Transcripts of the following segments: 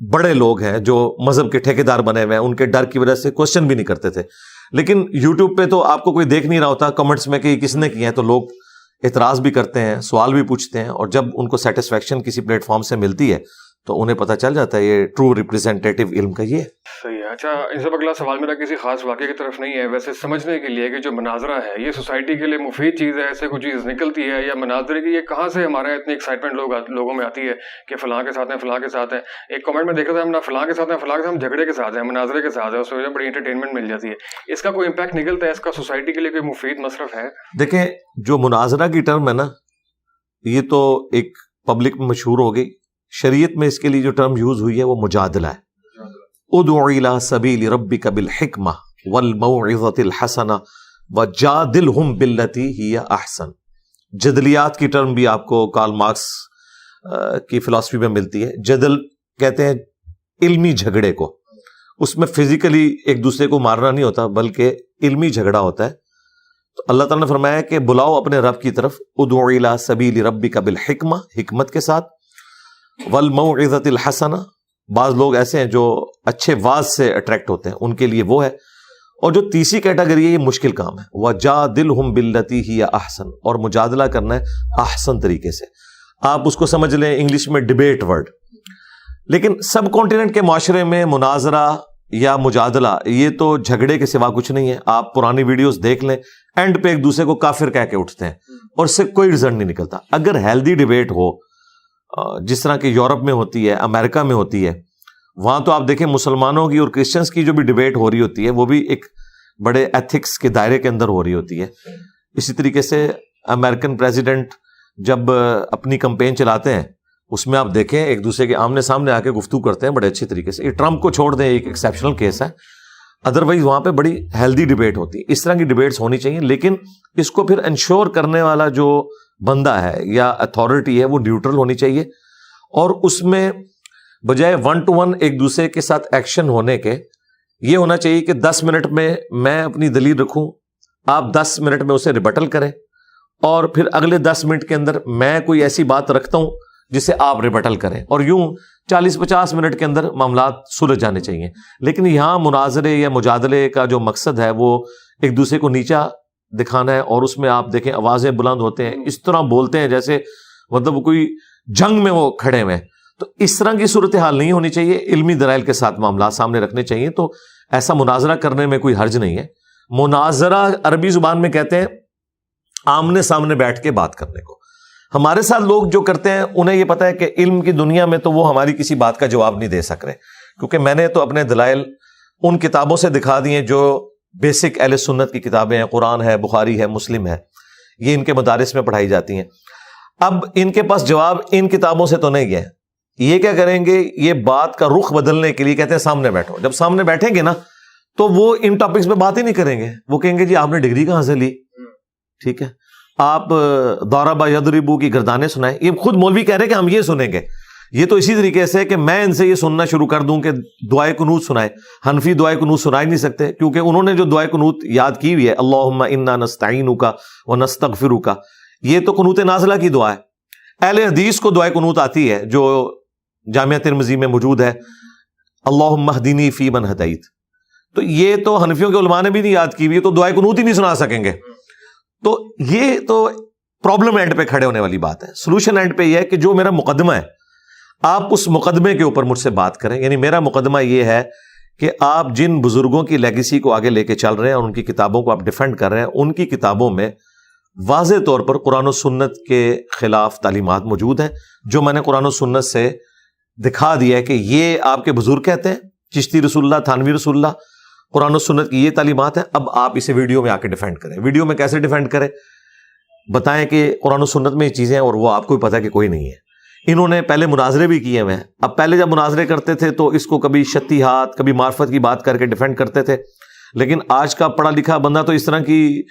بڑے لوگ ہیں جو مذہب کے ٹھیکیدار بنے ہوئے ہیں, ان کے ڈر کی وجہ سے کوشچن بھی نہیں کرتے تھے. لیکن یوٹیوب پہ تو آپ کو کوئی دیکھ نہیں رہا ہوتا کمنٹس میں کہ یہ کس نے کیا ہے, تو لوگ اعتراض بھی کرتے ہیں, سوال بھی پوچھتے ہیں, اور جب ان کو سیٹسفیکشن کسی پلیٹ فارم سے ملتی ہے تو انہیں پتہ چل جاتا ہے یہ ٹرو ریپرزینٹیٹیو علم کا یہ ہے. صحیح ہے. اچھا, اس سے اگلا سوال میرا کسی خاص واقعے کی طرف نہیں ہے, ویسے سمجھنے کے لیے کہ جو مناظرہ ہے یہ سوسائٹی کے لیے مفید چیز ہے, ایسے کوئی چیز نکلتی ہے, یا مناظرے کی یہ کہاں سے ہمارے اتنی ایکسائٹمنٹ لوگوں میں آتی ہے کہ فلاں کے ساتھ ہیں, فلاں کے ساتھ ہیں. ایک کمنٹ میں دیکھ رہا تھا, ہم نہ فلاں کے ساتھ ہیں, فلاں کے ساتھ ہم جھگڑے کے ساتھ ہیں, مناظرے کے ساتھ ہیں, اس وجہ بڑی انٹرٹینمنٹ مل جاتی ہے. اس کا کوئی امپیکٹ نکلتا ہے, اس کا سوسائٹی کے لیے کوئی مفید مصرف ہے؟ دیکھیں, جو مناظرہ کی ٹرم ہے نا, یہ تو ایک پبلک میں مشہور ہو گئی. شریعت میں اس کے لیے جو ٹرم یوز ہوئی ہے وہ مجادلہ ہے. ادع الی سبیل ربک بالحکمہ والموعظۃ الحسنہ وجادلہم باللتی ہی احسن. جدلیات کی ٹرم بھی آپ کو کارل مارکس کی فلسفی میں ملتی ہے. جدل کہتے ہیں علمی جھگڑے کو, اس میں فزیکلی ایک دوسرے کو مارنا نہیں ہوتا بلکہ علمی جھگڑا ہوتا ہے. تو اللہ تعالیٰ نے فرمایا کہ بلاؤ اپنے رب کی طرف, ادع الی سبیل ربک بالحکمہ, حکمت کے ساتھ, والموعظۃ الحسنہ. بعض لوگ ایسے ہیں جو اچھے واز سے اٹریکٹ ہوتے ہیں, ان کے لیے وہ ہے. اور جو تیسری کیٹیگری ہے یہ مشکل کام ہے, وجادلہم باللتی ہی احسن, اور مجادلہ کرنا ہے احسن طریقے سے. آپ اس کو سمجھ لیں انگلش میں ڈیبیٹ ورڈ. لیکن سب کانٹیننٹ کے معاشرے میں مناظرہ یا مجادلہ یہ تو جھگڑے کے سوا کچھ نہیں ہے. آپ پرانی ویڈیوز دیکھ لیں, اینڈ پہ ایک دوسرے کو کافر کہہ کے اٹھتے ہیں اور اس سے کوئی رزلٹ نہیں نکلتا. اگر ہیلدی ڈیبیٹ ہو جس طرح کہ یورپ میں ہوتی ہے, امریکہ میں ہوتی ہے, وہاں تو آپ دیکھیں مسلمانوں کی اور کرسچنس کی جو بھی ڈیبیٹ ہو رہی ہوتی ہے وہ بھی ایک بڑے ایتھکس کے دائرے کے اندر ہو رہی ہوتی ہے. اسی طریقے سے امریکن پریزیڈنٹ جب اپنی کمپین چلاتے ہیں اس میں آپ دیکھیں ایک دوسرے کے آمنے سامنے آ کے گفتگو کرتے ہیں بڑے اچھے طریقے سے. یہ ٹرمپ کو چھوڑ دیں, ایک ایکسیپشنل کیس ہے, ادروائز وہاں پہ بڑی ہیلدی ڈیبیٹ ہوتی ہے. اس طرح کی ڈیبیٹس ہونی چاہیے, لیکن اس کو پھر انشور کرنے والا جو بندہ ہے یا اتھارٹی ہے وہ نیوٹرل ہونی چاہیے. اور اس میں بجائے 1 to 1 ایک دوسرے کے ساتھ ایکشن ہونے کے, یہ ہونا چاہیے کہ 10 منٹ میں اپنی دلیل رکھوں, آپ 10 منٹ میں اسے ریبٹل کریں, اور پھر اگلے 10 منٹ کے اندر میں کوئی ایسی بات رکھتا ہوں جسے آپ ریبٹل کریں, اور یوں 40-50 منٹ کے اندر معاملات سلجھ جانے چاہیے. لیکن یہاں مناظرے یا مجادلے کا جو مقصد ہے وہ ایک دوسرے کو نیچا دکھانا ہے, اور اس میں آپ دیکھیں آوازیں بلند ہوتے ہیں, اس طرح بولتے ہیں جیسے مطلب کوئی جنگ میں وہ کھڑے ہوئے. تو اس طرح کی صورتحال نہیں ہونی چاہیے, علمی دلائل کے ساتھ معاملات سامنے رکھنے چاہیے. تو ایسا مناظرہ کرنے میں کوئی حرج نہیں ہے. مناظرہ عربی زبان میں کہتے ہیں آمنے سامنے بیٹھ کے بات کرنے کو. ہمارے ساتھ لوگ جو کرتے ہیں انہیں یہ پتا ہے کہ علم کی دنیا میں تو وہ ہماری کسی بات کا جواب نہیں دے سک رہے, کیونکہ میں نے تو اپنے دلائل ان کتابوں سے دکھا دیے جو بیسک اہل سنت کی کتابیں ہیں, قرآن ہے, بخاری ہے, مسلم ہے, یہ ان کے مدارس میں پڑھائی جاتی ہیں. اب ان کے پاس جواب ان کتابوں سے تو نہیں ہے. یہ کیا کریں گے, یہ بات کا رخ بدلنے کے لیے کہتے ہیں سامنے بیٹھو. جب سامنے بیٹھیں گے نا تو وہ ان ٹاپکس پہ بات ہی نہیں کریں گے. وہ کہیں گے جی آپ نے ڈگری کہاں سے لی, ٹھیک ہے, آپ ضرب یضرب کی گردانیں سنائیں. یہ خود مولوی کہہ رہے ہیں کہ ہم یہ سنیں گے. یہ تو اسی طریقے سے کہ میں ان سے یہ سننا شروع کر دوں کہ دعائے قنوت سنائے. حنفی دعائے قنوت سنا ہی نہیں سکتے, کیونکہ انہوں نے جو دعائے قنوت یاد کی ہوئی ہے, اللہم انا نستعینک ونستغفرک, یہ تو قنوت نازلہ کی دعا ہے. اہل حدیث کو دعائے قنوت آتی ہے جو جامعہ ترمذی میں موجود ہے, اللہم اہدنی فی من ہدیت. تو یہ تو حنفیوں کے علماء نے بھی نہیں یاد کی ہوئی, تو دعائے قنوت ہی نہیں سنا سکیں گے. تو یہ تو پرابلم اینڈ پہ کھڑے ہونے والی بات ہے. سولوشن اینڈ پہ یہ ہے کہ جو میرا مقدمہ ہے آپ اس مقدمے کے اوپر مجھ سے بات کریں. یعنی میرا مقدمہ یہ ہے کہ آپ جن بزرگوں کی لیگیسی کو آگے لے کے چل رہے ہیں اور ان کی کتابوں کو آپ ڈیفینڈ کر رہے ہیں, ان کی کتابوں میں واضح طور پر قرآن و سنت کے خلاف تعلیمات موجود ہیں, جو میں نے قرآن و سنت سے دکھا دیا ہے کہ یہ آپ کے بزرگ کہتے ہیں, چشتی رسول اللہ, تھانوی رسول اللہ, قرآن و سنت کی یہ تعلیمات ہیں. اب آپ اسے ویڈیو میں آ کے ڈیفینڈ کریں. ویڈیو میں کیسے ڈیفینڈ کریں, بتائیں کہ قرآن و سنت میں یہ چیزیں ہیں اور وہ آپ کو بھی پتا ہے کہ کوئی نہیں ہے. انہوں نے پہلے مناظرے بھی کیے ہوئے ہیں. اب پہلے جب مناظرے کرتے تھے تو اس کو کبھی شتی ہاتھ, کبھی معرفت کی بات کر کے ڈیفینڈ کرتے تھے. لیکن آج کا پڑھا لکھا بندہ تو اس طرح کی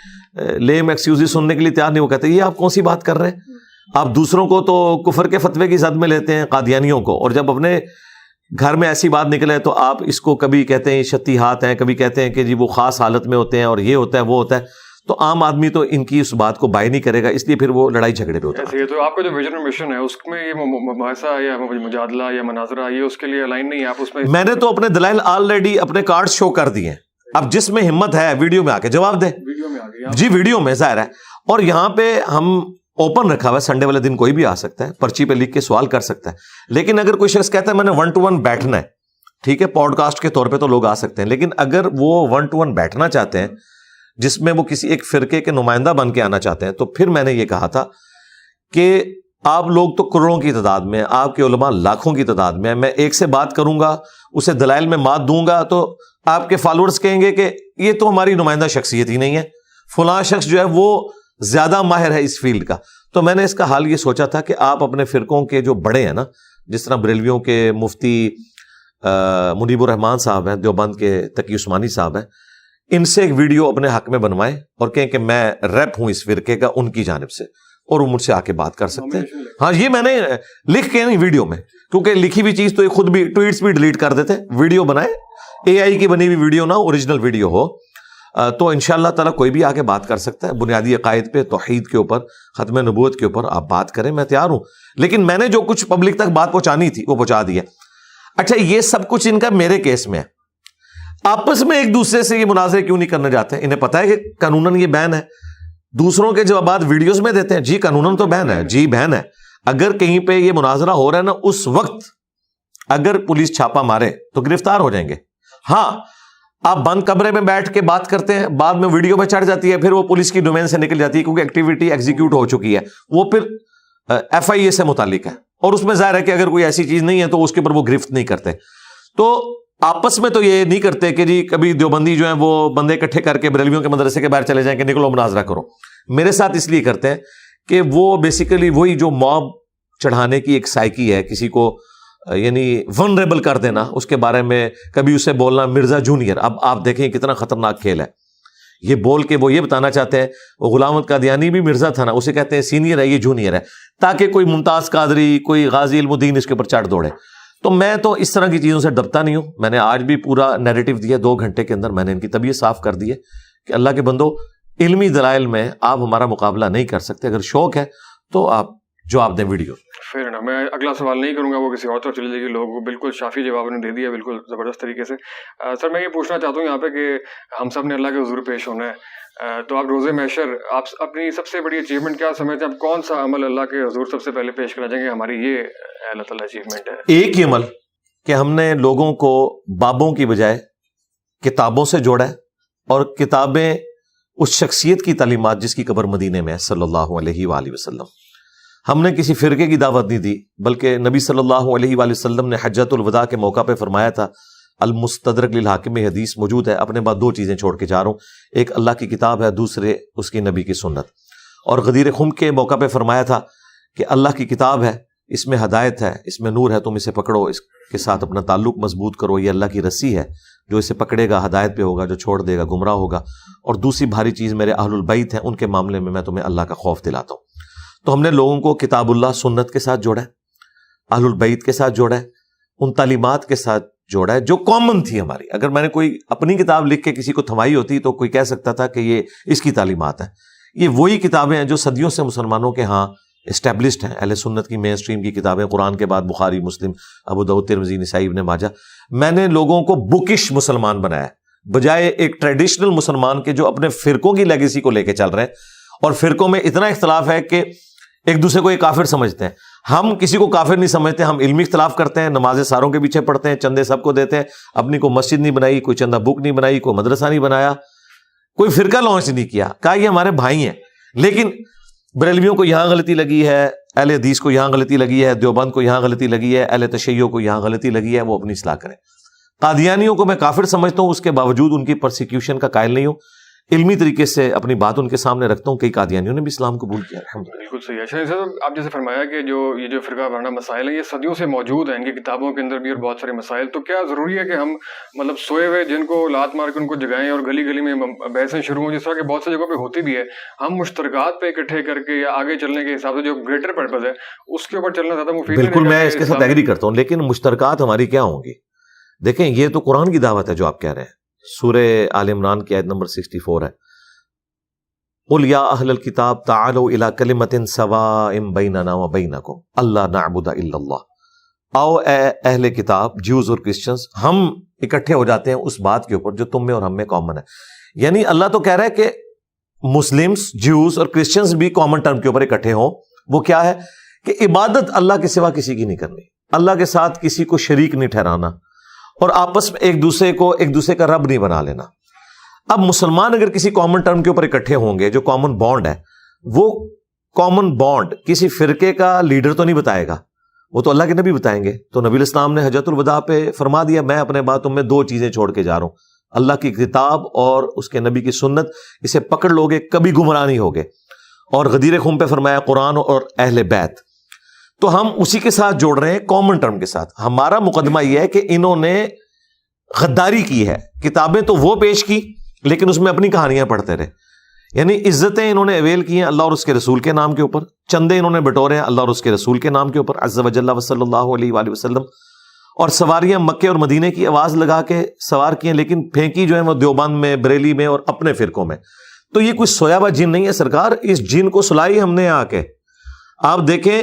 لیم ایکسکیوزز سننے کے لیے تیار نہیں. وہ کہتے ہیں یہ آپ کون سی بات کر رہے ہیں, آپ دوسروں کو تو کفر کے فتوے کی زد میں لیتے ہیں, قادیانیوں کو, اور جب اپنے گھر میں ایسی بات نکلے تو آپ اس کو کبھی کہتے ہیں شتی ہاتھ ہیں, کبھی کہتے ہیں کہ جی وہ خاص حالت میں ہوتے ہیں اور یہ ہوتا ہے وہ ہوتا ہے. تو عام آدمی تو ان کی اس بات کو بائی نہیں کرے گا, اس لیے پھر وہ لڑائی جھگڑے پہ ہوتا ہے. یہ تو آپ کا جو ویژن اور مشن ہے اس میں یہ مباحثہ یا مجادلہ یا مناظرہ یہ اس کے لیے الائن نہیں ہے, آپ اس میں نے تو اپنے دلائل آلریڈی اپنے کارڈ شو کر دیے ہیں. اب جس میں ہمت ہے ویڈیو میں آ کے جواب دے. ویڈیو میں آ گئی جی ویڈیو میں ظاہر ہے, اور یہاں پہ ہم اوپن رکھا ہوا ہے, سنڈے والے دن کوئی بھی آ سکتا ہے, پرچی پہ لکھ کے سوال کر سکتا ہے. لیکن اگر کوئی شخص کہتا ہے میں نے 1-to-1 بیٹھنا ہے, ٹھیک ہے, پوڈ کاسٹ کے طور پہ تو لوگ آ سکتے ہیں, لیکن اگر وہ 1-to-1 بیٹھنا چاہتے ہیں جس میں وہ کسی ایک فرقے کے نمائندہ بن کے آنا چاہتے ہیں, تو پھر میں نے یہ کہا تھا کہ آپ لوگ تو کروڑوں کی تعداد میں, آپ کے علماء لاکھوں کی تعداد میں ایک سے بات کروں گا, اسے دلائل میں مات دوں گا, تو آپ کے فالوورز کہیں گے کہ یہ تو ہماری نمائندہ شخصیت ہی نہیں ہے, فلاں شخص جو ہے وہ زیادہ ماہر ہے اس فیلڈ کا. تو میں نے اس کا حال یہ سوچا تھا کہ آپ اپنے فرقوں کے جو بڑے ہیں نا, جس طرح بریلویوں کے مفتی منیب الرحمان صاحب ہیں, دیوبند کے تقی عثمانی صاحب ہیں, ان سے ایک ویڈیو اپنے حق میں بنوائیں اور کہیں کہ میں ریپ ہوں اس فرقے کا ان کی جانب سے, اور وہ مجھ سے آ کے بات کر سکتے ہیں. ہاں یہ میں نے لکھ کے نہیں ویڈیو میں, کیونکہ لکھی ہوئی چیز تو یہ خود بھی ٹویٹس بھی ڈیلیٹ کر دیتے, ویڈیو بنائے, اے آئی کی بنی ہوئی ویڈیو نہ اوریجنل ویڈیو ہو, تو انشاءاللہ تعالیٰ کوئی بھی آگے بات کر سکتا ہے. بنیادی عقائد پہ, توحید کے اوپر, ختم نبوت کے اوپر آپ بات کریں, میں تیار ہوں. لیکن میں نے جو کچھ پبلک تک بات پہنچانی تھی وہ پہنچا دیا. اچھا یہ سب کچھ ان کا میرے کیس میں ہے, آپس میں ایک دوسرے سے یہ مناظرے کیوں نہیں کرنا چاہتے؟ انہیں پتا ہے کہ قانوناً یہ بین ہے. دوسروں کے جوابات ویڈیوز میں دیتے ہیں, جی قانوناً تو بین ہے, جی بین ہے. اگر کہیں پہ یہ مناظرہ ہو رہا ہے نا, اس وقت اگر پولیس چھاپا مارے تو گرفتار ہو جائیں گے. ہاں آپ بند کمرے میں بیٹھ کے بات کرتے ہیں, بعد میں ویڈیو میں چڑھ جاتی ہے, پھر وہ پولیس کی ڈومین سے نکل جاتی ہے کیونکہ ایکٹیویٹی ایگزیکیوٹ ہو چکی ہے, وہ پھر ایف آئی اے سے متعلق ہے, اور اس میں ظاہر ہے کہ اگر کوئی ایسی چیز نہیں ہے تو اس کے اوپر وہ گرفت نہیں کرتے. تو آپس میں تو یہ نہیں کرتے کہ جی کبھی دیوبندی جو ہیں وہ بندے اکٹھے کر کے بریلویوں کے مدرسے کے باہر چلے جائیں کہ نکلو مناظرہ کرو. میرے ساتھ اس لیے کرتے ہیں کہ وہ بیسیکلی وہی جو موب چڑھانے کی ایک سائیکی ہے, کسی کو یعنی ونریبل کر دینا, اس کے بارے میں کبھی اسے بولنا مرزا جونیئر. اب آپ دیکھیں کتنا خطرناک کھیل ہے, یہ بول کے وہ یہ بتانا چاہتے ہیں وہ غلام احمد قادیانی بھی مرزا تھا نا, اسے کہتے ہیں سینئر ہے, یہ جونیئر ہے, تاکہ کوئی ممتاز قادری, کوئی غازی علم الدین اس کے اوپر چڑھ دوڑے. تو میں تو اس طرح کی چیزوں سے ڈرتا نہیں ہوں. میں نے آج بھی پورا نیریٹو دیا, 2 گھنٹے کے اندر میں نے ان کی طبیعت صاف کر دی ہے کہ اللہ کے بندو, علمی دلائل میں آپ ہمارا مقابلہ نہیں کر سکتے, اگر شوق ہے تو آپ جواب دیں ویڈیو. پھر نا میں اگلا سوال نہیں کروں گا, وہ کسی اور طرف چلے جائے گی. لوگوں کو بالکل شافی جواب نے دے دیا, بالکل زبردست طریقے سے. سر میں یہ پوچھنا چاہتا ہوں یہاں پہ کہ ہم سب نے اللہ کے حضور پیش ہونا ہے, تو آپ روز محشر آپ اپنی سب سے بڑی اچیومنٹ کیا سمجھتے ہیں؟ آپ کون سا عمل اللہ کے حضور سب سے پہلے پیش کرنا چاہیں گے ہماری یہ اللہ تعالیٰ اچیومنٹ ہے؟ ایک ہی عمل کہ ہم نے لوگوں کو بابوں کی بجائے کتابوں سے جوڑا ہے, اور کتابیں اس شخصیت کی تعلیمات جس کی قبر مدینے میں ہے صلی اللہ علیہ وآلہ وسلم. ہم نے کسی فرقے کی دعوت نہیں دی, بلکہ نبی صلی اللہ علیہ وآلہ وسلم نے حجۃ الوداع کے موقع پہ فرمایا تھا, المستدرک للحاکم میں حدیث موجود ہے, اپنے بعد 2 چیزیں چھوڑ کے جا رہا ہوں, ایک اللہ کی کتاب ہے, دوسرے اس کی نبی کی سنت. اور غدیر خم کے موقع پہ فرمایا تھا کہ اللہ کی کتاب ہے, اس میں ہدایت ہے, اس میں نور ہے, تم اسے پکڑو, اس کے ساتھ اپنا تعلق مضبوط کرو, یہ اللہ کی رسی ہے, جو اسے پکڑے گا ہدایت پہ ہوگا, جو چھوڑ دے گا گمراہ ہوگا. اور دوسری بھاری چیز میرے اہل البیت ہیں, ان کے معاملے میں تمہیں اللہ کا خوف دلاتا ہوں. تو ہم نے لوگوں کو کتاب اللہ سنت کے ساتھ جوڑا ہے, اہل البیت کے ساتھ جوڑا ہے, ان تعلیمات کے ساتھ جوڑا ہے جو کامن تھی ہماری. اگر میں نے کوئی اپنی کتاب لکھ کے کسی کو تھمائی ہوتی تو کوئی کہہ سکتا تھا کہ یہ اس کی تعلیمات ہیں. یہ وہی کتابیں ہیں جو صدیوں سے مسلمانوں کے ہاں اسٹیبلشڈ ہیں, اہل سنت کی مین سٹریم کی کتابیں, قرآن کے بعد بخاری, مسلم, ابو داؤد, ترمذی, نسائی, ابن ماجہ. میں نے لوگوں کو بکش مسلمان بنایا بجائے ایک ٹریڈیشنل مسلمان کے جو اپنے فرقوں کی لیگیسی کو لے کے چل رہے ہیں, اور فرقوں میں اتنا اختلاف ہے کہ ایک دوسرے کو ایک کافر سمجھتے ہیں. ہم کسی کو کافر نہیں سمجھتے, ہم علمی اختلاف کرتے ہیں, نمازیں ساروں کے پیچھے پڑھتے ہیں, چندے سب کو دیتے ہیں, اپنی کو مسجد نہیں بنائی, کوئی چندہ بک نہیں بنائی, کوئی مدرسہ نہیں بنایا, کوئی فرقہ لانچ نہیں کیا, کہا یہ ہمارے بھائی ہیں. لیکن بریلویوں کو یہاں غلطی لگی ہے, اہل حدیث کو یہاں غلطی لگی ہے, دیوبند کو یہاں غلطی لگی ہے, اہل تشیع کو یہاں غلطی لگی ہے, وہ اپنی اصلاح کریں. قادیانیوں کو میں کافر سمجھتا ہوں, اس کے باوجود ان کی پرسیکیوشن کا قائل نہیں ہوں, علمی طریقے سے اپنی بات ان کے سامنے رکھتا ہوں. کئی قادیانیوں نے بھی اسلام قبول کیا. بالکل صحیح ہے. شاہد صاحب آپ جیسے فرمایا کہ یہ جو فرقہ وارانہ مسائل ہیں یہ صدیوں سے موجود ہیں, ان کی کتابوں کے اندر بھی اور بہت سارے مسائل. تو کیا ضروری ہے کہ ہم مطلب سوئے ہوئے جن کو لات مار کے ان کو جگائیں اور گلی گلی میں بحثیں شروع ہوں, جس طرح کہ بہت سی جگہوں پہ ہوتی بھی ہے, ہم مشترکات پہ اکٹھے کر کے یا آگے چلنے کے حساب سے جو گریٹر پرپز ہے اس کے اوپر چلنا زیادہ مفید ہے؟ بالکل میں اس کے ساتھ ایگری کرتا ہوں, لیکن مشترکات ہماری کیا ہوں گی؟ دیکھیں یہ تو قرآن کی دعوت ہے جو آپ کہہ رہے ہیں. سورہ آل عمران کی آیت نمبر 64 ہے, قل یا اہل الکتاب تعالوا الی کلمۃ سواء بیننا وبینکم اللہ نعبد الا اللہ. آؤ اے اہل کتاب، جیوز اور کرسچنز، ہم اکٹھے ہو جاتے ہیں اس بات کے اوپر جو تم میں اور ہم میں کامن ہے. یعنی اللہ تو کہہ رہا ہے کہ مسلمز، جیوز اور کرسچنز بھی کامن ٹرم کے اوپر اکٹھے ہوں. وہ کیا ہے کہ عبادت اللہ کے سوا کسی کی نہیں کرنی، اللہ کے ساتھ کسی کو شریک نہیں ٹھہرانا، اور آپس میں ایک دوسرے کا رب نہیں بنا لینا. اب مسلمان اگر کسی کامن ٹرم کے اوپر اکٹھے ہوں گے، جو کامن بانڈ ہے، وہ کامن بانڈ کسی فرقے کا لیڈر تو نہیں بتائے گا، وہ تو اللہ کے نبی بتائیں گے. تو نبی الاسلام نے حجۃ الوداع پہ فرما دیا، میں اپنے بعد تم میں 2 چیزیں چھوڑ کے جا رہا ہوں، اللہ کی کتاب اور اس کے نبی کی سنت. اسے پکڑ لوگے کبھی گمراہ نہیں ہوگے. اور غدیر خم پہ فرمایا قرآن اور اہل بیت. تو ہم اسی کے ساتھ جوڑ رہے ہیں، کامن ٹرم کے ساتھ. ہمارا مقدمہ یہ ہے کہ انہوں نے غداری کی ہے. کتابیں تو وہ پیش کی لیکن اس میں اپنی کہانیاں پڑھتے رہے. یعنی عزتیں انہوں نے اویل کی ہیں اللہ اور اس کے رسول کے نام کے اوپر، چندے انہوں نے بٹورے ہیں اللہ اور اس کے رسول کے نام کے اوپر عز وجل وصلی اللہ علیہ وآلہ وسلم. اور سواریاں مکے اور مدینے کی آواز لگا کے سوار کی ہیں، لیکن پھینکی جو ہے وہ دیوبند میں، بریلی میں اور اپنے فرقوں میں. تو یہ کوئی سویا ہوا جن نہیں ہے سرکار، اس جن کو سلائی ہم نے آ کے. آپ دیکھیں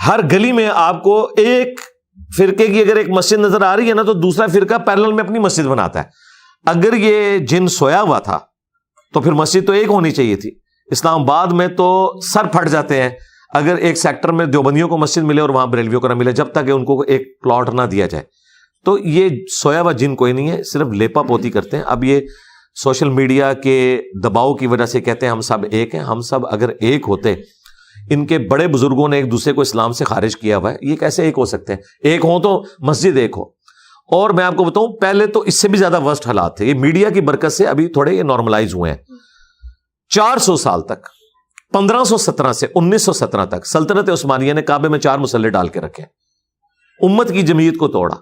ہر گلی میں آپ کو ایک فرقے کی اگر ایک مسجد نظر آ رہی ہے نا، تو دوسرا فرقہ پیرلل میں اپنی مسجد بناتا ہے. اگر یہ جن سویا ہوا تھا تو پھر مسجد تو ایک ہونی چاہیے تھی. اسلام آباد میں تو سر پھٹ جاتے ہیں اگر ایک سیکٹر میں دیوبندیوں کو مسجد ملے اور وہاں بریلویوں کو نہ ملے، جب تک کہ ان کو ایک پلاٹ نہ دیا جائے. تو یہ سویا ہوا جن کوئی نہیں ہے، صرف لیپا پوتی کرتے ہیں. اب یہ سوشل میڈیا کے دباؤ کی وجہ سے کہتے ہیں ہم سب ایک ہیں. ہم سب اگر ایک ہوتے، ان کے بڑے بزرگوں نے ایک دوسرے کو اسلام سے خارج کیا ہوا ہے، یہ کیسے ایک ہو سکتے ہیں؟ ایک ہوں تو مسجد ایک ہو. اور میں آپ کو بتاؤں پہلے تو اس سے بھی زیادہ ورسٹ حالات تھے. یہ میڈیا کی برکت سے ابھی تھوڑے یہ نارملائز ہوئے ہیں. 400 سال تک، 1517 سے 1917 تک سلطنت عثمانیہ نے کعبے میں 4 مصلے ڈال کے رکھے، امت کی جمعیت کو توڑا،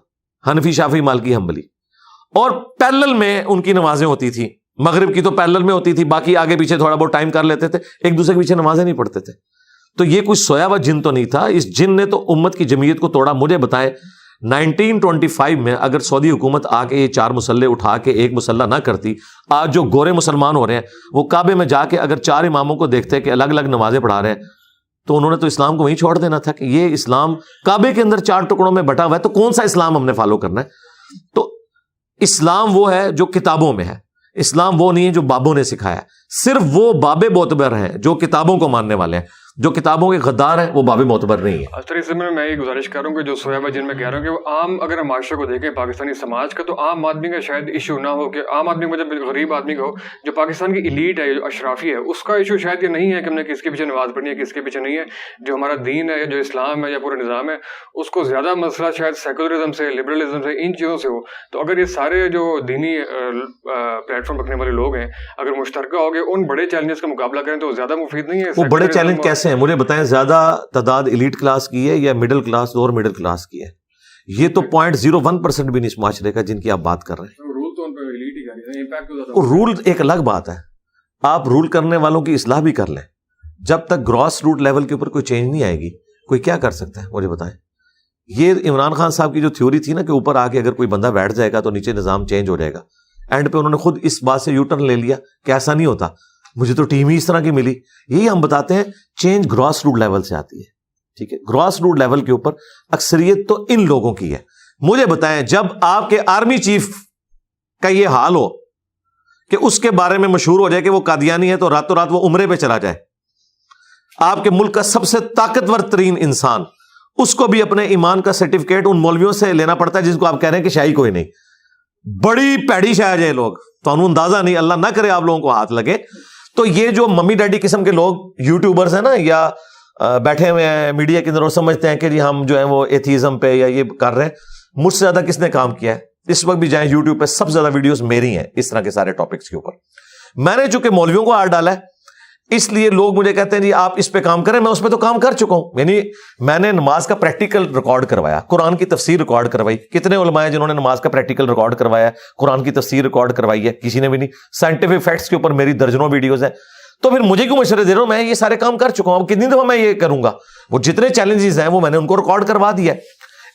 حنفی، شافعی، مالکی، حنبلی. اور پیرلل میں ان کی نمازیں ہوتی تھی. مغرب کی تو پیرلل میں ہوتی تھی، باقی آگے پیچھے تھوڑا بہت ٹائم کر لیتے تھے، ایک دوسرے کے پیچھے نمازیں نہیں پڑھتے تھے. تو یہ کوئی سویا ہوا جن تو نہیں تھا. اس جن نے تو امت کی جمعیت کو توڑا. مجھے بتائیں 1925 میں اگر سعودی حکومت آ کے یہ 4 مصلے اٹھا کے ایک مصلہ نہ کرتی، آج جو گورے مسلمان ہو رہے ہیں وہ کعبے میں جا کے اگر 4 اماموں کو دیکھتے کہ الگ الگ نمازیں پڑھا رہے ہیں، تو انہوں نے تو اسلام کو وہیں چھوڑ دینا تھا کہ یہ اسلام کعبے کے اندر 4 ٹکڑوں میں بٹا ہوا ہے، تو کون سا اسلام ہم نے فالو کرنا ہے؟ تو اسلام وہ ہے جو کتابوں میں ہے، اسلام وہ نہیں ہے جو بابوں نے سکھایا. صرف وہ بابے معتبر ہیں جو کتابوں کو ماننے والے ہیں، جو کتابوں کے غدار ہیں وہ باب معتبر نہیں ہے. اس طریقے سے میں یہ گزارش کر رہا ہوں کہ جو سویا جن میں کہہ رہا ہوں کہ وہ عام اگر ہم معاشرے کو دیکھیں پاکستانی سماج کا، تو عام آدمی کا شاید ایشو نہ ہو، کہ عام آدمی کو جب غریب آدمی کو جو پاکستان کی ایلیٹ ہے، جو اشرافی ہے، اس کا ایشو شاید یہ نہیں ہے کہ ہم نے کس کے پیچھے نماز پڑھنی ہے، کس کے پیچھے نہیں ہے. جو ہمارا دین ہے، جو اسلام ہے یا پورا نظام ہے، اس کو زیادہ مسئلہ شاید سیکولرزم سے، لبرلزم سے، ان چیزوں سے ہو. تو اگر یہ سارے جو دینی پلیٹ فارم رکھنے والے لوگ ہیں اگر مشترکہ ہو گئے ان بڑے چیلنجز کا مقابلہ کریں تو زیادہ مفید نہیں ہے. وہ بڑے چیلنج کیسے ہیں مجھے بتائیں؟ زیادہ تعداد ایلیٹ کلاس کی ہے یا مڈل کلاس اور مڈل کلاس کی ہے؟ یہ تو 0.01% بھی نہیں اس معاشرے کا جن کی آپ بات کر رہے ہیں. رول ایک الگ بات ہے، آپ رول کرنے والوں کی اصلاح بھی کر لیں. جب تک گراس روٹ لیول کے اوپر کوئی چینج نہیں آئے گی، کوئی کیا کر سکتا ہے مجھے بتائیں. یہ عمران خان صاحب کی جو تھیوری تھی نا کہ اوپر آ کے اگر کوئی بندہ بیٹھ جائے گا تو نیچے نظام چینج ہو جائے گا، اینڈ پہ انہوں نے خود اس بات سے یو ٹرن لے لیا کہ ایسا نہیں ہوتا. مجھے تو ٹیم ہی اس طرح کی ملی. یہی ہم بتاتے ہیں چینج گراس روٹ لیول سے آتی ہے. ٹھیک ہے، گراس روٹ لیول کے اوپر اکثریت تو ان لوگوں کی ہے. مجھے بتائیں جب آپ کے آرمی چیف کا یہ حال ہو کہ اس کے بارے میں مشہور ہو جائے کہ وہ قادیانی ہے، تو راتوں رات وہ عمرے پہ چلا جائے، آپ کے ملک کا سب سے طاقتور ترین انسان، اس کو بھی اپنے ایمان کا سرٹیفکیٹ ان مولویوں سے لینا پڑتا ہے جن کو آپ کہہ رہے ہیں کہ شاہی کوئی نہیں. بڑی پیڑی شاہ جائے لوگ، تو انہوں اندازہ نہیں، اللہ نہ کرے آپ لوگوں کو ہاتھ لگے. تو یہ جو ممی ڈیڈی قسم کے لوگ یوٹیوبرز ہیں نا، یا بیٹھے ہوئے ہیں میڈیا کے اندر اور سمجھتے ہیں کہ جی ہم جو ہیں وہ ایتھیزم پہ یا یہ کر رہے ہیں. مجھ سے زیادہ کس نے کام کیا ہے اس وقت بھی جائیں یوٹیوب پہ، سب سے زیادہ ویڈیوز میری ہیں اس طرح کے سارے ٹاپکس کے اوپر. میں نے چونکہ مولویوں کو ہاتھ ڈالا ہے اس لیے لوگ مجھے کہتے ہیں جی آپ اس پہ کام کریں. میں اس پہ تو کام کر چکا ہوں. یعنی میں نے نماز کا پریکٹیکل ریکارڈ کروایا، قرآن کی تفسیر ریکارڈ کروائی. کتنے علماء ہیں جنہوں نے نماز کا پریکٹیکل ریکارڈ کروایا ہے، قرآن کی تفسیر ریکارڈ کروائی ہے؟ کسی نے بھی نہیں. سائنٹیفک فیکٹس کے اوپر میری درجنوں ویڈیوز ہیں. تو پھر مجھے کیوں مشورے دے رہا ہوں؟ میں یہ سارے کام کر چکا ہوں. اب کتنی دفعہ میں یہ کروں گا؟ وہ جتنے چیلنجز ہیں وہ میں نے ان کو ریکارڈ کروا دیا ہے.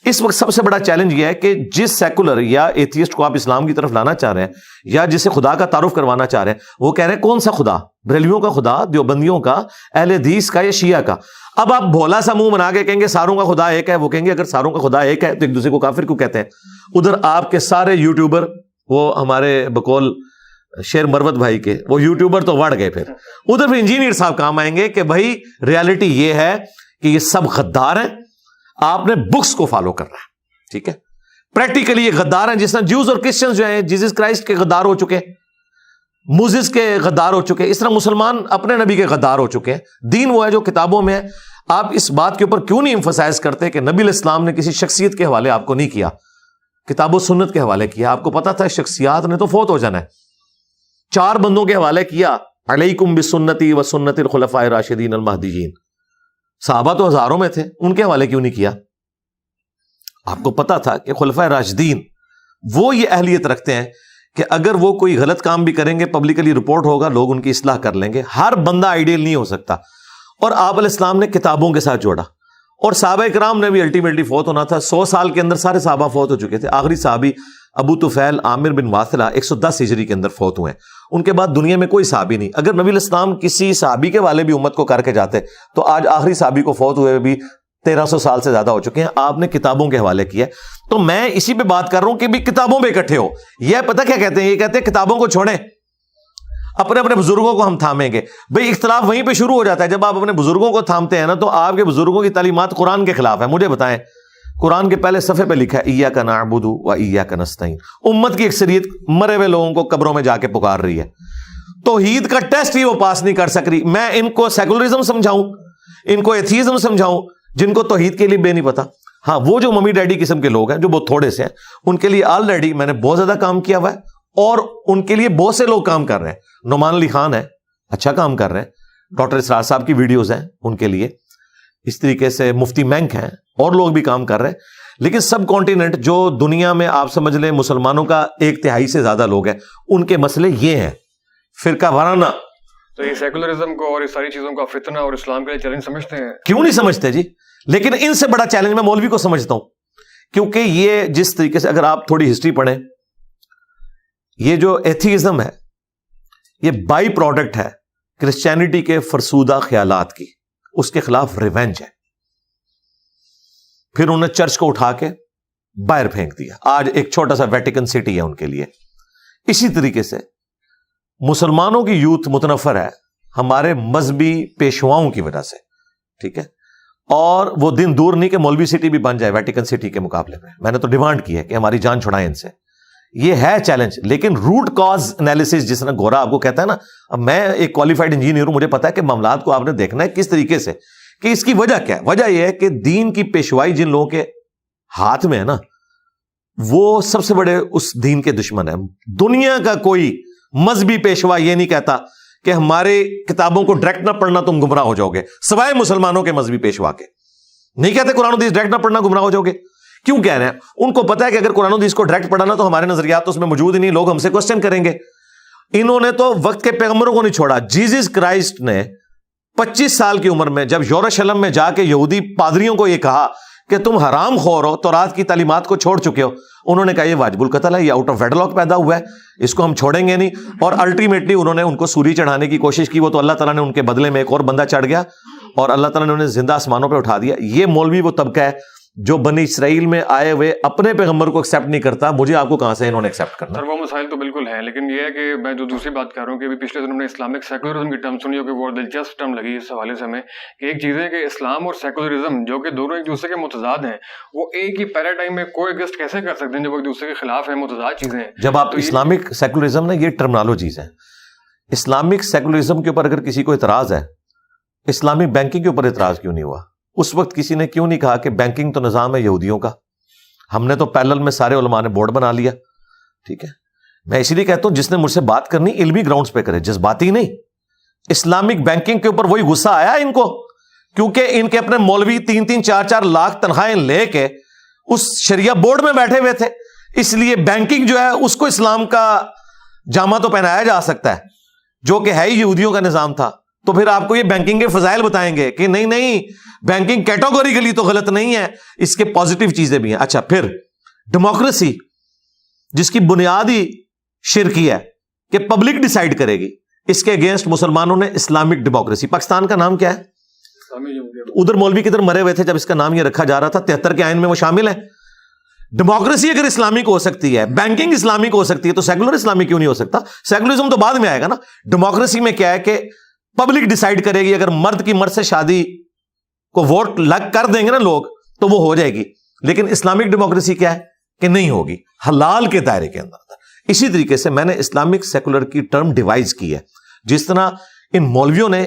اس وقت سب سے بڑا چیلنج یہ ہے کہ جس سیکولر یا ایتھیسٹ کو آپ اسلام کی طرف لانا چاہ رہے ہیں یا جسے خدا کا تعارف کروانا چاہ رہے ہیں، وہ کہہ رہے ہیں کون سا خدا؟ بریلویوں کا خدا، دیوبندیوں کا، اہل حدیث کا یا شیعہ کا؟ اب آپ بھولا سا منہ بنا کے کہیں گے ساروں کا خدا ایک ہے، وہ کہیں گے اگر ساروں کا خدا ایک ہے تو ایک دوسرے کو کافر کیوں کہتے ہیں؟ ادھر آپ کے سارے یوٹیوبر، وہ ہمارے بقول شیر مروت بھائی کے وہ یوٹیوبر تو وڑ گئے، پھر ادھر بھی انجینئر صاحب کام آئیں گے کہ بھائی ریالٹی یہ ہے کہ یہ سب غدار ہیں، آپ نے بکس کو فالو کرنا ہے، ٹھیک ہے؟ پریکٹیکلی یہ غدار ہیں، جس طرح جیوز اور کرسچنز جو ہیں جیسس کرائسٹ کے غدار ہو چکے، موزس کے غدار ہو چکے، اس طرح مسلمان اپنے نبی کے غدار ہو چکے ہیں۔ دین وہ ہے جو کتابوں میں ہے۔ آپ اس بات کے اوپر کیوں نہیں ایمفسائز کرتے کہ نبی علیہ السلام نے کسی شخصیت کے حوالے آپ کو نہیں کیا، کتاب و سنت کے حوالے کیا؟ آپ کو پتا تھا شخصیات نے تو فوت ہو جانا ہے، 4 بندوں کے حوالے کیا، علیکم بسنتی و سنت الخلفاء الراشدین المہدیین۔ صحابہ تو ہزاروں میں تھے، ان کے حوالے کیوں نہیں کیا؟ آپ کو پتا تھا کہ خلفاء راشدین وہ یہ اہلیت رکھتے ہیں کہ اگر وہ کوئی غلط کام بھی کریں گے پبلکلی رپورٹ ہوگا، لوگ ان کی اصلاح کر لیں گے۔ ہر بندہ آئیڈیل نہیں ہو سکتا، اور آپ علیہ السلام نے کتابوں کے ساتھ جوڑا، اور صحابہ کرام نے بھی الٹیمیٹلی فوت ہونا تھا۔ 100 سال کے اندر سارے صحابہ فوت ہو چکے تھے۔ آخری صحابی ابو طفیل عامر بن واثلہ 110 ہجری کے اندر فوت ہوئے، ان کے بعد دنیا میں کوئی صحابی نہیں۔ اگر نبی علیہ السلام کسی صحابی کے والے بھی امت کو کر کے جاتے تو آج آخری صحابی کو فوت ہوئے بھی 1300 سال سے زیادہ ہو چکے ہیں۔ آپ نے کتابوں کے حوالے کیا، تو میں اسی پہ بات کر رہا ہوں کہ بھی کتابوں پہ اکٹھے ہو۔ یہ پتہ کیا کہتے ہیں؟ یہ کہتے ہیں کتابوں کو چھوڑیں، اپنے اپنے بزرگوں کو ہم تھامیں گے۔ بھئی اختلاف وہیں پہ شروع ہو جاتا ہے، جب آپ اپنے بزرگوں کو تھامتے ہیں نا تو آپ کے بزرگوں کی تعلیمات قرآن کے خلاف ہے۔ مجھے بتائیں، قرآن کے پہلے صفحے پہ لکھا ہے ایاک نعبد و ایاک نستعین۔ امت کی اکثریت مرے ہوئے لوگوں کو قبروں میں جا کے پکار رہی ہے، توحید کا ٹیسٹ ہی وہ پاس نہیں کر سک رہی۔ میں ان کو سیکولرزم سمجھاؤں، ان کو ایتھیزم سمجھاؤں، جن کو توحید کے لیے بے نہیں پتا؟ ہاں، وہ جو ممی ڈیڈی قسم کے لوگ ہیں جو بہت تھوڑے سے ہیں، ان کے لیے آلریڈی میں نے بہت زیادہ کام کیا ہوا ہے، اور ان کے لیے بہت سے لوگ کام کر رہے ہیں۔ نعمان علی خان ہے، اچھا کام کر رہے ہیں، ڈاکٹر اسرار صاحب کی ویڈیوز ہیں ان کے لیے، اس طریقے سے مفتی مینک ہیں، اور لوگ بھی کام کر رہے ہیں۔ لیکن سب کانٹیننٹ جو دنیا میں آپ سمجھ لیں مسلمانوں کا 1/3 سے زیادہ لوگ ہیں، ان کے مسئلے یہ ہیں، فرقہ وارانہ۔ تو یہ سیکولرزم کو اور اس ساری چیزوں کا فتنہ اور اسلام کے لیے چیلنج سمجھتے ہیں؟ کیوں نہیں سمجھتے جی؟ لیکن ان سے بڑا چیلنج میں مولوی کو سمجھتا ہوں، کیونکہ یہ جس طریقے سے اگر آپ تھوڑی ہسٹری پڑھیں، یہ جو ایتھیزم ہے یہ بائی پروڈکٹ ہے کرسچینٹی کے فرسودہ خیالات کی، اس کے خلاف ریونج ہے۔ پھر انہوں نے چرچ کو اٹھا کے باہر پھینک دیا، آج ایک چھوٹا سا ویٹیکن سٹی ہے ان کے لیے۔ اسی طریقے سے مسلمانوں کی یوتھ متنفر ہے ہمارے مذہبی پیشواؤں کی وجہ سے، ٹھیک ہے؟ اور وہ دن دور نہیں کہ مولوی سٹی بھی بن جائے ویٹیکن سٹی کے مقابلے میں نے تو ڈیمانڈ کی ہے کہ ہماری جان چھڑائیں ان سے۔ یہ ہے چیلنج، لیکن روٹ کاز انالیسس جس طرح گورا آپ کو کہتا ہے نا، اب میں ایک کوالیفائڈ انجینئر ہوں، مجھے پتا ہے کہ معاملات کو آپ نے دیکھنا ہے کس طریقے سے، کہ اس کی وجہ کیا ہے۔ وجہ یہ ہے کہ دین کی پیشوائی جن لوگوں کے ہاتھ میں ہے نا، وہ سب سے بڑے اس دین کے دشمن ہیں۔ دنیا کا کوئی مذہبی پیشوا یہ نہیں کہتا کہ ہمارے کتابوں کو ڈائریکٹ نہ پڑھنا تم گمراہ ہو جاؤ گے، سوائے مسلمانوں کے مذہبی پیشوا کے۔ نہیں کہتے قرآن و حدیث ڈائریکٹ نہ پڑھنا گمراہ ہو جاؤ گے، کیوں کہہ رہے ہیں؟ ان کو پتا ہے کہ اگر قرآن و حدیث کو ڈائریکٹ پڑھانا تو ہمارے نظریات تو اس میں موجود ہی نہیں، لوگ ہم سے کوسچن کریں گے۔ انہوں نے تو وقت کے پیغمبروں کو نہیں چھوڑا۔ جیسس کرائسٹ نے 25 سال کی عمر میں جب یروشلم میں جا کے یہودی پادریوں کو یہ کہا کہ تم حرام خور ہو، تورات کی تعلیمات کو چھوڑ چکے ہو، انہوں نے کہا یہ واجب القتل ہے، یہ آؤٹ آف ویڈلاک پیدا ہوا ہے، اس کو ہم چھوڑیں گے نہیں۔ اور الٹیمیٹلی انہوں نے ان کو سولی چڑھانے کی کوشش کی، وہ تو اللہ تعالیٰ نے ان کے بدلے میں ایک اور بندہ چڑھ گیا اور اللہ تعالیٰ نے انہیں زندہ آسمانوں پہ اٹھا دیا۔ یہ مولوی وہ طبقہ ہے جو بنی اسرائیل میں آئے ہوئے اپنے پیغمبر کو ایکسیپٹ نہیں کرتا، مجھے آپ کو کہاں سے انہوں نے ایکسیپٹ کرنا؟ سر وہ مسائل تو بالکل ہیں، لیکن یہ ہے کہ میں جو دوسری بات کر رہا ہوں کہ پچھلے دنوں میں اسلامک سیکولرزم کی ٹرم سنی ہو کہ وہ دلچسپ ٹرم لگی اس حوالے سے ہمیں، کہ ایک چیز ہے کہ اسلام اور سیکولرزم جو کہ دونوں ایک دوسرے کے متضاد ہیں، وہ ایک ہی پیراڈائم میں کو ایگزسٹ کیسے کر سکتے ہیں جب وہ ایک دوسرے کے خلاف ہیں، متضاد چیزیں ہیں؟ جب آپ اسلامک سیکولرزم نا، یہ ٹرمنالوجیز ہیں۔ اسلامک سیکولرزم کے اوپر اگر کسی کو اعتراض ہے، اسلامک بینکنگ کے اوپر اعتراض کیوں نہیں ہوا؟ اس وقت کسی نے کیوں نہیں کہا کہ بینکنگ تو نظام ہے یہودیوں کا، ہم نے تو پیرلل میں سارے علماء نے بورڈ بنا لیا، ٹھیک ہے؟ میں اسی لیے کہتا ہوں جس نے مجھ سے بات کرنی علمی گراؤنڈز پہ کرے، جذباتی نہیں۔ اسلامک بینکنگ کے اوپر وہی غصہ آیا ان کو، کیونکہ ان کے اپنے مولوی 3-3 4-4 لاکھ تنخواہیں لے کے اس شریعہ بورڈ میں بیٹھے ہوئے تھے، اس لیے بینکنگ جو ہے اس کو اسلام کا جامہ تو پہنایا جا سکتا ہے، جو کہ ہے ہی یہودیوں کا نظام تھا۔ تو پھر آپ کو یہ بینکنگ کے فضائل بتائیں گے کہ نہیں بینکنگ کیٹیگوریکلی تو غلط نہیں ہے, اس کے پازیٹیو چیزیں بھی ہیں. اچھا, پھر ڈیموکریسی جس کی بنیادی شرکی ہے کہ پبلک ڈیسائیڈ کرے گی, اس کے اگینسٹ مسلمانوں نے اسلامک ڈیموکریسی. پاکستان کا نام کیا ہے؟ ادھر مولوی کدھر مرے ہوئے تھے جب اس کا نام یہ رکھا جا رہا تھا, 73 کے آئین میں وہ شامل ہے. ڈیموکریسی اگر اسلامک ہو سکتی ہے, بینکنگ اسلامک ہو سکتی ہے, تو سیکولر اسلامک کیوں نہیں ہو سکتا؟ سیکولرزم تو بعد میں آئے گا نا. ڈیموکریسی میں کیا ہے کہ پبلک ڈیسائیڈ کرے گی, اگر مرد کی مرد سے شادی کو ووٹ لگ کر دیں گے نا لوگ تو وہ ہو جائے گی. لیکن اسلامک ڈیموکریسی کیا ہے کہ نہیں ہوگی, حلال کے دائرے کے اندر. اسی طریقے سے میں نے اسلامک سیکولر کی ٹرم ڈیوائز کی ہے, جس طرح ان مولویوں نے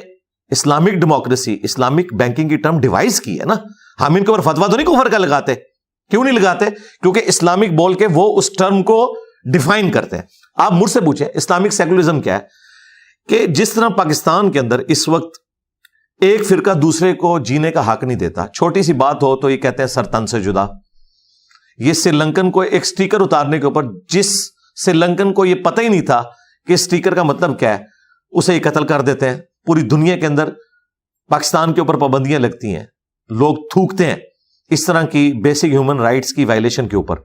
اسلامک ڈیموکریسی, اسلامک بینکنگ کی ٹرم ڈیوائز کی ہے نا. ہم ان کے اوپر فتوا تو نہیں کفر کا لگاتے. کیوں نہیں لگاتے؟ کیونکہ اسلامک بول کے وہ اس ٹرم کو ڈیفائن کرتے ہیں. آپ مجھ سے پوچھیں اسلامک سیکولرزم کیا ہے, کہ جس طرح پاکستان کے اندر اس وقت ایک فرقہ دوسرے کو جینے کا حق نہیں دیتا, چھوٹی سی بات ہو تو یہ کہتے ہیں سر تن سے جدا. یہ سری لنکن کو ایک سٹیکر اتارنے کے اوپر, جس سری لنکن کو یہ پتہ ہی نہیں تھا کہ سٹیکر کا مطلب کیا ہے, اسے یہ قتل کر دیتے ہیں. پوری دنیا کے اندر پاکستان کے اوپر پابندیاں لگتی ہیں, لوگ تھوکتے ہیں اس طرح کی بیسک ہیومن رائٹس کی وائلیشن کے اوپر.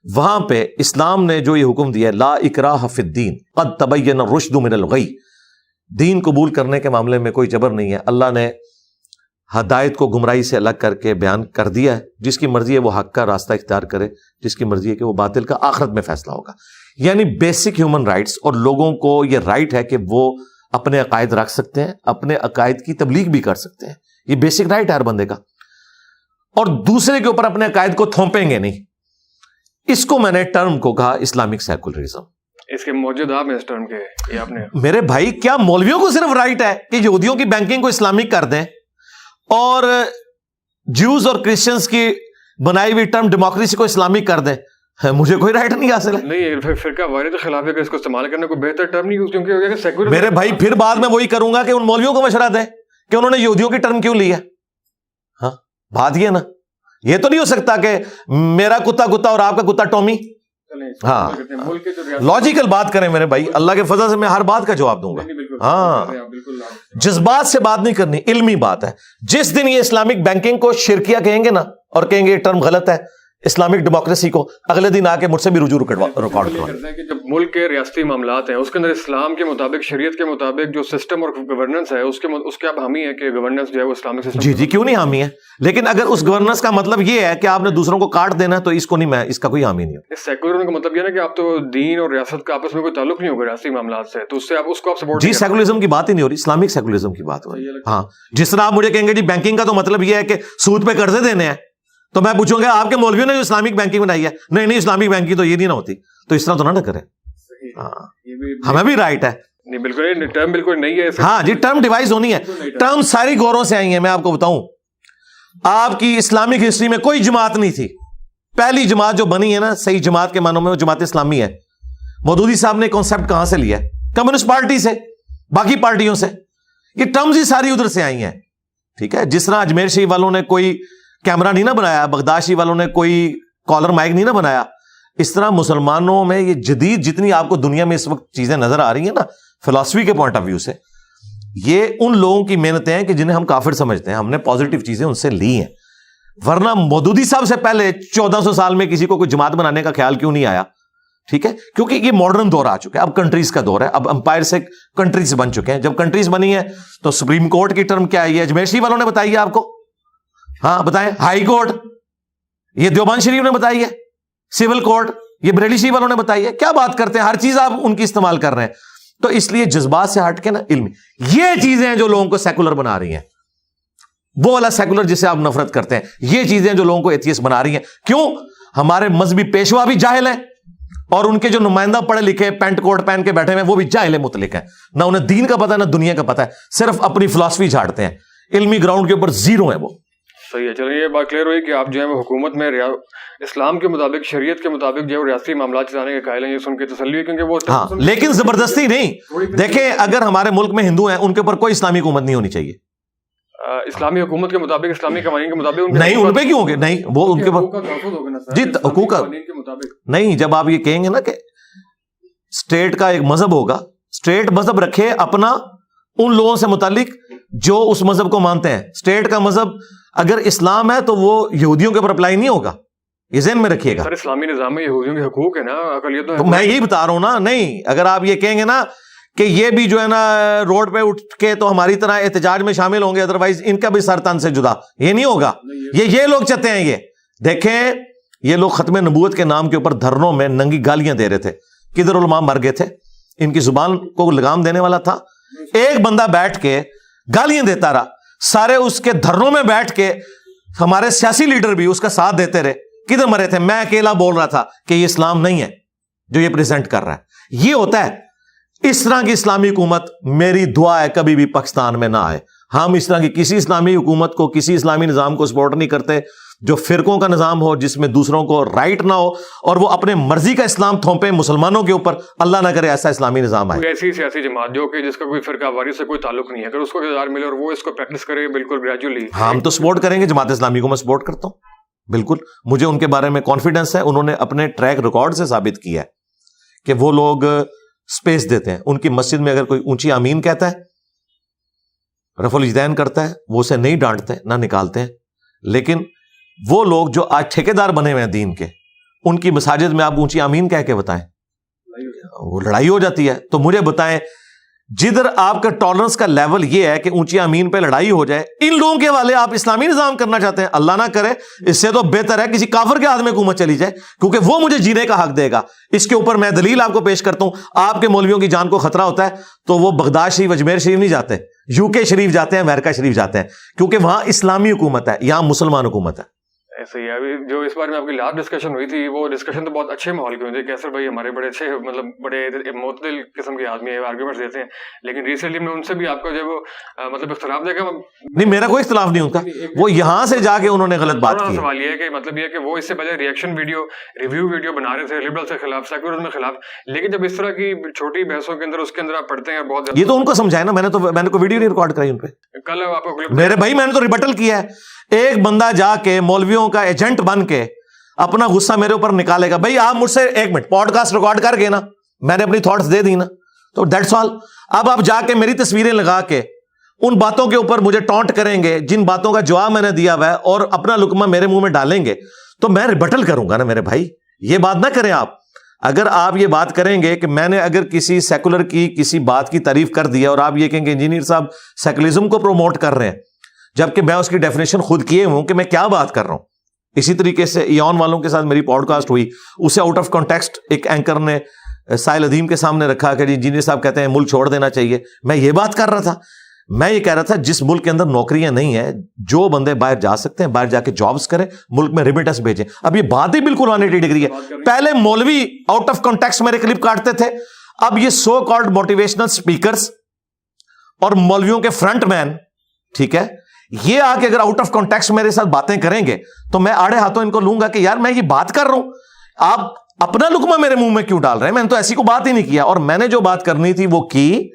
وہاں پہ اسلام نے جو یہ حکم دیا ہے, لا اکراہ فی الدین قد تبین الرشد من الغی, دین قبول کرنے کے معاملے میں کوئی جبر نہیں ہے. اللہ نے ہدایت کو گمراہی سے الگ کر کے بیان کر دیا ہے. جس کی مرضی ہے وہ حق کا راستہ اختیار کرے, جس کی مرضی ہے کہ وہ باطل کا آخرت میں فیصلہ ہوگا. یعنی بیسک ہیومن رائٹس, اور لوگوں کو یہ رائٹ ہے کہ وہ اپنے عقائد رکھ سکتے ہیں, اپنے عقائد کی تبلیغ بھی کر سکتے ہیں. یہ بیسک رائٹ ہے ہر بندے کا, اور دوسرے کے اوپر اپنے عقائد کو تھوپیں گے نہیں. اس کو میں نے ٹرم کو کہا اسلامک سیکولرزم. اس کے موجود آپ ہیں اس ٹرم کے, یہ آپ نے. میرے بھائی, کیا مولویوں کو صرف رائٹ ہے کہ یہودیوں کی بینکنگ کو اسلامک کر دیں اور جیوز اور کرسچنز کی بنائی ہوئی ٹرم ڈیموکریسی کو اسلامک کر دیں؟ مجھے کوئی رائٹ نہیں حاصل ہے. نہیں, فرقہ واحد کے خلاف ہے کہ اس کو استعمال کرنے کو بہتر ٹرم نہیں, کیونکہ سیکولر. میرے بھائی, پھر بعد میں وہی کروں گا کہ ان مولویوں کو مشورہ دیں کہ انہوں نے یہودیوں کی ٹرم کیوں لی ہے. ہاں, بات یہ نا, یہ تو نہیں ہو سکتا کہ میرا کتا کتا اور آپ کا کتا ٹومی. ہاں, لاجیکل بات کریں میرے بھائی, اللہ کے فضل سے میں ہر بات کا جواب دوں گا. ہاں, جذبات سے بات نہیں کرنی, علمی بات ہے. جس دن یہ اسلامک بینکنگ کو شرکیہ کہیں گے نا, اور کہیں گے یہ ٹرم غلط ہے, اسلامک ڈیموکریسی کو, اگلے دن آ کے مجھ سے بھی رجوع ریکارڈ کرتے ہیں کہ جب ملک کے ریاستی معاملات ہیں اس کے اندر اسلام کے مطابق, شریعت کے مطابق جو سسٹم اور گورننس ہے اس کے آپ حامی ہے کہ گورننس جو ہے وہ اسلامک سسٹم. جی کیوں نہیں حامی ہے, لیکن اگر اس گورننس کا مطلب یہ ہے کہ آپ نے دوسروں کو کاٹ دینا تو اس کو نہیں, میں اس کا کوئی حامی نہیں ہوں. اس سیکولرزم کا مطلب یہ ہے کہ آپ تو دین اور ریاست کا آپس میں کوئی تعلق نہیں ہوگا ریاستی معاملات سے, تو اس سے آپ اس کو آپ سپورٹ. جی, سیکولرزم کی بات ہی نہیں ہو رہی, اسلامک سیکولرزم کی بات ہو رہی ہے. ہاں, جس طرح آپ مجھے کہیں گے جی بینکنگ کا تو مطلب یہ ہے کہ سود پہ قرضے دینے ہیں, تو میں پوچھوں گا آپ کے مولویوں نے جو اسلامک بینکنگ بنائی ہے, نہیں اسلامک بینکنگ تو یہ نہیں نہ ہوتی, تو اس طرح تو نہ کریں. ہمیں بھی رائٹ ہے. نہیں, بالکل ٹرم بالکل نہیں ہے. ہاں جی, ٹرم ڈیوائز ہونی ہے. ٹرم ساری گوروں سے آئی ہیں. میں آپ کو بتاؤں, آپ کی اسلامک ہسٹری میں کوئی جماعت نہیں تھی. پہلی جماعت جو بنی ہے نا صحیح جماعت کے معنوں میں, وہ جماعت اسلامی ہے. مودودی صاحب نے کانسیپٹ کہاں سے لیا ہے؟ کمیونسٹ پارٹی سے, باقی پارٹیوں سے. یہ ٹرمز ہی ساری ادھر سے آئی ہیں. ٹھیک ہے, جس طرح اجمیر شریف والوں نے کوئی کیمرہ نہیں نہ بنایا, بغداد شریف والوں نے کوئی کالر مائک نہیں نہ بنایا, اس طرح مسلمانوں میں یہ جدید جتنی آپ کو دنیا میں اس وقت چیزیں نظر آ رہی ہیں نا فلسفی کے پوائنٹ آف ویو سے, یہ ان لوگوں کی محنتیں ہیں کہ جنہیں ہم کافر سمجھتے ہیں. ہم نے پازیٹیو چیزیں ان سے لی ہیں, ورنہ مودودی صاحب سے پہلے 1400 سال میں کسی کو کوئی جماعت بنانے کا خیال کیوں نہیں آیا؟ ٹھیک ہے, کیونکہ یہ ماڈرن دور آ چکا ہے, اب کنٹریز کا دور ہے, اب امپائر سے کنٹریز بن چکے ہیں. جب کنٹریز بنی ہیں تو سپریم کورٹ کی ٹرم کیا ہے, یہ اجمیر شریف والوں نے بتائی ہے آپ کو. ہاں بتائیں. ہائی کورٹ یہ دیوبند شریف نے بتائی ہے, سول کورٹ یہ بریلی شریف والوں نے بتائی ہے. کیا بات کرتے ہیں, ہر چیز آپ ان کی استعمال کر رہے ہیں. تو اس لیے جذبات سے ہٹ کے نا علم, یہ چیزیں ہیں جو لوگوں کو سیکولر بنا رہی ہیں. وہ والا سیکولر جسے آپ نفرت کرتے ہیں, یہ چیزیں جو لوگوں کو ایتھیسٹ بنا رہی ہیں. کیوں؟ ہمارے مذہبی پیشوا بھی جاہل ہیں, اور ان کے جو نمائندہ پڑھے لکھے پینٹ کوٹ پہن کے بیٹھے ہوئے وہ بھی جاہل مطلق ہیں. نہ انہیں دین کا پتہ نہ دنیا کا پتہ ہے, صرف اپنی فلسفی جھاڑتے ہیں. علمی گراؤنڈ کے اوپر زیرو ہے وہ. صحیح ہے, چلیے یہ بات کلیئر ہوئی کہ آپ جو ہے وہ حکومت میں اسلام کے مطابق, شریعت کے مطابق جو ہے ریاستی معاملات چلانے کے قائل ہیں. یہ سن کے تسلی ہوئی, کیونکہ وہ ہاں, لیکن زبردستی نہیں. دیکھیں, اگر ہمارے ملک میں ہندو ہیں ان کے اوپر کوئی اسلامی حکومت نہیں ہونی چاہیے. اسلامی حکومت کے مطابق, اسلامی قوانین کے مطابق نہیں, ان پہ کیوں ہوگے؟ نہیں, وہ ان کے اوپر جی حقوق نہیں. جب آپ یہ کہیں گے نا کہ اسٹیٹ کا ایک مذہب ہوگا, اسٹیٹ مذہب رکھے اپنا ان لوگوں سے متعلق جو اس مذہب کو مانتے ہیں. اسٹیٹ کا مذہب اگر اسلام ہے تو وہ یہودیوں کے اوپر اپلائی نہیں ہوگا, یہ ذہن میں رکھیے گا. سر اسلامی نظام میں یہودیوں کے حقوق ہے نا, اقلیتوں. تو میں یہی بتا رہا ہوں نا. نہیں, اگر آپ یہ کہیں گے نا کہ یہ بھی جو ہے نا روڈ پہ اٹھ کے تو ہماری طرح احتجاج میں شامل ہوں گے, ادروائز ان کا بھی سر تن سے جدا, یہ نہیں ہوگا. یہ لوگ چاہتے ہیں. یہ دیکھیں, یہ لوگ ختم نبوت کے نام کے اوپر دھرنوں میں ننگی گالیاں دے رہے تھے. کدھر علماء مر گئے تھے, ان کی زبان کو لگام دینے والا تھا. ایک بندہ بیٹھ کے گالیاں دیتا رہا, سارے اس کے دھرنوں میں بیٹھ کے ہمارے سیاسی لیڈر بھی اس کا ساتھ دیتے رہے. کدھر مرے تھے؟ میں اکیلا بول رہا تھا کہ یہ اسلام نہیں ہے جو یہ پریزنٹ کر رہا ہے. یہ ہوتا ہے. اس طرح کی اسلامی حکومت میری دعا ہے کبھی بھی پاکستان میں نہ آئے. ہم اس طرح کی کسی اسلامی حکومت کو, کسی اسلامی نظام کو سپورٹ نہیں کرتے جو فرقوں کا نظام ہو, جس میں دوسروں کو رائٹ نہ ہو اور وہ اپنے مرضی کا اسلام تھوپے مسلمانوں کے اوپر. اللہ نہ کرے ایسا اسلامی نظام آئے. ایسی سیاسی جماعت جو کہ جس کا کوئی فرقہ واری سے کوئی تعلق نہیں ہے, اگر اس کو اقتدار ملے اور وہ اس کو پریکٹس کرے بالکل گریجولی, ہم تو سپورٹ کریں گے. جماعت اسلامی کو میں سپورٹ کرتا ہوں بالکل. مجھے ان کے بارے میں کانفیڈنس ہے. انہوں نے اپنے ٹریک ریکارڈ سے ثابت کیا ہے کہ وہ لوگ سپیس دیتے ہیں. ان کی مسجد میں اگر کوئی اونچی آمین کہتا ہے, رفع الاجدین کرتا ہے, وہ اسے نہیں ڈانٹتے نہ نکالتے ہیں. لیکن وہ لوگ جو آج ٹھیکیدار بنے ہوئے ہیں دین کے, ان کی مساجد میں آپ اونچی آمین کہہ کے بتائیں, وہ لڑائی ہو جاتی ہے. تو مجھے بتائیں, جدھر آپ کا ٹالرنس کا لیول یہ ہے کہ اونچی امین پہ لڑائی ہو جائے, ان لوگوں کے والے آپ اسلامی نظام کرنا چاہتے ہیں. اللہ نہ کرے, اس سے تو بہتر ہے کسی کافر کے ہاتھ میں حکومت چلی جائے, کیونکہ وہ مجھے جینے کا حق دے گا. اس کے اوپر میں دلیل آپ کو پیش کرتا ہوں. آپ کے مولویوں کی جان کو خطرہ ہوتا ہے تو وہ بغداد شریف, اجمیر شریف نہیں جاتے, UK شریف جاتے ہیں, امریکہ شریف جاتے ہیں, کیونکہ وہاں اسلامی حکومت ہے, یہاں مسلمان حکومت ہے. ایسے ہی ابھی جو اس بارے میں آپ کی لاسٹ ڈسکشن ہوئی تھی, وہ ڈسکشن تو بہت اچھے ماحول کی ہوئی تھی. کیسر بھائی ہمارے بڑے اچھے, مطلب بڑے معتدل قسم کے آدمی ہیں, آرگیومنٹس دیتے ہیں. لیکن ریسنٹلی میں ان سے بھی آپ کا جو مطلب اختلاف دیکھا. نہیں, میرا کوئی اختلاف نہیں ہوتا. وہ یہاں سے جا کے انہوں نے غلط بات کی. سوال یہ ہے کہ مطلب یہ کہ وہ اس سے پہلے ریئیکشن ویڈیو, ریویو ویڈیو بنا رہے تھے لبرل سے خلاف, سیکولرزم کے خلاف. لیکن جب اس طرح کی چھوٹی بحثوں کے اندر اس کے اندر آپ پڑھتے ہیں بہت, یہ تو ان کو سمجھائے نا. میں نے کوئی ویڈیو نہیں ریکارڈ کرائی ان پہ. کل آپ کو میرے بھائی میں نے تو ریبٹل کیا ہے. ایک بندہ جا کے مولویوں کا ایجنٹ بن کے اپنا غصہ میرے اوپر نکالے گا. بھائی آپ مجھ سے ایک منٹ پوڈ کاسٹ ریکارڈ کر کے نا, میں نے اپنی تھاٹس دے دی نا, تو دیٹس آل. اب آپ جا کے میری تصویریں لگا کے ان باتوں کے اوپر مجھے ٹونٹ کریں گے جن باتوں کا جواب میں نے دیا ہوا ہے, اور اپنا لقمہ میرے منہ میں ڈالیں گے, تو میں ریبٹل کروں گا نا میرے بھائی. یہ بات نہ کریں آپ. اگر آپ یہ بات کریں گے کہ میں نے اگر کسی سیکولر کی کسی بات کی تعریف کر دی اور آپ یہ کہیں گے انجینئر صاحب سیکولرزم کو پروموٹ کر رہے ہیں, جبکہ میں اس کی ڈیفینیشن خود کیے ہوں کہ میں کیا بات کر رہا ہوں. اسی طریقے سے ایون والوں کے ساتھ میری پوڈ کاسٹ ہوئی, اسے آؤٹ آف کانٹیکسٹ ایک اینکر نے سائل ادیم کے سامنے رکھا کہ انجینئر صاحب کہتے ہیں ملک چھوڑ دینا چاہیے. میں یہ بات کر رہا تھا, میں یہ کہہ رہا تھا جس ملک کے اندر نوکریاں نہیں ہیں, جو بندے باہر جا سکتے ہیں باہر جا کے جابس کریں, ملک میں ریمیٹنس بھیجیں. اب یہ بات ہی بالکل 180 ڈگری ہے. پہلے مولوی آؤٹ آف کانٹیکسٹ میرے کلپ کاٹتے تھے, اب یہ سو کالڈ موٹیویشنل اسپیکرز اور مولویوں کے فرنٹ مین, ٹھیک ہے, یہ آ کے اگر آؤٹ آف کانٹیکسٹ میرے ساتھ باتیں کریں گے تو میں آڑے ہاتھوں ان کو لوں گا کہ یار میں یہ بات کر رہا ہوں, آپ اپنا لقمہ میرے منہ میں کیوں ڈال رہے ہیں. میں نے تو ایسی کو بات ہی نہیں کیا, اور میں نے جو بات کرنی تھی وہ کی,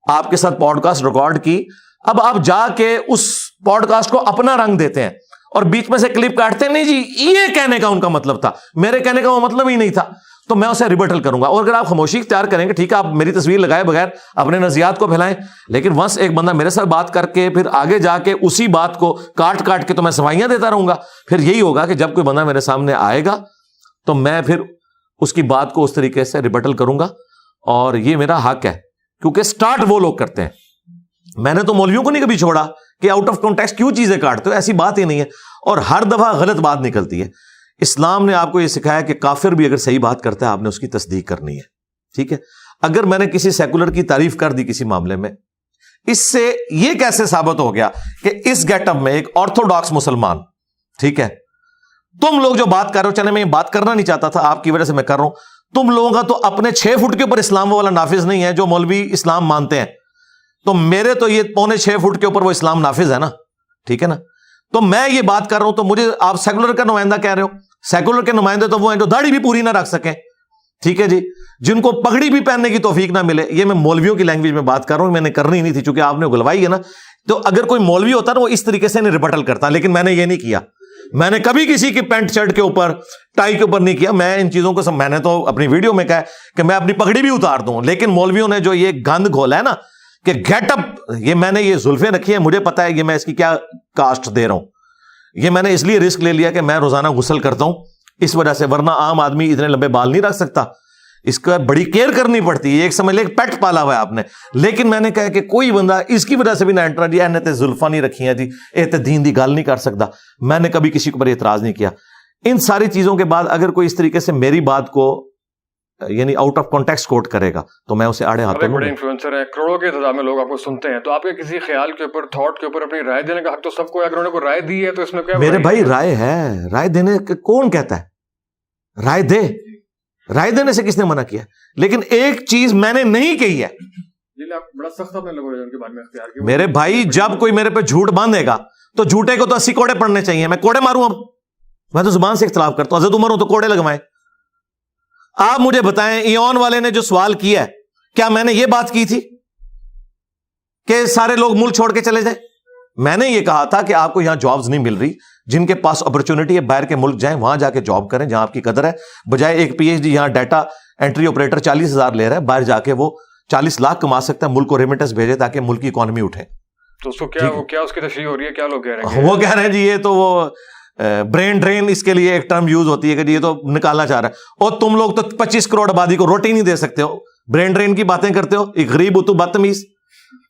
آپ کے ساتھ پوڈ کاسٹ ریکارڈ کی. اب آپ جا کے اس پوڈ کاسٹ کو اپنا رنگ دیتے ہیں اور بیچ میں سے کلپ کاٹتے ہیں. نہیں جی, یہ کہنے کا ان کا مطلب تھا, میرے کہنے کا وہ مطلب ہی نہیں تھا, تو میں اسے ریبٹل کروں گا. اور اگر آپ خاموشی اختیار کریں گے, ٹھیک ہے, آپ میری تصویر لگائے بغیر اپنے نظریات کو پھیلائیں, لیکن ونس ایک بندہ میرے ساتھ بات کر کے پھر آگے جا کے اسی بات کو کاٹ کاٹ کے تو میں صفائیاں دیتا رہوں گا, پھر یہی ہوگا کہ جب کوئی بندہ میرے سامنے آئے گا تو میں پھر اس کی بات کو اس طریقے سے ریبٹل کروں گا, اور یہ میرا حق ہے, کیونکہ سٹارٹ وہ لوگ کرتے ہیں. میں نے تو مولویوں کو نہیں کبھی چھوڑا کہ آؤٹ آف کانٹیکسٹ کیوں چیزیں کاٹتے ہو, ایسی بات ہی نہیں ہے, اور ہر دفعہ غلط بات نکلتی ہے. اسلام نے آپ کو یہ سکھایا کہ کافر بھی اگر صحیح بات کرتا ہے آپ نے اس کی تصدیق کرنی ہے, ٹھیک ہے. اگر میں نے کسی سیکولر کی تعریف کر دی کسی معاملے میں, اس سے یہ کیسے ثابت ہو گیا کہ اس گیٹ اپ میں ایک آرتھوڈاکس مسلمان, ٹھیک ہے, تم لوگ جو بات کر رہے ہو, چلے میں یہ بات کرنا نہیں چاہتا تھا, آپ کی وجہ سے میں کر رہا ہوں, تم لوگوں کا تو اپنے 6 فٹ کے اوپر اسلام والا نافذ نہیں ہے جو مولوی اسلام مانتے ہیں, تو میرے تو یہ 6.25 فٹ کے اوپر وہ اسلام نافذ ہے نا, ٹھیک ہے نا. تو میں یہ بات کر رہا ہوں تو مجھے آپ سیکولر کا نمائندہ کہہ رہے ہو. سیکولر کے نمائندے تو وہ ہیں جو داڑھی بھی پوری نہ رکھ سکیں, ٹھیک ہے جی, جن کو پگڑی بھی پہننے کی توفیق نہ ملے. یہ میں مولویوں کی لینگویج میں بات کر رہا ہوں, میں نے کرنی نہیں تھی چونکہ آپ نے گلوائی ہے نا. تو اگر کوئی مولوی ہوتا نا وہ اس طریقے سے نہیں ریبٹل کرتا, لیکن میں نے یہ نہیں کیا. میں نے کبھی کسی کی پینٹ شرٹ کے اوپر ٹائی کے اوپر نہیں کیا. میں ان چیزوں کو میں نے تو اپنی ویڈیو میں کہا کہ میں اپنی پگڑی بھی اتار دوں, لیکن مولویوں نے جو یہ گند گھولا ہے نا کہ گیٹ اپ، یہ میں نے یہ زلفیں رکھی ہیں، مجھے پتا ہے یہ میں اس کی کیا کاسٹ دے رہا ہوں، یہ میں نے اس لیے رسک لے لیا کہ میں روزانہ غسل کرتا ہوں اس وجہ سے، ورنہ عام آدمی اتنے لمبے بال نہیں رکھ سکتا، اس کا بڑی کیئر کرنی پڑتی ہے، ایک سمجھ لے پیٹ پالا ہوا ہے آپ نے۔ لیکن میں نے کہا کہ کوئی بندہ اس کی وجہ سے بھی نہ انٹر جی نے تے زلفاں نہیں رکھی ہیں جی، اے تے دین دی گل نہیں کر سکتا، میں نے کبھی کسی پر اعتراض نہیں کیا۔ ان ساری چیزوں کے بعد اگر کوئی اس طریقے سے میری بات کو یعنی آؤٹ آف کانٹیکسٹ کوٹ کرے گا تو میں اسے آڑے ہاتھوں بڑے انفلوئنسر ہیں، کروڑوں کے تعداد میں لوگ آپ کو سنتے ہیں، تو آپ کے کسی خیال کے اوپر، تھاٹ کے اوپر اپنی رائے دینے کا حق تو سب کو ہے، اگر انہوں نے کوئی رائے دی ہے تو اس میں کیا؟ میرے بھائی رائے ہے، رائے دینے کون کہتا ہے رائے دے، رائے دینے سے کس نے منع کیا؟ لیکن ایک چیز میں نے نہیں کہی ہے، بڑا سخت اپنے لوگوں نے ان کے بارے میں اختیار کیا۔ میرے بھائی جب کوئی میرے پہ جھوٹ باندھے گا تو جھوٹے کو تو 80 کوڑے پڑنے چاہیے، میں کوڑے ماروں؟ اب میں تو زبان سے اختلاف کرتا ہوں، حضرت عمر ہوں تو کوڑے لگوائیں۔ آپ مجھے بتائیں ایون والے نے جو سوال کیا ہے، کیا میں نے یہ بات کی تھی کہ سارے لوگ ملک چھوڑ کے چلے جائیں؟ میں نے یہ کہا تھا کہ آپ کو یہاں جابز نہیں مل رہی، جن کے پاس اپرچونٹی ہے باہر کے ملک جائیں، وہاں جا کے جاب کریں جہاں آپ کی قدر ہے، بجائے ایک پی ایچ ڈی یہاں ڈیٹا انٹری آپریٹر 40,000 لے رہا ہے، باہر جا کے وہ 40 لاکھ کما سکتا ہے، ملک کو ریمیٹنس بھیجے تاکہ ملک کی اکانومی اٹھے۔ تو اس کو کیا اس کی تشریح ہو رہی ہے؟ کیا لوگ کہہ رہے ہیں؟ وہ کہہ رہے ہیں جی یہ تو وہ برین ڈرین، اس کے لیے ایک ٹرم یوز ہوتی ہے کہ جی یہ تو نکالنا چاہ رہا ہے، اور تم لوگ تو 25 کروڑ آبادی کو روٹی نہیں دے سکتے ہو، برین ڈرین کی باتیں کرتے ہو، ایک غریب ہو تو بدتمیز،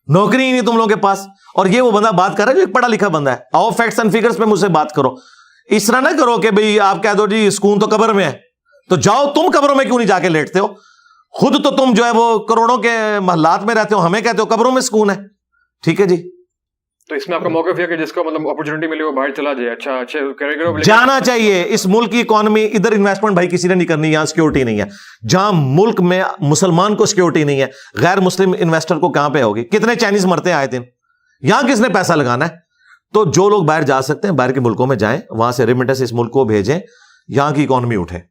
نوکری ہی نہیں تم لوگوں کے پاس۔ اور یہ وہ بندہ بات کر رہا ہے جو ایک پڑھا لکھا بندہ ہے، آؤ فیکٹس اینڈ فگرز پہ مجھ سے بات کرو، اس طرح نہ کرو کہ بھئی آپ کہہ دو جی سکون تو قبر میں ہے، تو جاؤ تم قبروں میں کیوں نہیں جا کے لیٹتے ہو؟ خود تو تم جو ہے وہ کروڑوں کے محلات میں رہتے ہو، ہمیں کہتے ہو قبروں میں سکون ہے۔ ٹھیک ہے جی، تو اس میں آپ کا موقف یہ کہ جس کو مطلب اپرچونٹی ملی وہ باہر چلا جائے، اچھا جانا چاہیے۔ اس ملک کی اکانومی، ادھر انویسٹمنٹ بھائی کسی نے نہیں کرنی، یہاں سیکورٹی نہیں ہے، جہاں ملک میں مسلمان کو سیکورٹی نہیں ہے، غیر مسلم انویسٹر کو کہاں پہ ہوگی؟ کتنے چائنیز مرتے ہیں آئے دن، یہاں کس نے پیسہ لگانا ہے؟ تو جو لوگ باہر جا سکتے ہیں باہر کے ملکوں میں جائیں، وہاں سے ریمیٹنس اس ملک کو بھیجیں، یہاں کی اکانومی اٹھے۔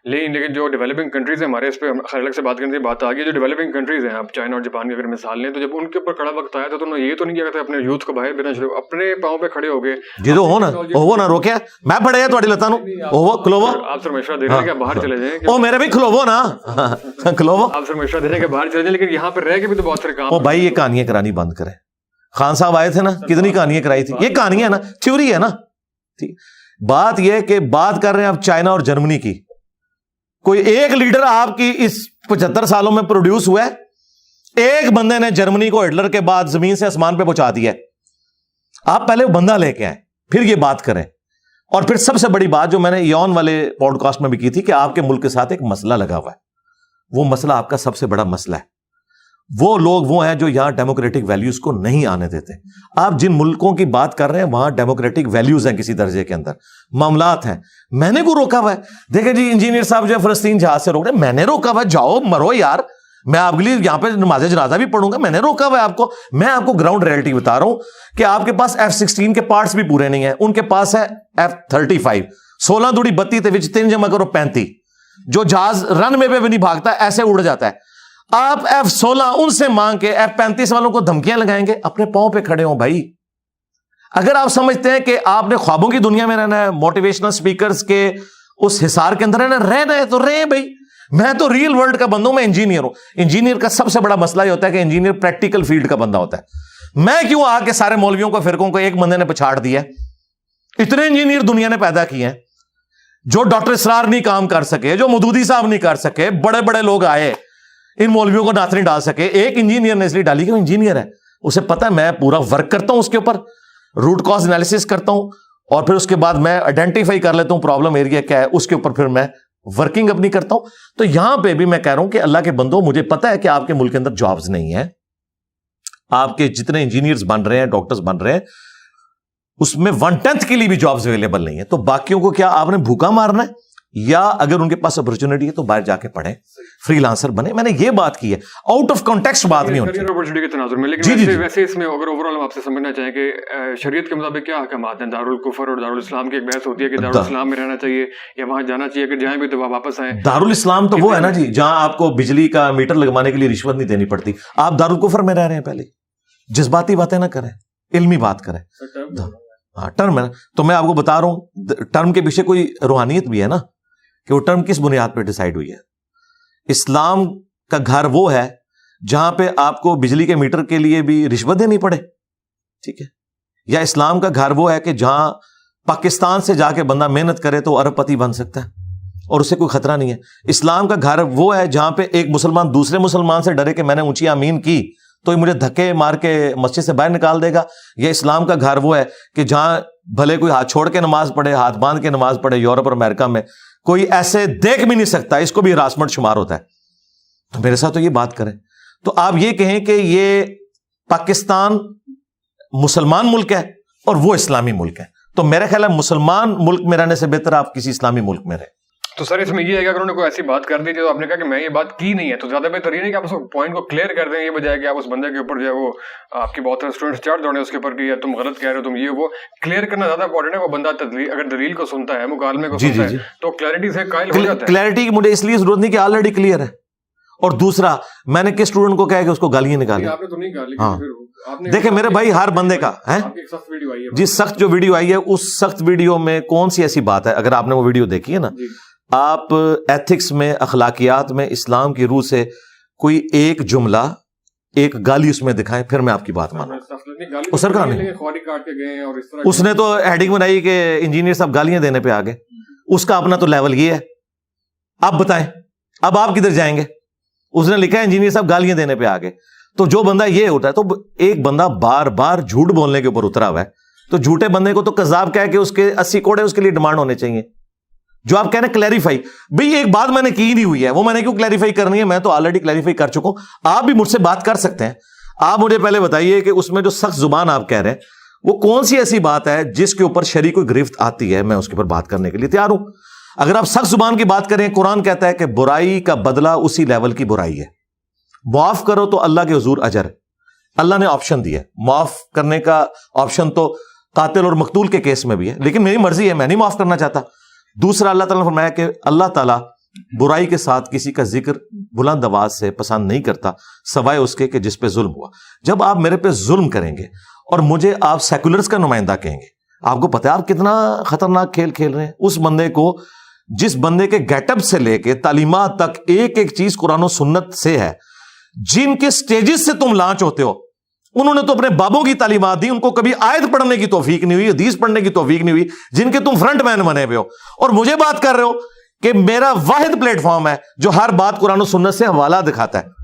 لیکن جو ڈیولپنگ کنٹریز ہیں ہمارے، اس پہ الگ سے بات کرنے کی بات آ گئی، جو ڈیولپنگ کنٹریز ہیں، آپ چائنا اور جاپان کی اگر مثال لیں، تو جب ان کے اوپر کڑا وقت آیا تھا تو انہوں نے یہ تو نہیں کیا تھا اپنے یوتھ کو باہر بھیجنا شروع، اپنے پاؤں پہ کھڑے ہو گئے جی تو ہو نا روکیا میں پڑے ہیں تھوڑی لتانوں کھلوو، آپ سر مشورہ دے رہے ہیں کہ باہر چلے جائیں، او میرے بھی کھلوو نا کھلوو، آپ سر مشورہ دے رہے ہیں کہ باہر چلے جائیں، لیکن یہاں پہ رہ کے بھی تو بہت سارے کام۔ او بھائی یہ کہانیاں کرانی بند کریں، خان صاحب آئے تھے نا، کتنی کہانیاں کرائی تھی، یہ کہانیاں نا تھیوری ہے نا۔ بات یہ کہ بات کر رہے ہیں آپ چائنا اور جرمنی کی، کوئی ایک لیڈر آپ کی اس 75 سالوں میں پروڈیوس ہوا ہے؟ ایک بندے نے جرمنی کو ہٹلر کے بعد زمین سے آسمان پہ پہنچا دیا ہے؟ آپ پہلے وہ بندہ لے کے آئیں پھر یہ بات کریں۔ اور پھر سب سے بڑی بات جو میں نے ایون والے پوڈ کاسٹ میں بھی کی تھی کہ آپ کے ملک کے ساتھ ایک مسئلہ لگا ہوا ہے، وہ مسئلہ آپ کا سب سے بڑا مسئلہ ہے۔ وہ لوگ وہ ہیں جو یہاں ڈیموکریٹک ویلیوز کو نہیں آنے دیتے۔ آپ جن ملکوں کی بات کر رہے ہیں وہاں ڈیموکریٹک ویلیوز ہیں کسی درجے کے اندر، معاملات ہیں، میں نے کو روکا ہوا ہے؟ دیکھیں جی انجینئر صاحب جو ہے فلسطین جہاز سے روک رہے ہیں، میں نے روکا ہوا ہے، جاؤ مرو یار، میں آپ کے لیے یہاں پہ نماز جنازہ بھی پڑھوں گا، میں نے روکا ہوا ہے آپ کو؟ میں آپ کو گراؤنڈ ریئلٹی بتا رہا ہوں کہ آپ کے پاس F-16 کے پارٹس بھی پورے نہیں ہیں، ان کے پاس ہے F-35، 16 دوڑی 32 تے وچ 3 جمع کرو 35، جو جہاز رن وے پہ بھی نہیں بھاگتا ایسے اڑ جاتا ہے۔ آپ F-16 ان سے مانگ کے F-35 والوں کو دھمکیاں لگائیں گے؟ اپنے پاؤں پہ کھڑے ہوں بھائی۔ اگر آپ سمجھتے ہیں کہ آپ نے خوابوں کی دنیا میں رہنا ہے، موٹیویشنل سپیکرز کے اس حصار کے اندر رہنا ہے تو رہے بھائی۔ میں تو ریل ورلڈ کا بندہ ہوں، میں انجینئر ہوں۔ انجینئر کا سب سے بڑا مسئلہ یہ ہوتا ہے کہ انجینئر پریکٹیکل فیلڈ کا بندہ ہوتا ہے۔ میں کیوں آ کے سارے مولویوں کو فرقوں کو ایک بندے نے پچھاڑ دیا؟ اتنے انجینئر دنیا نے پیدا کیے ہیں، جو ڈاکٹر اسرار نہیں کام کر سکے، جو مودودی صاحب نہیں کر سکے، بڑے بڑے لوگ آئے ان مولویوں کو نعت نہیں ڈال سکے۔ ایک انجینئر نے اس لیے ڈالی کہ وہ انجینئر ہے، اسے پتا ہے میں پورا ورک کرتا ہوں، اس کے اوپر روٹ کاز انالیسس کرتا ہوں، اور پھر اس کے بعد میں آئیڈینٹیفائی کر لیتا ہوں پرابلم ایریا کیا ہے، اس کے اوپر پھر میں ورکنگ اپنی کرتا ہوں۔ تو یہاں پہ بھی میں کہہ رہا ہوں کہ اللہ کے بندوں، مجھے پتا ہے کہ آپ کے ملک کے اندر جابز نہیں ہیں، آپ کے جتنے انجینئرز بن رہے ہیں، ڈاکٹرز بن رہے ہیں، اس میں 1/10 کے لیے بھی جابز اویلیبل نہیں ہے۔ تو باقیوں کو کیا آپ نے بھوکا مارنا ہے؟ یا اگر ان کے پاس اپرچونٹی ہے تو باہر جا کے پڑھیں، فری لانسر بنے۔ میں نے یہ بات کی ہے، آؤٹ آف کانٹیکسٹ بات نہیں ہونی اپرچونٹی کے تناظر میں۔ لیکن ویسے اس میں اگر اوور آل ہم آپ سے سمجھنا چاہیں کہ شریعت کے مطابق کیا احکامات ہیں؟ دارالکفر اور دارالاسلام کی ایک بحث ہوتی ہے کہ دارالاسلام میں رہنا چاہیے یا وہاں جانا چاہیے، اگر جائیں بھی تو واپس آئیں۔ دارالاسلام تو وہ ہے نا جی جہاں آپ کو بجلی کا میٹر لگوانے کے لیے رشوت نہیں دینی پڑتی۔ آپ دارالکفر میں رہ رہے ہیں، پہلے جذباتی باتیں نہ کریں، علمی بات کریں۔ ہاں ٹرم ہے نا، تو میں آپ کو بتا رہا ہوں ٹرم کے پیچھے کوئی روحانیت بھی ہے نا، کہ وہ ٹرم کس بنیاد پہ ڈیسائیڈ ہوئی ہے۔ اسلام کا گھر وہ ہے جہاں پہ آپ کو بجلی کے میٹر کے لیے بھی رشوت دینی پڑے؟ ٹھیک ہے. یا اسلام کا گھر وہ ہے کہ جہاں پاکستان سے جا کے بندہ محنت کرے تو ارب پتی بن سکتا ہے اور اسے کوئی خطرہ نہیں ہے. اسلام کا گھر وہ ہے جہاں پہ ایک مسلمان دوسرے مسلمان سے ڈرے کہ میں نے اونچی آمین کی تو یہ مجھے دھکے مار کے مسجد سے باہر نکال دے گا. یا اسلام کا گھر وہ ہے کہ جہاں بھلے کوئی ہاتھ چھوڑ کے نماز پڑھے, ہاتھ باندھ کے نماز پڑھے, یورپ اور امریکہ میں کوئی ایسے دیکھ بھی نہیں سکتا, اس کو بھی ہراسمنٹ شمار ہوتا ہے. تو میرے ساتھ تو یہ بات کریں تو آپ یہ کہیں کہ یہ پاکستان مسلمان ملک ہے اور وہ اسلامی ملک ہے, تو میرا خیال ہے مسلمان ملک میں رہنے سے بہتر آپ کسی اسلامی ملک میں رہیں. تو سر اس میں یہ ہے کہ اگر انہوں نے کوئی ایسی بات کر دی جو آپ نے کہا کہ میں یہ بات کی نہیں ہے, تو زیادہ بہتر یہ نہیں کہ آپ اس پوائنٹ کو کلیئر کر دیں, یہ بجائے کہ آپ اس بندے کے اوپر جو ہے وہ آپ کی بہت سارے اسٹوڈنٹس چارج دوڑیں اس کے اوپر کہ تم غلط کہہ رہے ہو, تم یہ وہ کلیئر کرنا زیادہ امپورٹنٹ ہے. وہ بندہ اگر دلیل کو سنتا ہے, مکالمے کو سنتا ہے, تو کلیئرٹی سے قائل ہو جاتا ہے. کلیئرٹی کی مجھے اس لیے ضرورت نہیں کہ آلریڈی کلیئر ہے. اور دوسرا, میں نے کس اسٹوڈنٹ کو کہا کہ اس کو گالیاں نکالیں؟ آپ نے تو نہیں کہا. ہاں دیکھیں میرے بھائی, ہر بندے کا ہے جی سخت جو ویڈیو آئی ہے, اس سخت ویڈیو میں کون سی ایسی بات ہے؟ اگر آپ نے وہ ویڈیو دیکھی ہے نا, آپ ایتھکس میں, اخلاقیات میں اسلام کی روح سے کوئی ایک جملہ, ایک گالی اس میں دکھائیں, پھر میں آپ کی بات مانوں. اس سر کہاں نہیں, اس نے تو ہیڈنگ بنائی کہ انجینئر صاحب گالیاں دینے پہ آ گئے. اس کا اپنا تو لیول یہ ہے. آپ بتائیں اب آپ کدھر جائیں گے؟ اس نے لکھا ہے انجینئر صاحب گالیاں دینے پہ آ گئے. تو جو بندہ یہ ہوتا ہے, تو ایک بندہ بار بار جھوٹ بولنے کے اوپر اترا ہوا ہے, تو جھوٹے بندے کو تو کذاب کہہ کے اس کے 80 کوڑے اس کے لیے ڈیمانڈ ہونے چاہیے. جو آپ کہہ رہے ہیں کلیریفائی, بھئی ایک بات میں نے کی نہیں ہوئی ہے, وہ میں نے کیوں کلیریفائی کرنی ہے؟ میں تو آلریڈی کلیریفائی کر چکا ہوں. آپ بھی مجھ سے بات کر سکتے ہیں. آپ مجھے پہلے بتائیے کہ اس میں جو سخت زبان آپ کہہ رہے ہیں وہ کون سی ایسی بات ہے جس کے اوپر شرعی کوئی گرفت آتی ہے؟ میں اس کے اوپر بات کرنے کے لیے تیار ہوں. اگر آپ سخت زبان کی بات کریں, قرآن کہتا ہے کہ برائی کا بدلہ اسی لیول کی برائی ہے. معاف کرو تو اللہ کے حضور اجر ہے. اللہ نے آپشن دیا ہے, معاف کرنے کا آپشن تو قاتل اور مقتول کے کیس میں بھی ہے, لیکن میری مرضی ہے, میں نہیں معاف کرنا چاہتا. دوسرا, اللہ تعالیٰ نے فرمایا کہ اللہ تعالیٰ برائی کے ساتھ کسی کا ذکر بلند آواز سے پسند نہیں کرتا سوائے اس کے کہ جس پہ ظلم ہوا. جب آپ میرے پہ ظلم کریں گے اور مجھے آپ سیکولرز کا نمائندہ کہیں گے, آپ کو پتہ ہے آپ کتنا خطرناک کھیل کھیل رہے ہیں. اس بندے کو, جس بندے کے گیٹ اپ سے لے کے تعلیمات تک ایک ایک چیز قرآن و سنت سے ہے, جن کے سٹیجز سے تم لانچ ہوتے ہو, انہوں نے تو اپنے بابوں کی تعلیمات دی, ان کو کبھی آیت پڑھنے کی توفیق نہیں ہوئی, حدیث پڑھنے کی توفیق نہیں ہوئی, جن کے تم فرنٹ مین بنے ہوئے ہو, اور مجھے بات کر رہے ہو کہ میرا واحد پلیٹ فارم ہے جو ہر بات قرآن و سنت سے حوالہ دکھاتا ہے.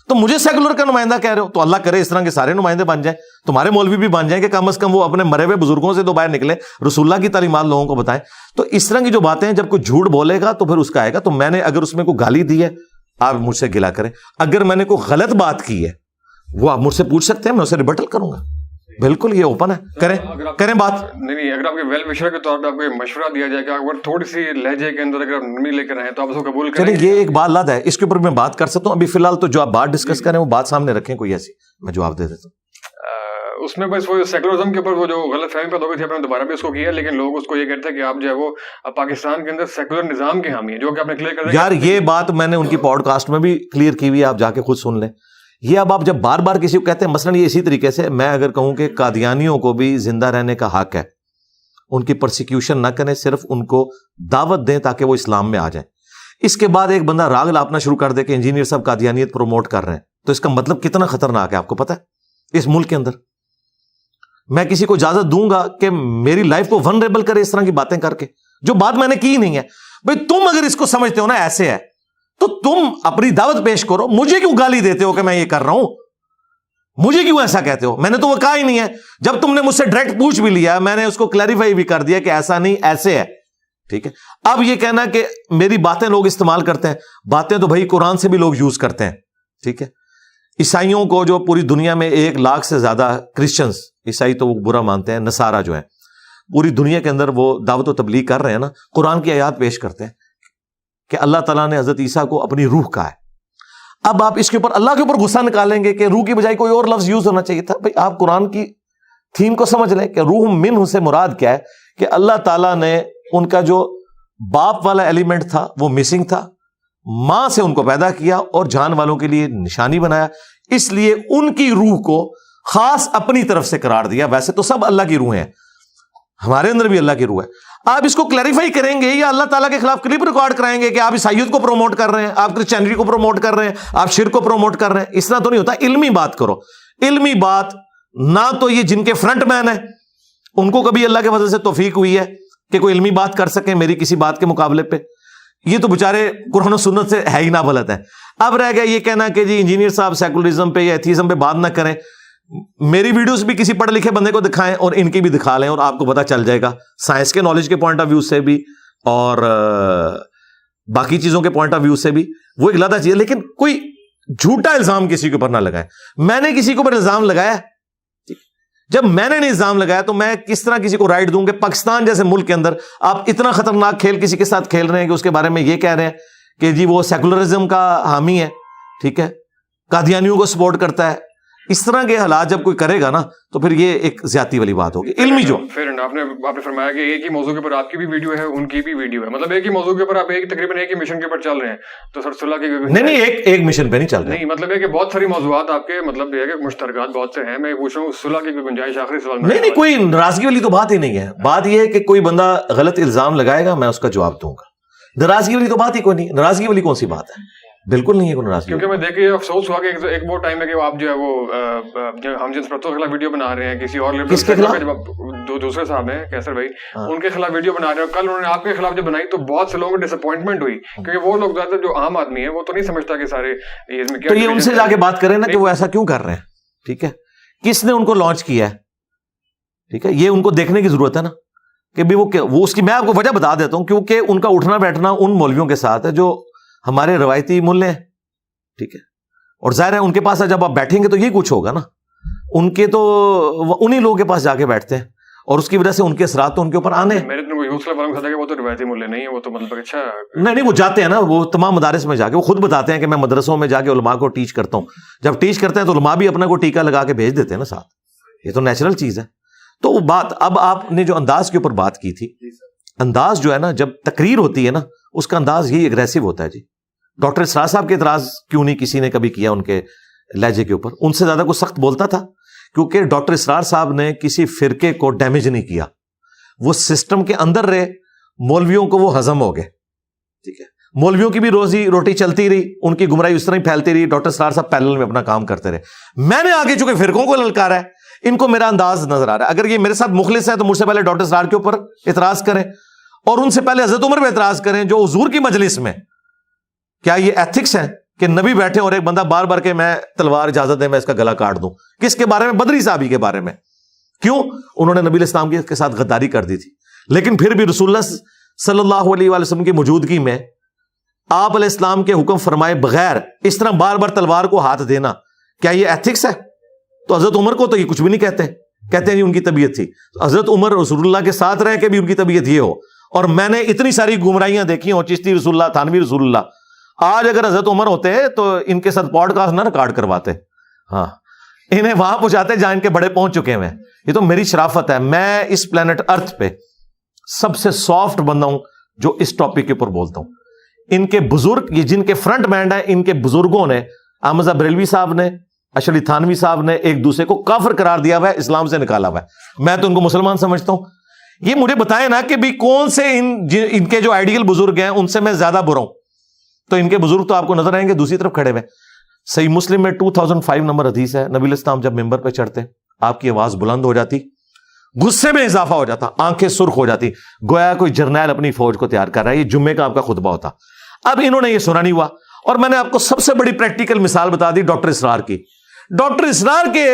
تو مجھے سیکولر کا نمائندہ کہہ رہے ہو. تو اللہ کرے اس طرح کے سارے نمائندے بن جائیں, تمہارے مولوی بھی بن جائیں کہ کم از کم وہ اپنے مرے ہوئے بزرگوں سے تو باہر نکلے, رسول اللہ کی تعلیمات لوگوں کو بتائیں. تو اس طرح کی جو باتیں ہیں, جب کوئی جھوٹ بولے گا تو پھر اس کا آئے گا. تو میں نے اگر اس میں کوئی گالی دی ہے, آپ مجھ سے گلا کریں. اگر میں نے کوئی غلط بات کی ہے, وہ آپ مجھ سے پوچھ سکتے ہیں, میں اسے ریبٹل کروں گا. بالکل یہ اوپن ہے, کریں بات. نہیں, اگر آپ کے ویل وشر کے طور پہ آپ کو مشورہ دیا جائے کہ اگر تھوڑی سی لہجے کے اندر اگر آپ نرمی لے کر آئیں تو آپ اس کو قبول کریں. چلیے, یہ ایک بات لاد ہے, اس کے اوپر میں بات کر سکتا ہوں. ابھی فی الحال تو جو آپ بات ڈسکس کریں وہ بات سامنے رکھیں, کوئی ایسی میں جواب دے دیتا ہوں. اس میں بس وہ سیکولرزم کے اوپر وہ جو غلط فہمی پیدا ہو گئی تھی, آپ نے دوبارہ بھی اس کو کیا, لیکن لوگ اس کو یہ کہتے ہیں کہ آپ جو ہے وہ پاکستان کے اندر سیکولر نظام کے حامی ہیں, جو کہ آپ نے کلیئر کر دیا. یار یہ بات میں نے ان کی پوڈ کاسٹ میں بھی کلیئر کی ہوئی ہے, آپ جا کے خود سن لیں. یہ اب آپ جب بار بار کسی کو کہتے ہیں, مثلاً یہ اسی طریقے سے میں اگر کہوں کہ قادیانیوں کو بھی زندہ رہنے کا حق ہے, ان کی پرسیکیوشن نہ کریں, صرف ان کو دعوت دیں تاکہ وہ اسلام میں آ جائیں. اس کے بعد ایک بندہ راگ لاپنا شروع کر دے کہ انجینئر صاحب قادیانیت پروموٹ کر رہے ہیں, تو اس کا مطلب کتنا خطرناک ہے آپ کو پتہ ہے؟ اس ملک کے اندر میں کسی کو اجازت دوں گا کہ میری لائف کو ونریبل کرے اس طرح کی باتیں کر کے, جو بات میں نے کی نہیں ہے. بھئی تم اگر اس کو سمجھتے ہو نا ایسے ہے, تو تم اپنی دعوت پیش کرو. مجھے کیوں گالی دیتے ہو کہ میں یہ کر رہا ہوں؟ مجھے کیوں ایسا کہتے ہو؟ میں نے تو وہ کہا ہی نہیں ہے. جب تم نے مجھ سے ڈائریکٹ پوچھ بھی لیا, میں نے اس کو کلیریفائی بھی کر دیا کہ ایسا نہیں, ایسے ہے. ٹھیک ہے, اب یہ کہنا کہ میری باتیں لوگ استعمال کرتے ہیں, باتیں تو بھائی قرآن سے بھی لوگ یوز کرتے ہیں. ٹھیک ہے, عیسائیوں کو جو پوری دنیا میں 1 لاکھ سے زیادہ کرسچنز, عیسائی تو وہ برا مانتے ہیں, نصارہ جو ہیں پوری دنیا کے اندر وہ دعوت و تبلیغ کر رہے ہیں نا, قرآن کی آیات پیش کرتے ہیں کہ اللہ تعالیٰ نے حضرت عیسیٰ کو اپنی روح کہا ہے. اب آپ اس کے اوپر اللہ کے اوپر غصہ نکالیں گے کہ روح کی بجائے کوئی اور لفظ یوز ہونا چاہیے تھا. بھائی آپ قرآن کی تھیم کو سمجھ لیں کہ روح منہ سے مراد کیا ہے, کہ اللہ تعالیٰ نے ان کا جو باپ والا ایلیمنٹ تھا وہ مسنگ تھا, ماں سے ان کو پیدا کیا اور جان والوں کے لیے نشانی بنایا, اس لیے ان کی روح کو خاص اپنی طرف سے قرار دیا. ویسے تو سب اللہ کی روح ہیں, ہمارے اندر بھی اللہ کی روح ہے. آپ اس کو کلیریفائی کریں گے یا اللہ تعالیٰ کے خلاف کلپ ریکارڈ کرائیں گے کہ آپ عیسائیت کو پروموٹ کر رہے ہیں, آپ کرسچینٹی کو پروموٹ کر رہے ہیں, آپ شرک کو پروموٹ کر رہے ہیں. اس طرح تو نہیں ہوتا. علمی بات کرو, علمی بات. نہ تو یہ جن کے فرنٹ مین ہیں ان کو کبھی اللہ کے فضل سے توفیق ہوئی ہے کہ کوئی علمی بات کر سکیں میری کسی بات کے مقابلے پہ, یہ تو بےچارے قرآن و سنت سے ہے ہی نہ بلد ہے. اب رہ گیا یہ کہنا کہ جی انجینئر صاحب سیکولرزم پہ یا ایتھیزم پہ بات نہ کریں. میری ویڈیوز بھی کسی پڑھے لکھے بندے کو دکھائیں اور ان کی بھی دکھا لیں اور آپ کو پتہ چل جائے گا سائنس کے نالج کے پوائنٹ آف ویو سے بھی اور باقی چیزوں کے پوائنٹ آف ویو سے بھی. وہ ایک علیحدہ چیز ہے, لیکن کوئی جھوٹا الزام کسی کے اوپر نہ لگائیں. میں نے کسی کے اوپر الزام لگایا, جب میں نے نہیں الزام لگایا تو میں کس طرح کسی کو رائٹ دوں کہ پاکستان جیسے ملک کے اندر آپ اتنا خطرناک کھیل کسی کے ساتھ کھیل رہے ہیں کہ اس کے بارے میں یہ کہہ رہے ہیں کہ جی وہ سیکولرزم کا حامی ہے, ٹھیک ہے, قادیانیوں کو سپورٹ کرتا ہے. اس طرح کے حالات جب کوئی کرے گا نا تو پھر یہ ایک زیادتی والی بات ہوگی. علمی جو پھر آپ نے فرمایا کہ ایک ہی موضوع کے اوپر آپ کی بھی ویڈیو ہے, ان کی بھی ویڈیو ہے, مطلب ایک ہی موضوع کے اوپر آپ تقریباً ایک ہی مشن کے اوپر چل رہے ہیں. تو سر صلح کی نہیں ایک مشن پہ نہیں چل رہے, نہیں مطلب ہے کہ بہت ساری موضوعات آپ کے مطلب یہ ہے کہ مشترکات بہت سے ہیں. میں پوچھ رہا ہوں صلح کی کوئی گنجائش آخری سوال میں. نہیں کوئی ناراضگی والی تو بات ہی نہیں ہے. بات یہ ہے کہ کوئی بندہ غلط الزام لگائے گا میں اس کا جواب دوں گا. ناراضگی والی تو بات ہی کوئی نہیں. ناراضگی والی کون سی بات ہے, بالکل نہیں ہے کوئی ناراضگی. کیونکہ میں دیکھیے افسوس ہوا کہ ایک وہ ٹائم ہے کہ آپ جو ہے وہ ہم جنس پرستوں کے خلاف ویڈیو بنا رہے ہیں, کسی اور دوسرے صاحب ہیں کیسر بھائی, ان کے خلاف ویڈیو بنا رہے ہیں. کل انہوں نے آپ کے خلاف جب بنائی تو بہت سے لوگوں کو ڈس اپوائنٹمنٹ ہوئی, کیونکہ وہ لوگ زیادہ جو عام آدمی ہے وہ تو نہیں سمجھتا کہ سارے تو یہ ان سے جا کے بات کریں نا کہ وہ ایسا کیوں کر رہے ہیں, ٹھیک ہے, کس نے ان کو لانچ کیا ہے, ٹھیک ہے, یہ ان کو دیکھنے کی ضرورت ہے نا کہ بھی وہ اس کی میں آپ کو وجہ بتا دیتا ہوں. کیونکہ ان کا اٹھنا بیٹھنا ان مولویوں کے ساتھ ہے جو ہمارے روایتی ملے ہیں, ٹھیک ہے, اور ظاہر ہے ان کے پاس جب آپ بیٹھیں گے تو یہ کچھ ہوگا نا. ان کے تو انہی لوگوں کے پاس جا کے بیٹھتے ہیں اور اس کی وجہ سے ان کے اثرات تو ان کے اوپر آنے ہیں. وہ تو روایتی ملے نہیں ہے, وہ تو مطلب اچھا نہیں وہ جاتے ہیں نا, وہ تمام مدارس میں جا کے وہ خود بتاتے ہیں کہ میں مدرسوں میں جا کے علماء کو ٹیچ کرتا ہوں. جب ٹیچ کرتے ہیں تو علماء بھی اپنا کو ٹیکا لگا کے بھیج دیتے ہیں نا ساتھ, یہ تو نیچرل چیز ہے. تو وہ بات اب آپ نے جو انداز کے اوپر بات کی تھی, انداز جو ہے نا جب تقریر ہوتی ہے نا اس کا انداز یہی اگریسو ہوتا ہے. جی ڈاکٹر اسرار صاحب کے اعتراض کیوں نہیں کسی نے کبھی کیا ان کے لہجے کے اوپر؟ ان سے زیادہ کوئی سخت بولتا تھا کیونکہ ڈاکٹر اسرار صاحب نے کسی فرقے کو ڈیمیج نہیں کیا, وہ سسٹم کے اندر رہے, مولویوں کو وہ ہضم ہو گئے, ٹھیک ہے, مولویوں کی بھی روزی روٹی چلتی رہی, ان کی گمراہی اس طرح ہی پھیلتی رہی, ڈاکٹر اسرار صاحب پیرلل میں اپنا کام کرتے رہے. میں نے آگے چونکہ فرقوں کو للکارا ہے, ان کو میرا انداز نظر آ رہا ہے. اگر یہ میرے ساتھ مخلص ہے تو مجھ سے پہلے ڈاکٹر اسرار کے اوپر اعتراض کریں اور ان سے پہلے حضرت عمر پہ اعتراض کریں جو حضور کی مجلس میں. کیا یہ ایتھکس ہیں کہ نبی بیٹھے اور ایک بندہ بار بار کے میں تلوار اجازت دے میں اس کا گلا کاٹ دوں؟ کس کے بارے میں؟ بدری صحابی کے بارے میں. کیوں؟ انہوں نے نبی علیہ السلام کے ساتھ غداری کر دی تھی, لیکن پھر بھی رسول اللہ صلی اللہ علیہ وآلہ وسلم کی موجودگی میں آپ علیہ السلام کے حکم فرمائے بغیر اس طرح بار بار تلوار کو ہاتھ دینا, کیا یہ ایتھکس ہے؟ تو حضرت عمر کو تو یہ کچھ بھی نہیں کہتے ہیں ان کی طبیعت تھی. حضرت عمر رسول اللہ کے ساتھ رہ کے بھی ان کی طبیعت یہ ہو, اور میں نے اتنی ساری گمراہیاں دیکھی ہوں, چشتی رسول اللہ, تھانوی رسول اللہ. آج اگر حضرت عمر ہوتے تو ان کے ساتھ پوڈ کاسٹ نہ ریکارڈ کرواتے, ہاں انہیں وہاں پہنچاتے جہاں ان کے بڑے پہنچ چکے ہیں. یہ تو میری شرافت ہے, میں اس پلانٹ ارتھ پہ سب سے سافٹ بندہ ہوں جو اس ٹاپک کے اوپر بولتا ہوں. ان کے بزرگ, یہ جن کے فرنٹ مین ہیں, ان کے بزرگوں نے, احمد بریلوی صاحب نے, اشرف تھانوی صاحب نے ایک دوسرے کو کافر قرار دیا ہوا ہے, اسلام سے نکالا ہوا ہے. میں تو ان کو مسلمان سمجھتا ہوں. یہ مجھے بتائیں نا کہ بھی کون سے ان کے جو آئیڈیل بزرگ ہیں ان سے میں زیادہ برا ہوں. تو ان کے بزرگ تو آپ کو نظر آئیں گے دوسری طرف کھڑے ہوئے. صحیح مسلم میں 2005 نمبر حدیث ہے, نبی علیہ السلام جب ممبر پہ چڑھتے آپ کی آواز بلند ہو جاتی, غصے میں اضافہ ہو جاتا, آنکھیں سرخ ہو جاتی, گویا کوئی جرنیل اپنی فوج کو تیار کر رہا ہے. یہ جمعے کا آپ کا خطبہ ہوتا. اب انہوں نے یہ سنا نہیں ہوا, اور میں نے آپ کو سب سے بڑی پریکٹیکل مثال بتا دی ڈاکٹر اسرار کی. ڈاکٹر اسرار کے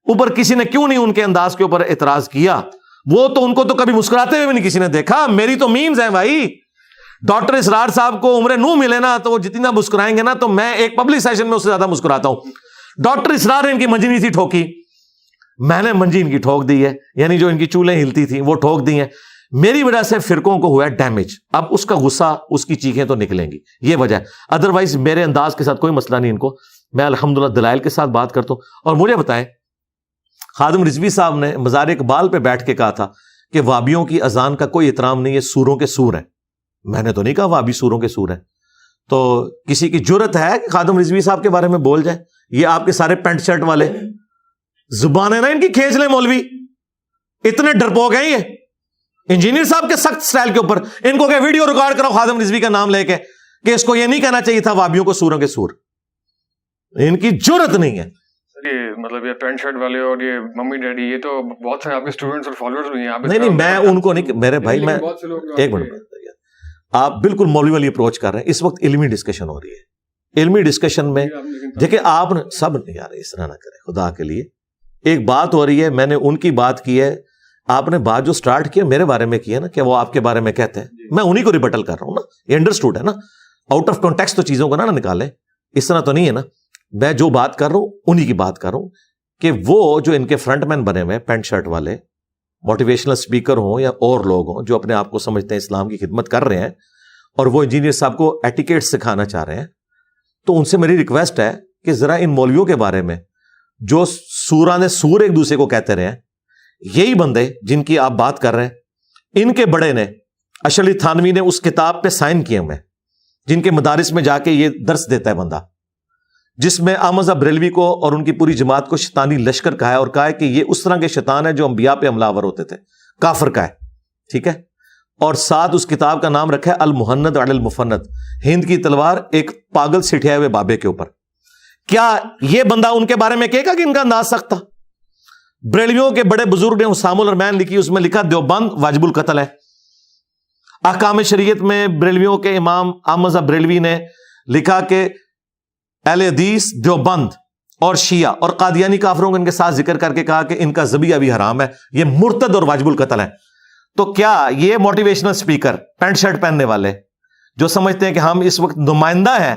اوپر کسی نے کیوں نہیں ان کے انداز کے اوپر اعتراض کیا؟ وہ تو ان کو تو کبھی مسکراتے ہوئے بھی نہیں کسی نے دیکھا. میری تو میمز ہیں بھائی. ڈاکٹر اسرار صاحب کو عمر نو ملے نا تو وہ جتنا مسکرائیں گے نا تو میں ایک پبلک سیشن میں اس سے زیادہ مسکراتا ہوں. ڈاکٹر اسرار نے ان کی منجی نہیں تھی ٹھوکی, میں نے منجی ان کی ٹھوک دی ہے, یعنی جو ان کی چولیں ہلتی تھیں وہ ٹھوک دی ہیں. میری وجہ سے فرقوں کو ہوا ہے ڈیمیج. اب اس کا غصہ, اس کی چیخیں تو نکلیں گی, یہ وجہ ہے. ادروائز میرے انداز کے ساتھ کوئی مسئلہ نہیں ان کو. میں الحمدللہ دلائل کے ساتھ بات کرتا ہوں. اور مجھے بتائیں, خادم رضوی صاحب نے مزار اقبال پہ بیٹھ کے کہا تھا کہ وابیوں کی اذان کا کوئی احترام نہیں ہے, سوروں کے سور ہیں. میں نے تو نہیں کہا وابی سوروں کے سور ہیں. تو کسی کی جرت ہے کہ خادم رضوی صاحب کے بارے میں بول جائے؟ یہ آپ کے سارے پینٹ شرٹ والے زبان ہے نا ان کی کھینچ لیں مولوی, اتنے ڈرپوک ہیں, انجینئر صاحب کے سخت سٹائل کے اوپر ان کو کہ ویڈیو ریکارڈ کرو خادم رضوی کا نام لے کے کہ اس کو یہ نہیں کہنا چاہیے تھا وابیوں کو سوروں کے سور. ان کی جرت نہیں ہے. یہ مطلب یہ پینٹ شرٹ والے اور یہ ممی ڈیڈی یہ تو بہت سارے آپ کے اسٹوڈنٹس اور فالوورز بھی ہیں. نہیں میں ان کو نہیں, میرے بھائی میں ایک منٹ, آپ بالکل مولوی والی اپروچ کر رہے ہیں. اس وقت علمی ڈسکشن ہو رہی ہے. علمی ڈسکشن میں دیکھیں آپ نے سب نہیں یار اس طرح نہ کریں خدا کے لیے. ایک بات ہو رہی ہے, میں نے ان کی بات کی ہے, آپ نے بات جو سٹارٹ کیا میرے بارے میں کیا نا کہ وہ آپ کے بارے میں کہتے ہیں, میں انہی کو ریبٹل کر رہا ہوں نا. یہ انڈرسٹوڈ ہے نا, آؤٹ آف کانٹیکسٹ تو چیزوں کو نہ نکالیں, اس طرح تو نہیں ہے نا. میں جو بات کر رہا ہوں انہی کی بات کر رہا ہوں کہ وہ جو ان کے فرنٹ مین بنے ہوئے پینٹ شرٹ والے موٹیویشنل اسپیکر ہوں یا اور لوگ ہوں جو اپنے آپ کو سمجھتے ہیں اسلام کی خدمت کر رہے ہیں اور وہ انجینئر صاحب کو ایٹیکیٹ سکھانا چاہ رہے ہیں, تو ان سے میری ریکویسٹ ہے کہ ذرا ان مولویوں کے بارے میں جو سوران سور ایک دوسرے کو کہتے رہے ہیں, یہی بندے جن کی آپ بات کر رہے ہیں, ان کے بڑے نے اشرف تھانوی نے اس کتاب پہ سائن کیے ہوئے جن کے مدارس میں جا کے یہ درس دیتا ہے بندہ, جس میں احمد بریلوی کو اور ان کی پوری جماعت کو شیطانی لشکر کہا ہے اور کہا ہے کہ یہ اس طرح کے شیطان ہے جو انبیاء پہ حملہ آور ہوتے تھے, کافر کا ہے. ٹھیک ہے, اور ساتھ اس کتاب کا نام رکھا ہے المہند علی المفند, ہند کی تلوار ایک پاگل سٹھائے ہوئے بابے کے اوپر. کیا یہ بندہ ان کے بارے میں کہے گا کہ ان کا انداز سخت تھا؟ بریلویوں کے بڑے بزرگ نے حسام الرحمن لکھی, اس میں لکھا دیوبند واجب القتل ہے. احکام شریعت میں بریلویوں کے امام احمد بریلوی نے لکھا کہ اہل حدیث دیوبند اور شیعہ اور قادیانی کافروں کو ان کے ساتھ ذکر کر کے کہا کہ ان کا ذبیحہ بھی حرام ہے, یہ مرتد اور واجب القتل ہے. تو کیا یہ موٹیویشنل اسپیکر پینٹ شرٹ پہننے والے جو سمجھتے ہیں کہ ہم اس وقت نمائندہ ہیں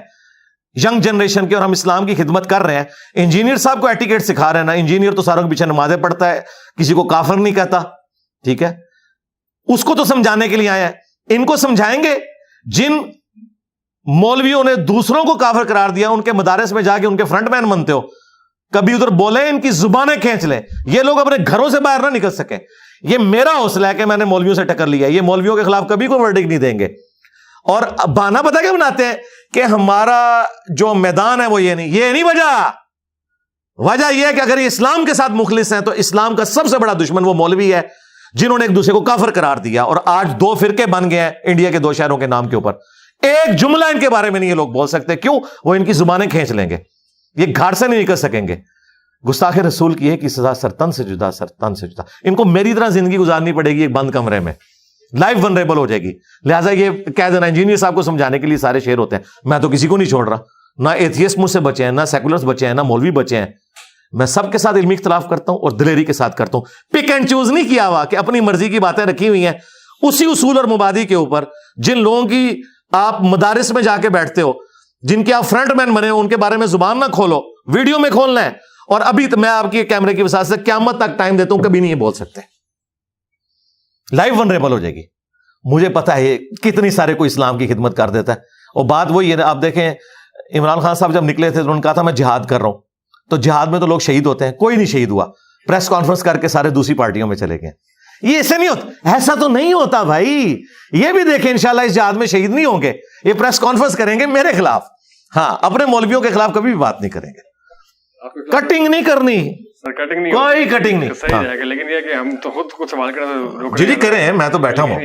ینگ جنریشن کے اور ہم اسلام کی خدمت کر رہے ہیں, انجینئر صاحب کو ایٹیکیٹ سکھا رہے ہیں نا, انجینئر تو ساروں کے پیچھے نمازیں پڑھتا ہے, کسی کو کافر نہیں کہتا. ٹھیک ہے, اس کو تو سمجھانے کے لیے آئے ہیں. ان کو سمجھائیں گے جن مولویوں نے دوسروں کو کافر قرار دیا, ان کے مدارس میں جا کے ان کے فرنٹ مین بنتے ہو, کبھی ادھر بولیں ان کی زبانیں کھینچ لیں, یہ لوگ اپنے گھروں سے باہر نہ نکل سکیں. یہ میرا حوصلہ ہے کہ میں نے مولویوں سے ٹکر لیا, یہ مولویوں کے خلاف کبھی کوئی ورڈکٹ نہیں دیں گے. اور بہانہ پتہ کیا بناتے ہیں کہ ہمارا جو میدان ہے وہ یہ نہیں وجہ یہ ہے کہ اگر یہ اسلام کے ساتھ مخلص ہیں تو اسلام کا سب سے بڑا دشمن وہ مولوی ہے جنہوں نے ایک دوسرے کو کافر قرار دیا, اور آج 2 فرقے بن گئے ہیں انڈیا کے 2 شہروں کے نام کے اوپر. ایک جملہ ان کے بارے میں نہیں یہ لوگ بول سکتے. کیوں؟ وہ ان کی زبانیں کھینچ لیں گے, یہ گھاٹ سے نہیں نکل سکیں گے. گستاخ رسول کی ہے کہ سزا سرتن سے جدا, سرتن سے جدا. ان کو میری طرح زندگی گزارنی پڑے گی ایک بند کمرے میں, لائف ونریبل ہو جائے گی. لہٰذا یہ کہہ دینا انجینئر صاحب کو سمجھانے کے لیے سارے شعر ہوتے ہیں, میں تو کسی کو نہیں چھوڑ رہا, نہ ایتھیسٹ مجھ سے بچے ہیں, نہ سیکولرز بچے ہیں, نہ مولوی بچے ہیں. میں سب کے ساتھ علمی اختلاف کرتا ہوں اور دلیری کے ساتھ کرتا ہوں. پک اینڈ چوز نہیں کیا ہوا کہ اپنی مرضی کی باتیں رکھی ہوئی ہیں اسی اصول اور مبادی کے اوپر. جن لوگوں کی آپ مدارس میں جا کے بیٹھتے ہو, جن کے آپ فرنٹ مین بنے ہو, ان کے بارے میں زبان نہ کھولو, ویڈیو میں کھولنا ہے. اور ابھی میں آپ کی کیمرے کی وسعت سے قیامت تک ٹائم دیتا ہوں, کبھی نہیں یہ بول سکتے, لائف ونریبل ہو جائے گی. مجھے پتا ہے کتنی سارے کوئی اسلام کی خدمت کر دیتا ہے. اور بات وہی ہے, آپ دیکھیں عمران خان صاحب جب نکلے تھے تو انہوں نے کہا تھا میں جہاد کر رہا ہوں, تو جہاد میں تو لوگ شہید ہوتے ہیں, کوئی نہیں شہید ہوا. پریس کانفرنس کر کے سارے دوسری پارٹیوں میں چلے گئے. یہ ایسے نہیں ہوتا, ایسا تو نہیں ہوتا بھائی. یہ بھی دیکھیں انشاءاللہ اس جہاد میں شہید نہیں ہوں گے, یہ پریس کانفرنس کریں گے میرے خلاف, ہاں اپنے مولویوں کے خلاف کبھی بھی بات نہیں کریں گے. کٹنگ نہیں کرنی, کوئی کٹنگ نہیں. صحیح ہے, لیکن یہ کہ ہم تو خود کچھ سوال کرنا جی کریں, میں تو بیٹھا ہوں.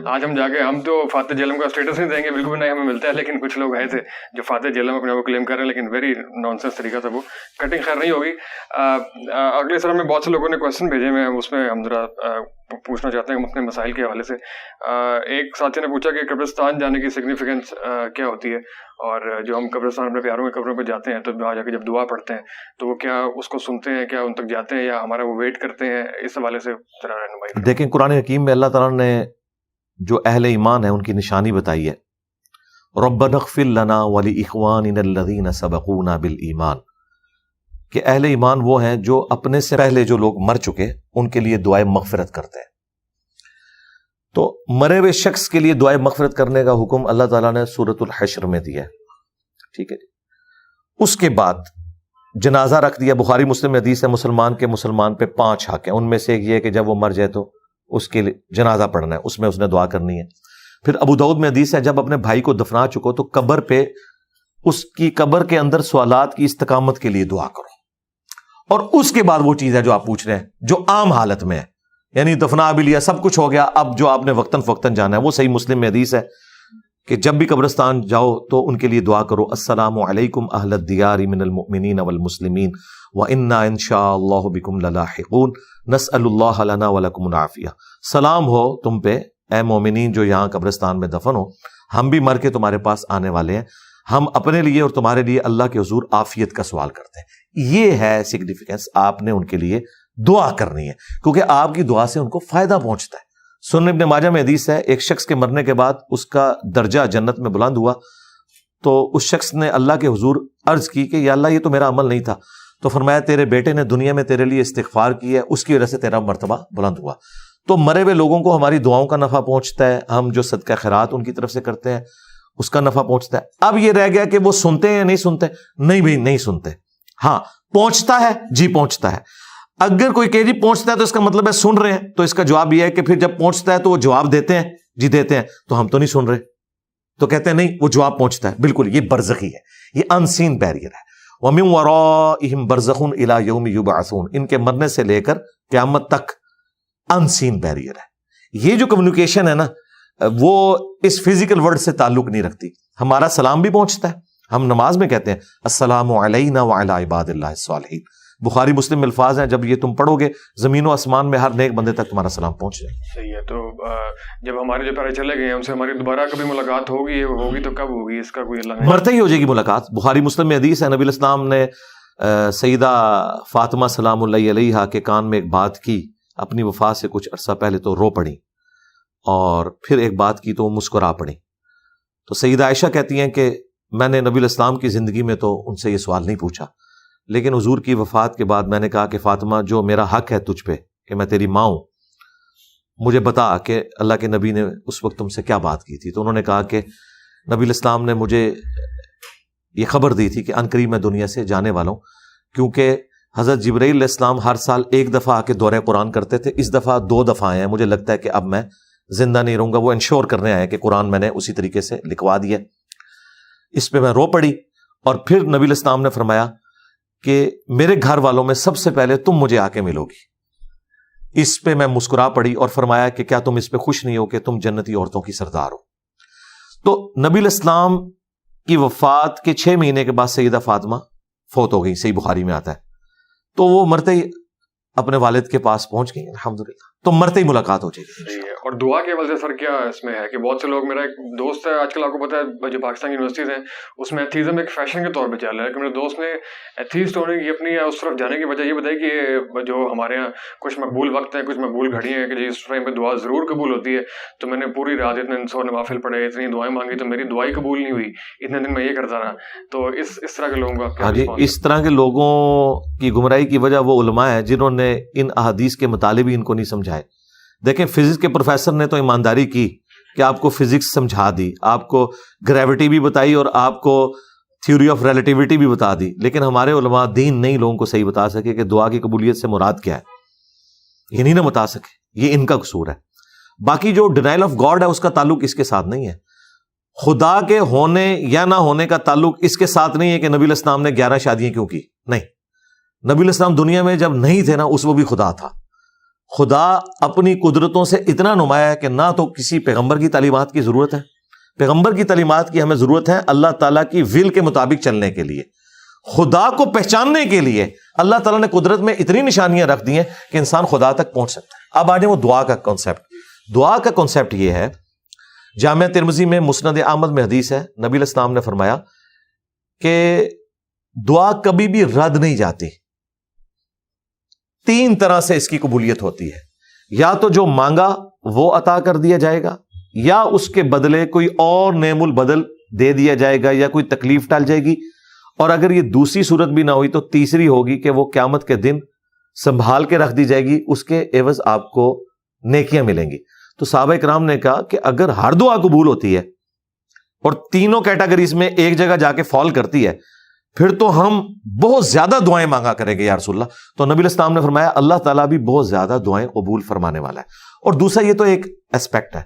آج ہم جا کے ہم تو فاتح جہلم کا اسٹیٹس نہیں دیں گے, بالکل بھی نہیں ہمیں ملتا ہے, لیکن کچھ لوگ آئے تھے جو فاتح جہلم اپنے آپ کو کلیم کر رہے ہیں, لیکن ویری نان سینس طریقہ تھا وہ. کٹنگ خیر نہیں ہوگی. اگلے سر میں بہت سے لوگوں نے کوشچن بھیجے, میں اس میں ہم ذرا پوچھنا چاہتے ہیں اپنے مسائل کے حوالے سے. ایک ساتھی نے پوچھا کہ قبرستان جانے کی سگنیفیکینس کیا ہوتی ہے, اور جو ہم قبرستان اپنے پیاروں کے قبروں پہ جاتے ہیں تو وہاں جا کے جب دعا پڑھتے ہیں تو وہ کیا اس کو سنتے ہیں, کیا ان تک جاتے ہیں, یا ہمارا وہ ویٹ کرتے ہیں, اس حوالے سے ذرا رہنمائی. دیکھیں قرآن حکیم میں اللہ تعالیٰ نے جو اہل ایمان ہے ان کی نشانی بتائی ہے, ربنا اغفر لنا ولاخواننا الذین سبقونا بالایمان, کہ اہل ایمان وہ ہیں جو اپنے سے پہلے جو لوگ مر چکے ان کے لیے دعائے مغفرت کرتے ہیں. تو مرے ہوئے شخص کے لیے دعائے مغفرت کرنے کا حکم اللہ تعالیٰ نے سورۃ الحشر میں دیا ہے. ٹھیک ہے, اس کے بعد جنازہ رکھ دیا. بخاری مسلم حدیث ہے, مسلمان پہ 5 حق ہیں, ان میں سے ایک یہ ہے کہ جب وہ مر جائے تو اس کے لیے جنازہ پڑھنا ہے, اس میں اس نے دعا کرنی ہے. پھر ابو داؤد میں حدیث ہے جب اپنے بھائی کو دفنا چکو تو قبر پہ اس کی قبر کے اندر سوالات کی استقامت کے لیے دعا کرو. اور اس کے بعد وہ چیز ہے جو آپ پوچھ رہے ہیں جو عام حالت میں ہے, یعنی دفنا بھی لیا, سب کچھ ہو گیا, اب جو آپ نے وقتاً فوقتاً جانا ہے. وہ صحیح مسلم میں حدیث ہے کہ جب بھی قبرستان جاؤ تو ان کے لیے دعا کرو, السلام علیکم اہل الدیار من المؤمنین والمسلمین وَإِنَّا إِن شَاءَ اللَّهُ بِكُمْ لَلَاحِقُونَ نَسْأَلُ اللَّهَ لَنَا وَلَكُمُ الْعَافِيَةَ. سلام ہو تم پہ اے مومنین جو یہاں قبرستان میں دفن ہو, ہم بھی مر کے تمہارے پاس آنے والے ہیں, ہم اپنے لیے اور تمہارے لیے اللہ کے حضور عافیت کا سوال کرتے ہیں. یہ ہے سگنیفیکنس, آپ نے ان کے لیے دعا کرنی ہے کیونکہ آپ کی دعا سے ان کو فائدہ پہنچتا ہے. سنن ابن ماجہ میں حدیث ہے, ایک شخص کے مرنے کے بعد اس کا درجہ جنت میں بلند ہوا, تو اس شخص نے اللہ کے حضور عرض کی کہ یا اللہ یہ تو میرا عمل نہیں تھا, تو فرمایا تیرے بیٹے نے دنیا میں تیرے لیے استغفار کی ہے, اس کی وجہ سے تیرا مرتبہ بلند ہوا. تو مرے ہوئے لوگوں کو ہماری دعاؤں کا نفع پہنچتا ہے, ہم جو صدقہ خیرات ان کی طرف سے کرتے ہیں اس کا نفع پہنچتا ہے. اب یہ رہ گیا کہ وہ سنتے ہیں یا نہیں سنتے. نہیں بھائی نہیں سنتے, ہاں پہنچتا ہے, جی پہنچتا ہے. اگر کوئی کہ جی پہنچتا ہے تو اس کا مطلب ہے سن رہے ہیں, تو اس کا جواب یہ ہے کہ پھر جب پہنچتا ہے تو وہ جواب دیتے ہیں, جی دیتے ہیں, تو ہم تو نہیں سن رہے, تو کہتے ہیں نہیں وہ جواب پہنچتا ہے. بالکل یہ برزخی ہے, یہ ان سین بیریئر ہے. وَمِن وَرَائِهِمْ بَرْزَخٌ إِلَى يَوْمِ يُبْعَثُونَ, ان کے مرنے سے لے کر قیامت تک ان سین بیریئر ہے. یہ جو کمیونیکیشن ہے نا وہ اس فزیکل ورڈ سے تعلق نہیں رکھتی. ہمارا سلام بھی پہنچتا ہے, ہم نماز میں کہتے ہیں السلام علینا وعلی عباد اللہ الصالحین. بخاری مسلم میں الفاظ ہیں, جب یہ تم پڑھو گے زمین و آسمان میں ہر نیک بندے تک تمہارا سلام پہنچ جائے. صحیح ہے. تو جب ہمارے جو پیارے چلے گئے ہم سے ہماری دوبارہ کبھی ملاقات ہوگی تو کب ہوگی, اس کا کوئی اللہ نہیں. مرتے ہی ہو جائے گی ملاقات. بخاری مسلم میں حدیث ہے, نبی الاسلام نے سیدہ فاطمہ سلام اللہ علیہا کے کان میں ایک بات کی اپنی وفات سے کچھ عرصہ پہلے, تو رو پڑی, اور پھر ایک بات کی تو وہ مسکرا پڑی. تو سیدہ عائشہ کہتی ہیں کہ میں نے نبی الاسلام کی زندگی میں تو ان سے یہ سوال نہیں پوچھا, لیکن حضور کی وفات کے بعد میں نے کہا کہ فاطمہ جو میرا حق ہے تجھ پہ کہ میں تیری ماں ہوں, مجھے بتا کہ اللہ کے نبی نے اس وقت تم سے کیا بات کی تھی. تو انہوں نے کہا کہ نبی الاسلام نے مجھے یہ خبر دی تھی کہ عنقریب میں دنیا سے جانے والا ہوں, کیونکہ حضرت جبرائیل علیہ السلام ہر سال ایک دفعہ آ کے دورہ قرآن کرتے تھے, اس دفعہ 2 دفعہ آئے ہیں, مجھے لگتا ہے کہ اب میں زندہ نہیں رہوں گا. وہ انشور کرنے آئے کہ قرآن میں نے اسی طریقے سے لکھوا دیا. اس پہ میں رو پڑی, اور پھر نبی الاسلام نے فرمایا کہ میرے گھر والوں میں سب سے پہلے تم مجھے آ کے ملو گی. اس پہ میں مسکرا پڑی اور فرمایا کہ کیا تم اس پہ خوش نہیں ہو کہ تم جنتی عورتوں کی سردار ہو. تو نبی الاسلام کی وفات کے 6 مہینے کے بعد سیدہ فاطمہ فوت ہو گئی, صحیح بخاری میں آتا ہے. تو وہ مرتے ہی اپنے والد کے پاس پہنچ گئی الحمدللہ, تو مرتے ہی ملاقات ہو جائے گی. اور دعا کے حوالے سے سر کیا اس میں ہے کہ بہت سے لوگ, میرا ایک دوست ہے آج کل آپ کو پتا ہے جو پاکستان یونیورسٹیز ہیں اس میں ایتھیزم ایک فیشن کے طور پہ چل رہا ہے, کہ میرے دوست نے ایتھیسٹ ہونے کی اپنی اس طرف جانے کی وجہ یہ بتائی کہ جو ہمارے یہاں کچھ مقبول وقت ہیں, کچھ مقبول گھڑیاں ہیں کہ جی اس ٹائم پہ دعا ضرور قبول ہوتی ہے, تو میں نے پوری رات اتنے 100 نوافل پڑھے, اتنی دعائیں مانگی, تو میری دعائیں قبول نہیں ہوئی, اتنے دن میں یہ کرتا رہا. تو اس طرح کے لوگوں کا اس طرح کے لوگوں کی گمراہی کی وجہ وہ علماء ہیں جنہوں نے ان احادیث کے مطالب ہی ان کو نہیں سمجھائے. دیکھیں فزکس کے پروفیسر نے تو ایمانداری کی کہ آپ کو فزکس سمجھا دی, آپ کو گریوٹی بھی بتائی اور آپ کو تھیوری آف ریلیٹیوٹی بھی بتا دی, لیکن ہمارے علماء دین نہیں لوگوں کو صحیح بتا سکے کہ دعا کی قبولیت سے مراد کیا ہے, یہ نہیں نہ بتا سکے, یہ ان کا قصور ہے. باقی جو ڈینائل آف گاڈ ہے اس کا تعلق اس کے ساتھ نہیں ہے. خدا کے ہونے یا نہ ہونے کا تعلق اس کے ساتھ نہیں ہے کہ نبی الاسلام نے 11 شادیاں کیوں کی. نہیں, نبی الاسلام دنیا میں جب نہیں تھے نا اس وہ بھی خدا تھا. خدا اپنی قدرتوں سے اتنا نمایاں ہے کہ نہ تو کسی پیغمبر کی تعلیمات کی ضرورت ہے, پیغمبر کی تعلیمات کی ہمیں ضرورت ہے اللہ تعالیٰ کی ول کے مطابق چلنے کے لیے. خدا کو پہچاننے کے لیے اللہ تعالیٰ نے قدرت میں اتنی نشانیاں رکھ دی ہیں کہ انسان خدا تک پہنچ سکتا ہے. اب آجائیں وہ دعا کا کانسیپٹ. دعا کا کانسیپٹ یہ ہے, جامعہ ترمذی میں مسند احمد میں حدیث ہے, نبی علیہ السلام نے فرمایا کہ دعا کبھی بھی رد نہیں جاتی. 3 طرح سے اس کی قبولیت ہوتی ہے, یا تو جو مانگا وہ عطا کر دیا جائے گا, یا اس کے بدلے کوئی اور نعم البدل دے دیا جائے گا, یا کوئی تکلیف ٹال جائے گی, اور اگر یہ دوسری صورت بھی نہ ہوئی تو تیسری ہوگی کہ وہ قیامت کے دن سنبھال کے رکھ دی جائے گی, اس کے عوض آپ کو نیکیاں ملیں گی. تو صحابہ کرام نے کہا کہ اگر ہر دعا قبول ہوتی ہے اور تینوں کیٹیگریز میں ایک جگہ جا کے فال کرتی ہے, پھر تو ہم بہت زیادہ دعائیں مانگا کریں گے یا رسول اللہ. تو نبی علیہ السلام نے فرمایا اللہ تعالیٰ بھی بہت زیادہ دعائیں قبول فرمانے والا ہے. اور دوسرا یہ تو ایک اسپیکٹ ہے.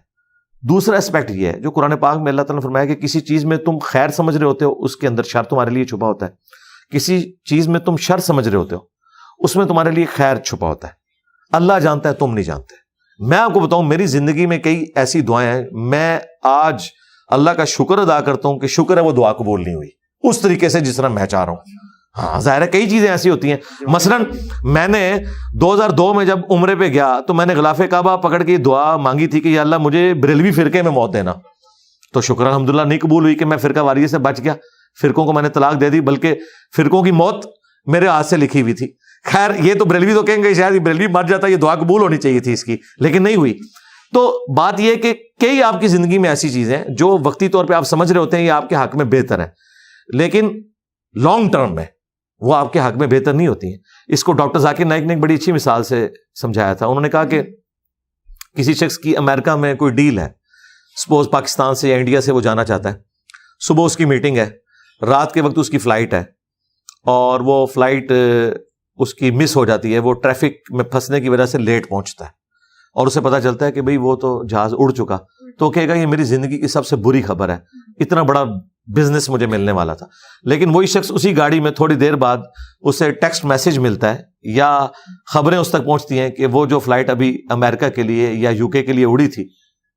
دوسرا اسپیکٹ یہ ہے جو قرآن پاک میں اللہ تعالیٰ نے فرمایا کہ کسی چیز میں تم خیر سمجھ رہے ہوتے ہو اس کے اندر شر تمہارے لیے چھپا ہوتا ہے, کسی چیز میں تم شر سمجھ رہے ہوتے ہو اس میں تمہارے لیے خیر چھپا ہوتا ہے. اللہ جانتا ہے، تم نہیں جانتے. میں آپ کو بتاؤں میری زندگی میں کئی ایسی دعائیں ہیں، میں آج اللہ کا شکر ادا کرتا ہوں کہ شکر ہے وہ دعا قبول نہیں ہوئی اس طریقے سے جس طرح میں چاہ رہا ہوں. ہاں ظاہر ہے کئی چیزیں ایسی ہوتی ہیں. مثلا میں نے 2002 میں جب عمرے پہ گیا تو میں نے غلاف کعبہ پکڑ کے دعا مانگی تھی کہ یا اللہ مجھے بریلوی فرقے میں موت دینا. تو شکر الحمدللہ نہیں قبول ہوئی کہ میں فرقہ واریت سے بچ گیا، فرقوں کو میں نے طلاق دے دی، بلکہ فرقوں کی موت میرے ہاتھ سے لکھی ہوئی تھی. خیر یہ تو بریلوی تو کہیں گے شاید بریلوی مر جاتا، یہ دعا قبول ہونی چاہیے تھی اس کی، لیکن نہیں ہوئی. تو بات یہ کہ کئی آپ کی زندگی میں ایسی چیزیں ہیں جو وقتی طور پہ آپ سمجھ رہے ہوتے ہیں یہ آپ کے حق میں بہتر ہے، لیکن لانگ ٹرم میں وہ آپ کے حق میں بہتر نہیں ہوتی ہیں. اس کو ڈاکٹر ذاکر نائک نے ایک بڑی اچھی مثال سے سمجھایا تھا. انہوں نے کہا کہ کسی شخص کی امریکہ میں کوئی ڈیل ہے، سپوز پاکستان سے یا انڈیا سے وہ جانا چاہتا ہے، صبح اس کی میٹنگ ہے، رات کے وقت اس کی فلائٹ ہے، اور وہ فلائٹ اس کی مس ہو جاتی ہے، وہ ٹریفک میں پھنسنے کی وجہ سے لیٹ پہنچتا ہے، اور اسے پتا چلتا ہے کہ بھئی وہ تو جہاز اڑ چکا. تو وہ کہے گا یہ میری زندگی کی سب سے بری خبر ہے، اتنا بڑا بزنس مجھے ملنے والا تھا. لیکن وہی شخص اسی گاڑی میں تھوڑی دیر بعد اسے ٹیکسٹ میسج ملتا ہے یا خبریں اس تک پہنچتی ہیں کہ وہ جو فلائٹ ابھی امریکہ کے لیے یا یو کے لیے اڑی تھی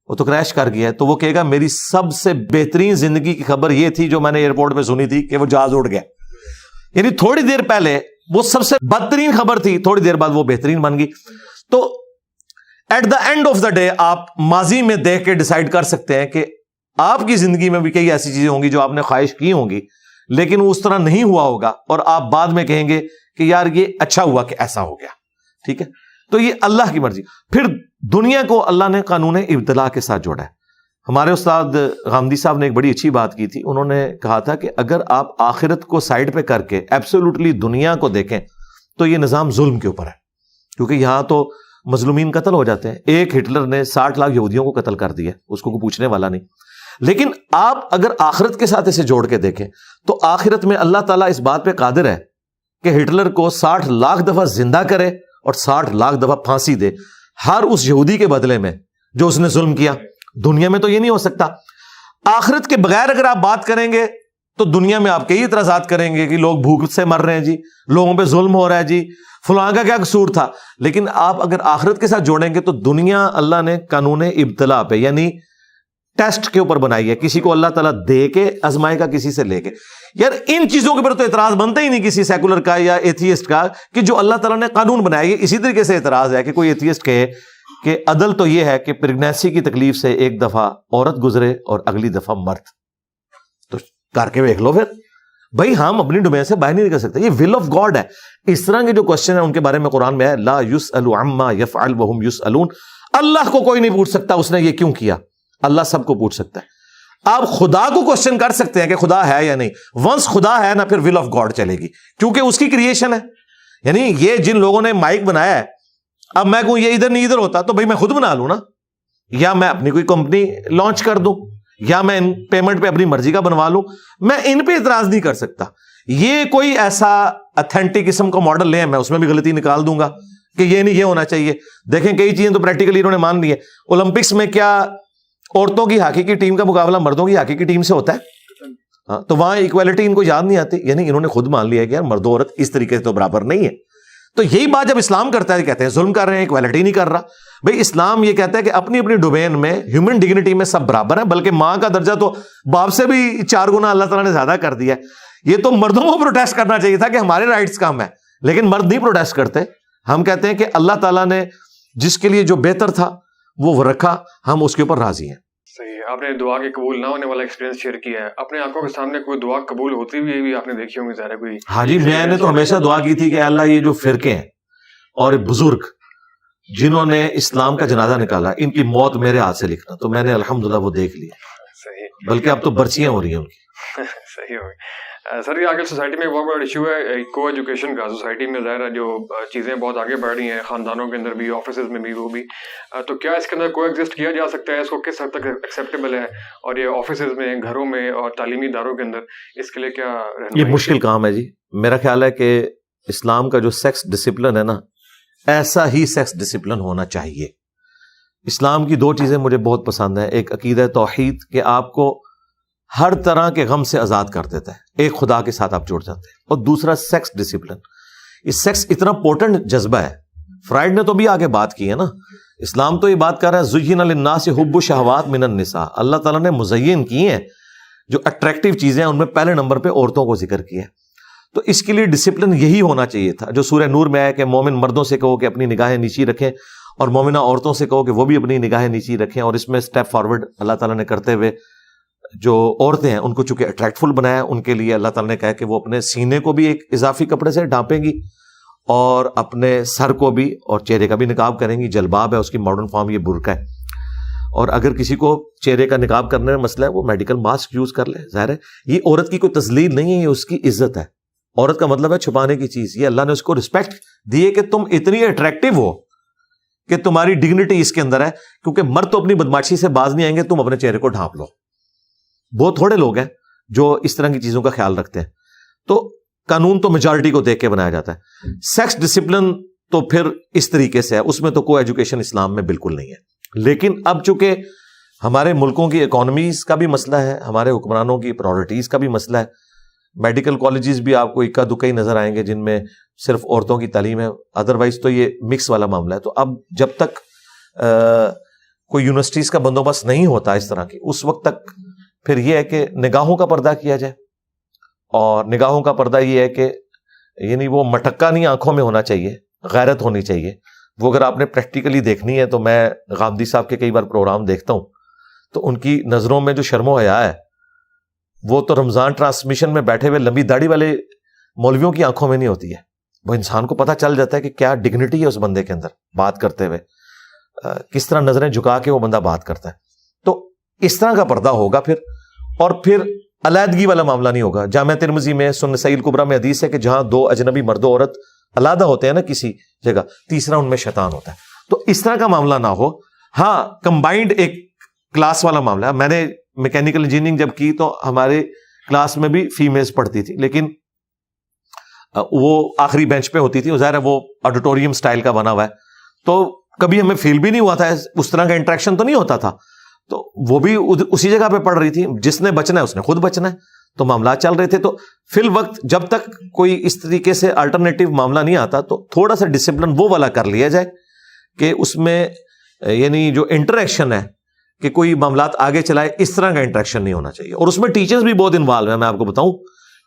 وہ تو کریش کر گیا ہے. تو وہ کہے گا میری سب سے بہترین زندگی کی خبر یہ تھی جو میں نے ایئرپورٹ پہ سنی تھی کہ وہ جہاز اڑ گیا. یعنی تھوڑی دیر پہلے وہ سب سے بدترین خبر تھی، تھوڑی دیر بعد وہ بہترین بن گئی. تو at the end of the day آپ ماضی میں دیکھ کے ڈیسائیڈ کر سکتے ہیں کہ آپ کی زندگی میں بھی کئی ایسی چیزیں ہوں گی جو آپ نے خواہش کی ہوں گی لیکن وہ اس طرح نہیں ہوا ہوگا، اور آپ بعد میں کہیں گے کہ یار یہ اچھا ہوا کہ ایسا ہو گیا. ٹھیک ہے، تو یہ اللہ کی مرضی. پھر دنیا کو اللہ نے قانون ابتلا کے ساتھ جوڑا ہے. ہمارے استاد غامدی صاحب نے ایک بڑی اچھی بات کی تھی. انہوں نے کہا تھا کہ اگر آپ آخرت کو سائڈ پہ کر کے ایبسولوٹلی دنیا کو دیکھیں تو یہ نظام ظلم کے اوپر ہے، کیونکہ یہاں تو مظلومین قتل ہو جاتے ہیں. ایک ہٹلر نے 60 لاکھ یہودیوں کو قتل کر دیا، اس کو کوئی پوچھنے والا نہیں. لیکن آپ اگر آخرت کے ساتھ اسے جوڑ کے دیکھیں تو آخرت میں اللہ تعالیٰ اس بات پہ قادر ہے کہ ہٹلر کو 60 لاکھ دفعہ زندہ کرے اور 60 لاکھ دفعہ پھانسی دے ہر اس یہودی کے بدلے میں جو اس نے ظلم کیا. دنیا میں تو یہ نہیں ہو سکتا. آخرت کے بغیر اگر آپ بات کریں گے تو دنیا میں آپ کئی اعتراضات کریں گے کہ لوگ بھوک سے مر رہے ہیں جی، لوگوں پہ ظلم ہو رہا ہے جی، فلاں کا کیا قصور تھا. لیکن آپ اگر آخرت کے ساتھ جوڑیں گے تو دنیا اللہ نے قانون ابتلا پہ یعنی ٹیسٹ کے اوپر بنائی ہے. کسی کو اللہ تعالیٰ دے کے آزمائے گا، کسی سے لے کے. یار ان چیزوں کے اوپر تو اعتراض بنتا ہی نہیں کسی سیکولر کا یا ایتھیسٹ کا کہ جو اللہ تعالیٰ نے قانون بنایا ہے. اسی طریقے سے اعتراض ہے کہ کوئی ایتھیسٹ کہے کہ عدل تو یہ ہے کہ پریگنینسی کی تکلیف سے ایک دفعہ عورت گزرے اور اگلی دفعہ مرد. تو کر کے دیکھ لو پھر. بھائی ہم اپنی ڈومین سے باہر نہیں نکل سکتے، یہ ول آف گاڈ ہے. اس طرح کے جو کوشچن ہیں ان کے بارے میں قرآن میں ہے لا یسأل عما یفعل وہم یسألون. اللہ کو کوئی نہیں پوچھ سکتا اس نے یہ کیوں کیا، اللہ سب کو پوچھ سکتا ہے. آپ خدا کو کوشچن کر سکتے ہیں کہ خدا ہے یا نہیں. ونس خدا ہے نا پھر ول آف گاڈ چلے گی، کیونکہ اس کی کریشن ہے. یعنی یہ جن لوگوں نے مائک بنایا ہے، اب میں کہوں یہ ادھر نہیں ادھر ہوتا تو بھائی میں خود بنا لوں نا، یا میں اپنی کوئی کمپنی لانچ کر دوں، یا میں ان پیمنٹ پہ اپنی مرضی کا بنوا لوں. میں ان پہ اعتراض نہیں کر سکتا. یہ کوئی ایسا اتھینٹک قسم کا ماڈل لیں میں اس میں بھی غلطی نکال دوں گا کہ یہ نہیں یہ ہونا چاہیے. دیکھیں کئی چیزیں تو پریکٹیکلی انہوں نے مان لی ہے. اولمپکس میں کیا عورتوں کی ہاکی کی ٹیم کا مقابلہ مردوں کی ہاکی کی ٹیم سے ہوتا ہے؟ تو وہاں ایکویلٹی ان کو یاد نہیں آتی. یعنی انہوں نے خود مان لیا کہ یار مرد و عورت اس طریقے سے تو برابر نہیں ہے. تو یہی بات جب اسلام کرتا ہے کہتے ہیں ظلم کر رہے ہیں، ایکویلٹی نہیں کر رہا. بھائی اسلام یہ کہتا ہے کہ اپنی اپنی ڈومین میں ہیومن ڈگنیٹی میں سب برابر ہیں، بلکہ ماں کا درجہ تو باپ سے بھی 4 گنا اللہ تعالیٰ نے زیادہ کر دیا ہے. یہ تو مردوں کو پروٹیسٹ کرنا چاہیے تھا کہ ہمارے رائٹس کم ہیں، لیکن مرد نہیں پروٹیسٹ کرتے. ہم کہتے ہیں کہ اللہ تعالیٰ نے جس کے لیے جو بہتر تھا وہ رکھا، ہم اس کے اوپر راضی ہیں. صحیح ہے. آپ نے دعا کے قبول نہ ہونے والا ایکسپیرینس شیئر کیا ہے. اپنے آنکھوں کے سامنے کوئی دعا قبول ہوتی ہوئی بھی آپ نے دیکھی ہوگی ظاہر ہے کوئی؟ ہاں جی، میں نے تو ہمیشہ دعا کی تھی کہ اللہ یہ جو فرقے ہیں اور بزرگ جنہوں نے اسلام کا جنازہ نکالا ان کی موت میرے ہاتھ سے لکھنا. تو میں نے الحمدللہ وہ دیکھ لی. صحیح. بلکہ اب تو برچیاں ہو رہی ہیں ان کی. صحیح ہو گئی. سر یہ آگے سوسائٹی میں ایک بہت بڑا ایشو ہے کو ایجوکیشن کا. سوسائٹی میں ظاہر ہے جو چیزیں بہت آگے بڑھ رہی ہیں، خاندانوں کے اندر بھی، آفیسز میں بھی، وہ بھی. تو کیا اس کے اندر کو ایگزسٹ کیا جا سکتا ہے؟ اس کو کس حد تک ایکسیپٹیبل ہے؟ اور یہ آفیسز میں، گھروں میں اور تعلیمی اداروں کے اندر اس کے لیے کیا رہنمائی؟ یہ مشکل کام ہے جی. میرا خیال ہے کہ اسلام کا جو سیکس ڈسپلن ہے نا، ایسا ہی سیکس ڈسپلن ہونا چاہیے. اسلام کی 2 چیزیں مجھے بہت پسند ہیں. ایک عقیدہ توحید کہ آپ کو ہر طرح کے غم سے آزاد کر دیتا ہے، ایک خدا کے ساتھ آپ جڑ جاتے ہیں. اور دوسرا سیکس ڈسپلن. یہ سیکس اتنا پورٹنٹ جذبہ ہے فرائڈ نے تو بھی آگے بات کی ہے نا, اسلام تو یہ بات کر رہا ہے زُیِّنَ لِلنَّاسِ حُبُّ الشَّهَوَاتِ مِنَ النِّسَاءِ, اللہ تعالیٰ نے مزین کی ہیں جو اٹریکٹیو چیزیں ہیں, ان میں پہلے نمبر پہ عورتوں کو ذکر کیا ہے. تو اس کے لیے ڈسپلن یہی ہونا چاہیے تھا جو سورہ نور میں ہے کہ مومن مردوں سے کہو کہ اپنی نگاہیں نیچی رکھیں, اور مومنہ عورتوں سے کہو کہ وہ بھی اپنی نگاہیں نیچی رکھیں. اور اس میں اسٹیپ فارورڈ اللہ تعالیٰ نے کرتے ہوئے جو عورتیں ہیں ان کو چونکہ اٹریکٹفل بنایا, ان کے لیے اللہ تعالیٰ نے کہا کہ وہ اپنے سینے کو بھی ایک اضافی کپڑے سے ڈھانپیں گی اور اپنے سر کو بھی اور چہرے کا بھی نقاب کریں گی. جلباب ہے, اس کی ماڈرن فارم یہ برقع ہے. اور اگر کسی کو چہرے کا نقاب کرنے میں مسئلہ ہے وہ میڈیکل ماسک یوز کر لے. ظاہر ہے یہ عورت کی کوئی تذلیل نہیں ہے, یہ اس کی عزت ہے. عورت کا مطلب ہے چھپانے کی چیز. یہ اللہ نے اس کو رسپیکٹ دی ہے کہ تم اتنی اٹریکٹیو ہو کہ تمہاری ڈگنیٹی اس کے اندر ہے, کیونکہ مرد تو اپنی بدماشی سے باز نہیں آئیں گے, تم اپنے چہرے کو ڈھانپ لو. بہت تھوڑے لوگ ہیں جو اس طرح کی چیزوں کا خیال رکھتے ہیں. تو قانون تو میجارٹی کو دیکھ کے بنایا جاتا ہے. سیکس ڈسپلن تو پھر اس طریقے سے ہے, اس میں تو کوئی ایجوکیشن اسلام میں بالکل نہیں ہے. لیکن اب چونکہ ہمارے ملکوں کی اکانومیز کا بھی مسئلہ ہے, ہمارے حکمرانوں کی پرائورٹیز کا بھی مسئلہ ہے. میڈیکل کالجز بھی آپ کو اکا دکا ہی نظر آئیں گے جن میں صرف عورتوں کی تعلیم ہے, ادروائز تو یہ مکس والا معاملہ ہے. تو اب جب تک کوئی یونیورسٹیز کا بندوبست نہیں ہوتا اس طرح کی, اس وقت تک پھر یہ ہے کہ نگاہوں کا پردہ کیا جائے. اور نگاہوں کا پردہ یہ ہے کہ یعنی وہ مٹکا نہیں آنکھوں میں ہونا چاہیے, غیرت ہونی چاہیے. وہ اگر آپ نے پریکٹیکلی دیکھنی ہے تو میں غامدی صاحب کے کئی بار پروگرام دیکھتا ہوں, تو ان کی نظروں میں جو شرم و حیا ہے وہ تو رمضان ٹرانسمیشن میں بیٹھے ہوئے لمبی داڑھی والے مولویوں کی آنکھوں میں نہیں ہوتی ہے. وہ انسان کو پتہ چل جاتا ہے کہ کیا ڈگنیٹی ہے اس بندے کے اندر بات کرتے ہوئے, کس طرح نظریں جھکا کے وہ بندہ بات کرتا ہے. تو اس طرح کا پردہ ہوگا پھر, اور پھر علیحدگی والا معاملہ نہیں ہوگا. جامع ترمذی میں سنن نسائی الکبریٰ میں حدیث ہے کہ جہاں دو اجنبی مرد و عورت علیحدہ ہوتے ہیں نا کسی جگہ, تیسرا ان میں شیطان ہوتا ہے. تو اس طرح کا معاملہ نہ ہو. ہاں کمبائنڈ ایک کلاس والا معاملہ ہے. میں نے میکینیکل انجینئرنگ جب کی تو ہمارے کلاس میں بھی فیمیلز پڑھتی تھی, لیکن وہ آخری بینچ پہ ہوتی تھی. ظاہر ہے وہ آڈیٹوریم سٹائل کا بنا ہوا ہے, تو کبھی ہمیں فیل بھی نہیں ہوا تھا, اس طرح کا انٹریکشن تو نہیں ہوتا تھا. تو وہ بھی اسی جگہ پہ پڑھ رہی تھی, جس نے بچنا ہے اس نے خود بچنا ہے. تو معاملات چل رہے تھے. تو فی الوقت جب تک کوئی اس طریقے سے الٹرنیٹیو معاملہ نہیں آتا تو تھوڑا سا ڈسپلن وہ والا کر لیا جائے کہ اس میں یعنی جو انٹریکشن ہے کہ کوئی معاملات آگے چلائے, اس طرح کا انٹریکشن نہیں ہونا چاہیے. اور اس میں ٹیچرز بھی بہت انوالو ہیں. میں آپ کو بتاؤں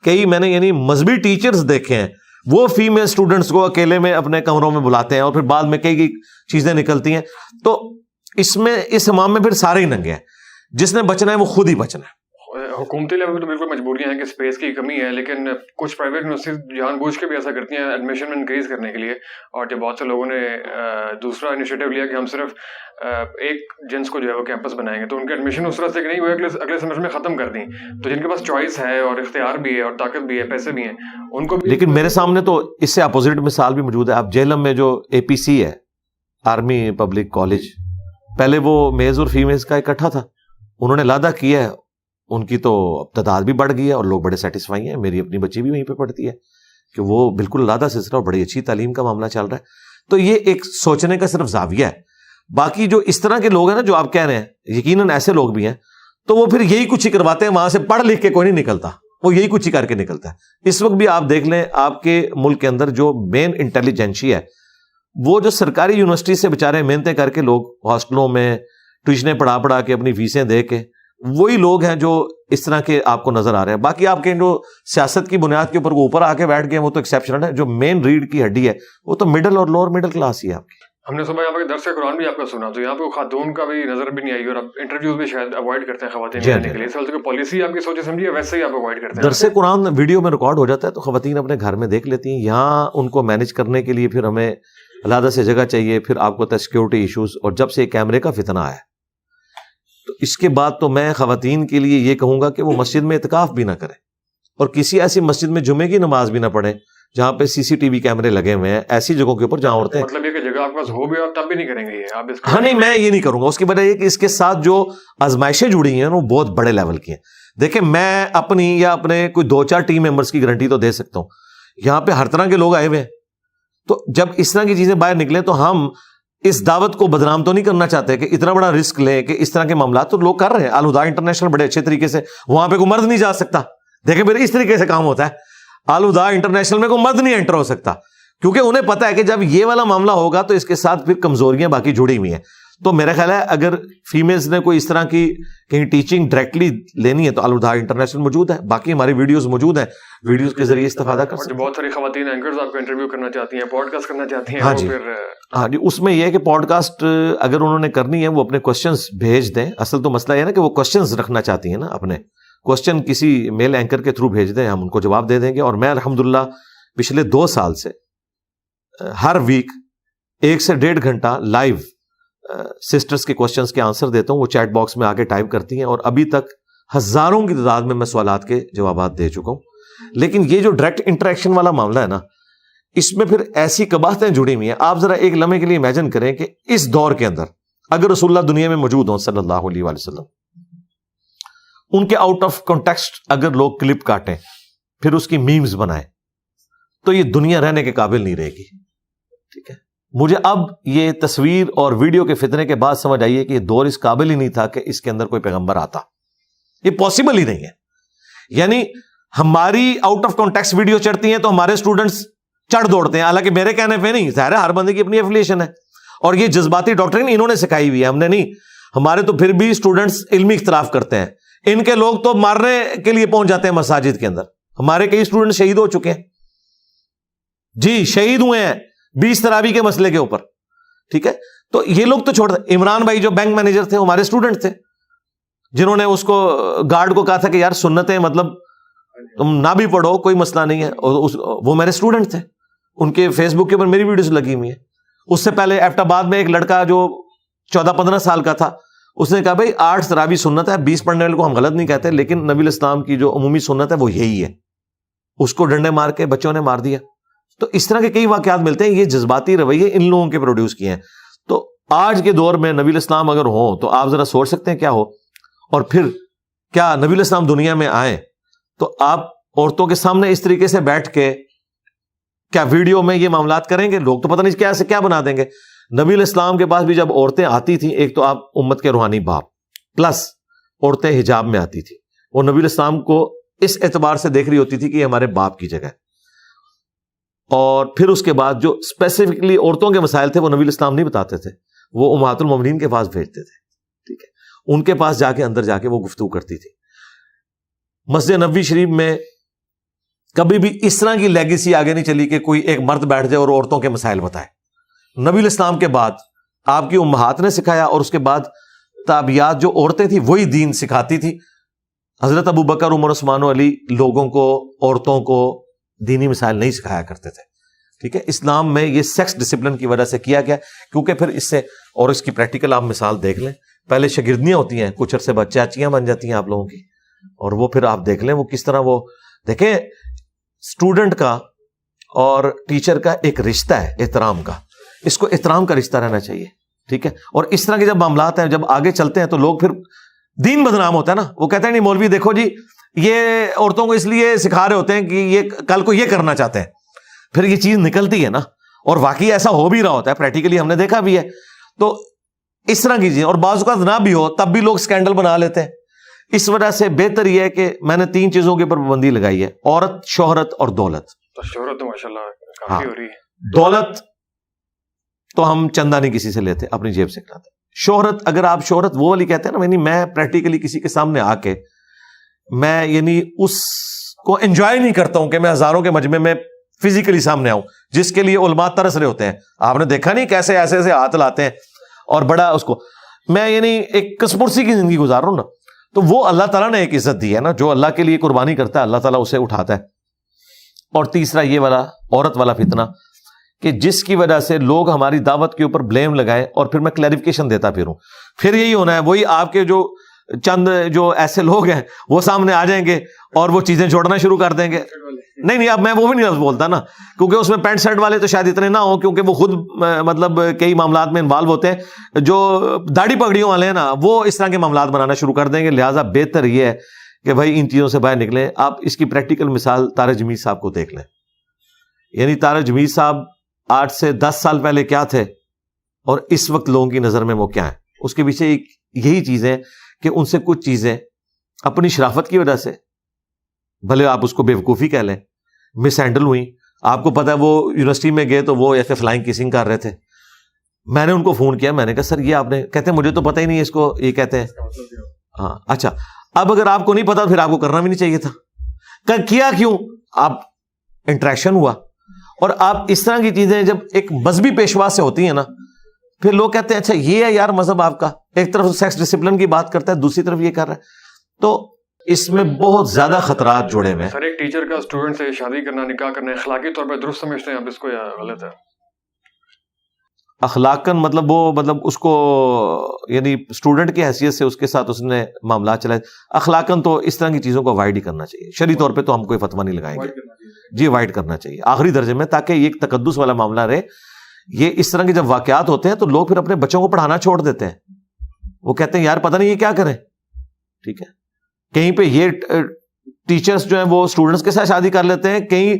کئی میں نے یعنی مذہبی ٹیچرز دیکھے ہیں, وہ فیمیل اسٹوڈنٹس کو اکیلے میں اپنے کمروں میں بلاتے ہیں اور پھر بعد میں کئی چیزیں نکلتی ہیں. تو اس میں اس امام میں پھر سارے ہی ننگے ہیں, جس نے بچنا ہے وہ خود ہی بچنا ہے. حکومتی لیول پہ تو بالکل مجبوریاں ہیں کہ اسپیس کی کمی ہے, لیکن کچھ پرائیویٹ یونیورسٹیز جان بوجھ کے بھی ایسا کرتی ہیں ایڈمیشن میں انکریز کرنے کے لیے. اور جب بہت سے لوگوں نے دوسرا انیشیٹو لیا کہ ہم صرف ایک جنس کو جو ہے وہ کیمپس بنائیں گے, تو ان کے ایڈمیشن اس طرح سے کہ نہیں وہ اگلے سیمسٹر میں ختم کر دیں. تو جن کے پاس چوائس ہے اور اختیار بھی ہے اور طاقت بھی ہے, پیسے بھی ہیں, ان کو بھی. لیکن میرے سامنے تو اس سے اپوزٹ مثال بھی موجود ہے. آپ جہلم میں جو اے پی سی ہے, آرمی پبلک کالج, پہلے وہ میلز اور فیمیلز کا اکٹھا تھا, انہوں نے لادہ کیا ہے, ان کی تو تعداد بھی بڑھ گئی ہے اور لوگ بڑے سیٹسفائی ہیں. میری اپنی بچی بھی وہیں پہ پڑھتی ہے کہ وہ بالکل علیحدہ سلسلہ اور بڑی اچھی تعلیم کا معاملہ چل رہا ہے. تو یہ ایک سوچنے کا صرف زاویہ ہے. باقی جو اس طرح کے لوگ ہیں نا جو آپ کہہ رہے ہیں, یقیناً ایسے لوگ بھی ہیں, تو وہ پھر یہی کچھ ہی کرواتے ہیں, وہاں سے پڑھ لکھ کے کوئی نہیں نکلتا, وہ یہی کچھ ہی کر کے نکلتا ہے. اس وقت بھی آپ دیکھ لیں آپ کے ملک کے اندر جو مین انٹیلیجنسی ہے وہ جو سرکاری یونیورسٹی سے بےچارے محنتیں کر کے لوگ ہاسٹلوں میں ٹیوشنیں پڑھا کے اپنی فیسیں دے کے, وہی لوگ ہیں جو اس طرح کے آپ کو نظر آ رہے ہیں. باقی آپ کے جو سیاست کی بنیاد کے اوپر وہ اوپر آ کے بیٹھ گئے وہ تو ایکسیپشنل ہے. جو مین ریڈ کی ہڈی ہے وہ تو مڈل اور لوور مڈل کلاس ہی ہے آپ کی. ہم نے صبح یہاں پہ درس قرآن بھی آپ کا سنا, تو یہاں پہ خاتون کا بھی نظر بھی نہیں آئی, اور آپ انٹرویوز بھی شاید اوائڈ کرتے ہیں خواتین لینے کے لیے. اس وجہ پالیسی آپ کی سوچے سمجھیے ویسے ہی آپ اوائڈ کرتے ہیں. درس قرآن ویڈیو میں ریکارڈ ہو جاتا ہے تو خواتین اپنے گھر میں دیکھ لیتی ہیں. یہاں ان کو مینج کرنے کے لیے پھر ہمیں علیحدہ سے جگہ چاہیے, پھر آپ کو پتہ ہے سیکورٹی ایشوز, اور جب سے کیمرے کا فتنہ آیا تو اس کے بعد تو میں خواتین کے لیے یہ کہوں گا کہ وہ مسجد میں اعتکاف بھی نہ کریں, اور کسی ایسی مسجد میں جمعے کی نماز بھی نہ پڑھیں جہاں پہ سی سی ٹی وی کیمرے لگے ہوئے ہیں. ایسی جگہوں کے اوپر جہاں عورتیں, مطلب یہ کہ جگہ آپ کے پاس ہو بھی اور تب بھی نہیں کریں گے یہ آپ. ہاں نہیں, میں یہ نہیں کروں گا. اس کی وجہ یہ کہ اس کے ساتھ جو آزمائشیں جڑی ہیں وہ بہت بڑے لیول کی ہیں. دیکھیں میں اپنی یا اپنے کوئی 2-4 ٹیم ممبرس کی گارنٹی تو دے سکتا ہوں. یہاں پہ ہر طرح کے لوگ آئے ہوئے ہیں, تو جب اس طرح کی چیزیں باہر نکلیں تو ہم اس دعوت کو بدنام تو نہیں کرنا چاہتے کہ اتنا بڑا رسک لیں کہ اس طرح کے معاملات تو لوگ کر رہے ہیں. الہدا انٹرنیشنل بڑے اچھے طریقے سے, وہاں پہ کوئی مرد نہیں جا سکتا. دیکھیں میرے اس طریقے سے کام ہوتا ہے. الہدا انٹرنیشنل میں کوئی مرد نہیں انٹر ہو سکتا. کیونکہ انہیں پتا ہے کہ جب یہ والا معاملہ ہوگا تو اس کے ساتھ پھر کمزوریاں باقی جڑی ہوئی ہیں. تو میرا خیال ہے اگر فیمیلز نے کوئی اس طرح کی کہیں ٹیچنگ ڈائریکٹلی لینی ہے تو الوداع انٹرنیشنل موجود ہے, باقی ہماری ویڈیوز موجود ہیں, ویڈیوز کے ذریعے استفادہ کر سکتے ہیں. بہت ساری خواتین اینکرز آپ کو انٹرویو کرنا چاہتی ہیں, پوڈ کاسٹ کرنا چاہتی ہیں. ہاں جی, ہاں جی, اس میں یہ ہے کہ پوڈ کاسٹ اگر انہوں نے کرنی ہے وہ اپنے کوشچنز بھیج دیں. اصل تو مسئلہ یہ ہے نا کہ وہ کوشچنز رکھنا چاہتی ہیں نا, اپنے کوشچن کسی میل اینکر کے تھرو بھیج دیں, ہم ان کو جواب دے دیں گے. اور میں الحمدللہ پچھلے 2 سال سے ہر ویک 1 سے 1.5 گھنٹہ لائیو سسٹرز کے کوشچنز کے آنسر دیتا ہوں. وہ چیٹ باکس میں آ کے ٹائپ کرتی ہیں اور ابھی تک ہزاروں کی تعداد میں سوالات کے جوابات دے چکا ہوں. لیکن یہ جو ڈائریکٹ انٹریکشن والا معاملہ ہے نا, اس میں پھر ایسی قباحتیں جڑی ہوئی ہیں. آپ ذرا ایک لمحے کے لیے امیجن کریں کہ اس دور کے اندر اگر رسول اللہ دنیا میں موجود ہوں صلی اللہ علیہ وآلہ وسلم, ان کے آؤٹ آف کانٹیکسٹ اگر لوگ کلپ کاٹیں پھر اس کی میمز بنائیں تو یہ دنیا رہنے کے قابل نہیں رہے گی. ٹھیک ہے, مجھے اب یہ تصویر اور ویڈیو کے فتنے کے بعد سمجھ آئیے کہ یہ دور اس قابل ہی نہیں تھا کہ اس کے اندر کوئی پیغمبر آتا. یہ پاسبل ہی نہیں ہے. یعنی ہماری آؤٹ آف کانٹیکسٹ ویڈیو چڑھتی ہیں تو ہمارے اسٹوڈنٹس چڑھ دوڑتے ہیں, حالانکہ میرے کہنے پہ نہیں, ظاہر ہے ہر بندے کی اپنی ایفیلیشن ہے. اور یہ جذباتی ڈاکٹرین انہوں نے سکھائی ہوئی ہے, ہم نے نہیں. ہمارے تو پھر بھی اسٹوڈنٹس علمی اختلاف کرتے ہیں, ان کے لوگ تو مارنے کے لیے پہنچ جاتے ہیں مساجد کے اندر. ہمارے کئی اسٹوڈنٹ شہید ہو چکے ہیں جی, شہید ہوئے ہیں 20 تراویح کے مسئلے کے اوپر. ٹھیک ہے, تو یہ لوگ تو چھوڑ دیں. عمران بھائی جو بینک مینیجر تھے ہمارے اسٹوڈنٹ تھے, جنہوں نے اس کو گارڈ کو کہا تھا کہ یار سنتیں مطلب تم نہ بھی پڑھو کوئی مسئلہ نہیں ہے, وہ میرے اسٹوڈنٹ تھے. ان کے فیس بک کے اوپر میری ویڈیوز لگی ہوئی ہیں. اس سے پہلے ایبٹ آباد میں ایک لڑکا جو 14-15 سال کا تھا, اس نے کہا بھائی 8 تراویح سنت ہے, 20 پڑھنے والے کو ہم غلط نہیں کہتے, لیکن نبی الاسلام کی جو عمومی سنت ہے وہ یہی ہے. اس کو ڈنڈے مار کے بچوں نے مار دیا. تو اس طرح کے کئی واقعات ملتے ہیں. یہ جذباتی رویے ان لوگوں کے پروڈیوس کیے ہیں. تو آج کے دور میں نبی الاسلام اگر ہوں تو آپ ذرا سوچ سکتے ہیں کیا ہو. اور پھر کیا نبی الاسلام دنیا میں آئے تو آپ عورتوں کے سامنے اس طریقے سے بیٹھ کے کیا ویڈیو میں یہ معاملات کریں گے؟ لوگ تو پتہ نہیں کیا سے کیا بنا دیں گے. نبی الاسلام کے پاس بھی جب عورتیں آتی تھیں, ایک تو آپ امت کے روحانی باپ, پلس عورتیں حجاب میں آتی تھی, وہ نبی الاسلام کو اس اعتبار سے دیکھ رہی ہوتی تھی کہ یہ ہمارے باپ کی جگہ ہے. اور پھر اس کے بعد جو اسپیسیفکلی عورتوں کے مسائل تھے وہ نبی الاسلام نہیں بتاتے تھے, وہ امہات المومنین کے پاس بھیجتے تھے. ٹھیک ہے, ان کے پاس جا کے اندر جا کے وہ گفتگو کرتی تھی. مسجد نبوی شریف میں کبھی بھی اس طرح کی لیگیسی آگے نہیں چلی کہ کوئی ایک مرد بیٹھ جائے اور عورتوں کے مسائل بتائے. نبی الاسلام کے بعد آپ کی امہات نے سکھایا, اور اس کے بعد تابعیات جو عورتیں تھیں وہی دین سکھاتی تھی. حضرت ابو بکر, عمر, عثمان و علی لوگوں کو, عورتوں کو دینی مسائل نہیں سکھایا کرتے تھے. ٹھیک ہے, اسلام میں یہ سیکس ڈسپلن کی وجہ سے کیا گیا, کیونکہ پھر اس سے, اور اس کی پریکٹیکل آپ مثال دیکھ لیں, پہلے شاگردیاں ہوتی ہیں, کچھ عرصے بعد چاچیاں بن جاتی ہیں آپ لوگوں کی, اور وہ پھر آپ دیکھ لیں وہ کس طرح, وہ دیکھیں اسٹوڈنٹ کا اور ٹیچر کا ایک رشتہ ہے احترام کا, اس کو احترام کا رشتہ رہنا چاہیے. ٹھیک ہے, اور اس طرح کے جب معاملات ہیں, جب آگے چلتے ہیں تو لوگ پھر دین بدنام ہوتا ہے نا. وہ کہتے ہیں نہیں مولوی دیکھو جی یہ عورتوں کو اس لیے سکھا رہے ہوتے ہیں کہ یہ کل کو یہ کرنا چاہتے ہیں. پھر یہ چیز نکلتی ہے نا, اور واقعی ایسا ہو بھی رہا ہوتا ہے, پریکٹیکلی ہم نے دیکھا بھی ہے. تو اس طرح کی چیزیں, اور بعض اوقات نہ بھی ہو تب بھی لوگ سکینڈل بنا لیتے ہیں. اس وجہ سے بہتر یہ ہے کہ میں نے 3 چیزوں کے اوپر پابندی لگائی ہے, عورت, شہرت اور دولت. شہرت تو ماشاءاللہ کافی ہو رہی ہے. دولت تو ہم چندہ نہیں کسی سے لیتے, اپنی جیب سے کھلاتے. شہرت, اگر آپ شہرت وہ والی کہتے ہیں نا, یعنی میں پریکٹیکلی کسی کے سامنے آ کے میں یعنی اس کو انجوائے نہیں کرتا ہوں کہ میں ہزاروں کے مجمع میں فزیکلی سامنے آؤں, جس کے لیے علماء ترس رہے ہوتے ہیں. آپ نے دیکھا نہیں کیسے ایسے ایسے ہاتھ لاتے ہیں اور بڑا اس کو, میں یعنی ایک کسپرسی کی زندگی گزار رہا ہوں نا, تو وہ اللہ تعالیٰ نے ایک عزت دی ہے نا, جو اللہ کے لیے قربانی کرتا ہے اللہ تعالیٰ اسے اٹھاتا ہے. اور تیسرا یہ والا عورت والا فتنہ کہ جس کی وجہ سے لوگ ہماری دعوت کے اوپر بلیم لگائیں, اور پھر میں کلیریفیکیشن دیتا پھروں, پھر یہی ہونا ہے, وہی آپ کے جو چند جو ایسے لوگ ہیں وہ سامنے آ جائیں گے اور وہ چیزیں چھوڑنا شروع کر دیں گے. نہیں اب میں وہ بھی نہیں لفظ بولتا نا, کیونکہ اس میں پینٹ شرٹ والے تو شاید اتنے نہ ہوں, کیونکہ وہ خود مطلب کئی معاملات میں انوالو ہوتے ہیں. جو داڑھی پگڑیوں والے ہیں نا وہ اس طرح کے معاملات بنانا شروع کر دیں گے. لہٰذا بہتر یہ ہے کہ بھائی ان چیزوں سے باہر نکلیں. آپ اس کی پریکٹیکل مثال طارق جمیل صاحب کو دیکھ لیں. یعنی طارق جمیل صاحب 8 سے 10 سال پہلے کیا تھے اور اس وقت لوگوں کی نظر میں وہ کیا ہے. اس کے پیچھے ایک یہی چیز ہے کہ ان سے کچھ چیزیں اپنی شرافت کی وجہ سے, بھلے آپ اس کو بے وقوفی کہہ لیں, مس ہینڈل ہوئی. آپ کو پتا ہے وہ یونیورسٹی میں گئے تو وہ ایسے فلائنگ کیسنگ کر رہے تھے. میں نے ان کو فون کیا, میں نے کہا سر یہ آپ نے, کہتے ہیں مجھے تو پتہ ہی نہیں اس کو یہ کہتے ہیں. ہاں اچھا, اب اگر آپ کو نہیں پتا پھر آپ کو کرنا بھی نہیں چاہیے تھا. کیا کیوں؟ آپ انٹریکشن ہوا, اور آپ اس طرح کی چیزیں جب ایک مذہبی پیشوا سے ہوتی ہیں نا, پھر لوگ کہتے ہیں اچھا یہ ہے یار مذہب آپ کا, ایک طرف سیکس ڈسپلن کی بات کرتا ہے, دوسری طرف یہ کر رہا ہے, تو اس میں بہت زیادہ خطرات جڑے ہوئے ہیں. سر ایک ٹیچر کا اسٹوڈنٹ سے شادی کرنا, نکاح کرنا اخلاقی طور پہ درست سمجھتے ہیں آپ اس کو یا غلط ہے؟ اخلاقاً مطلب اس کو یعنی اسٹوڈنٹ کی حیثیت سے اس کے ساتھ اس نے معاملات چلائے, اخلاقاً تو اس طرح کی چیزوں کو اوائڈ ہی کرنا چاہیے. شرعی طور پہ تو ہم کوئی فتویٰ نہیں لگائیں گے جی, اوائڈ کرنا چاہیے آخری درجے میں, تاکہ یہ ایک تقدس والا معاملہ رہے. یہ اس طرح کے جب واقعات ہوتے ہیں تو لوگ پھر اپنے بچوں کو پڑھانا چھوڑ دیتے ہیں, وہ کہتے ہیں یار پتہ نہیں یہ کیا کریں. ٹھیک ہے, کہیں پہ یہ ٹیچرز جو ہیں وہ اسٹوڈنٹس کے ساتھ شادی کر لیتے ہیں, کہیں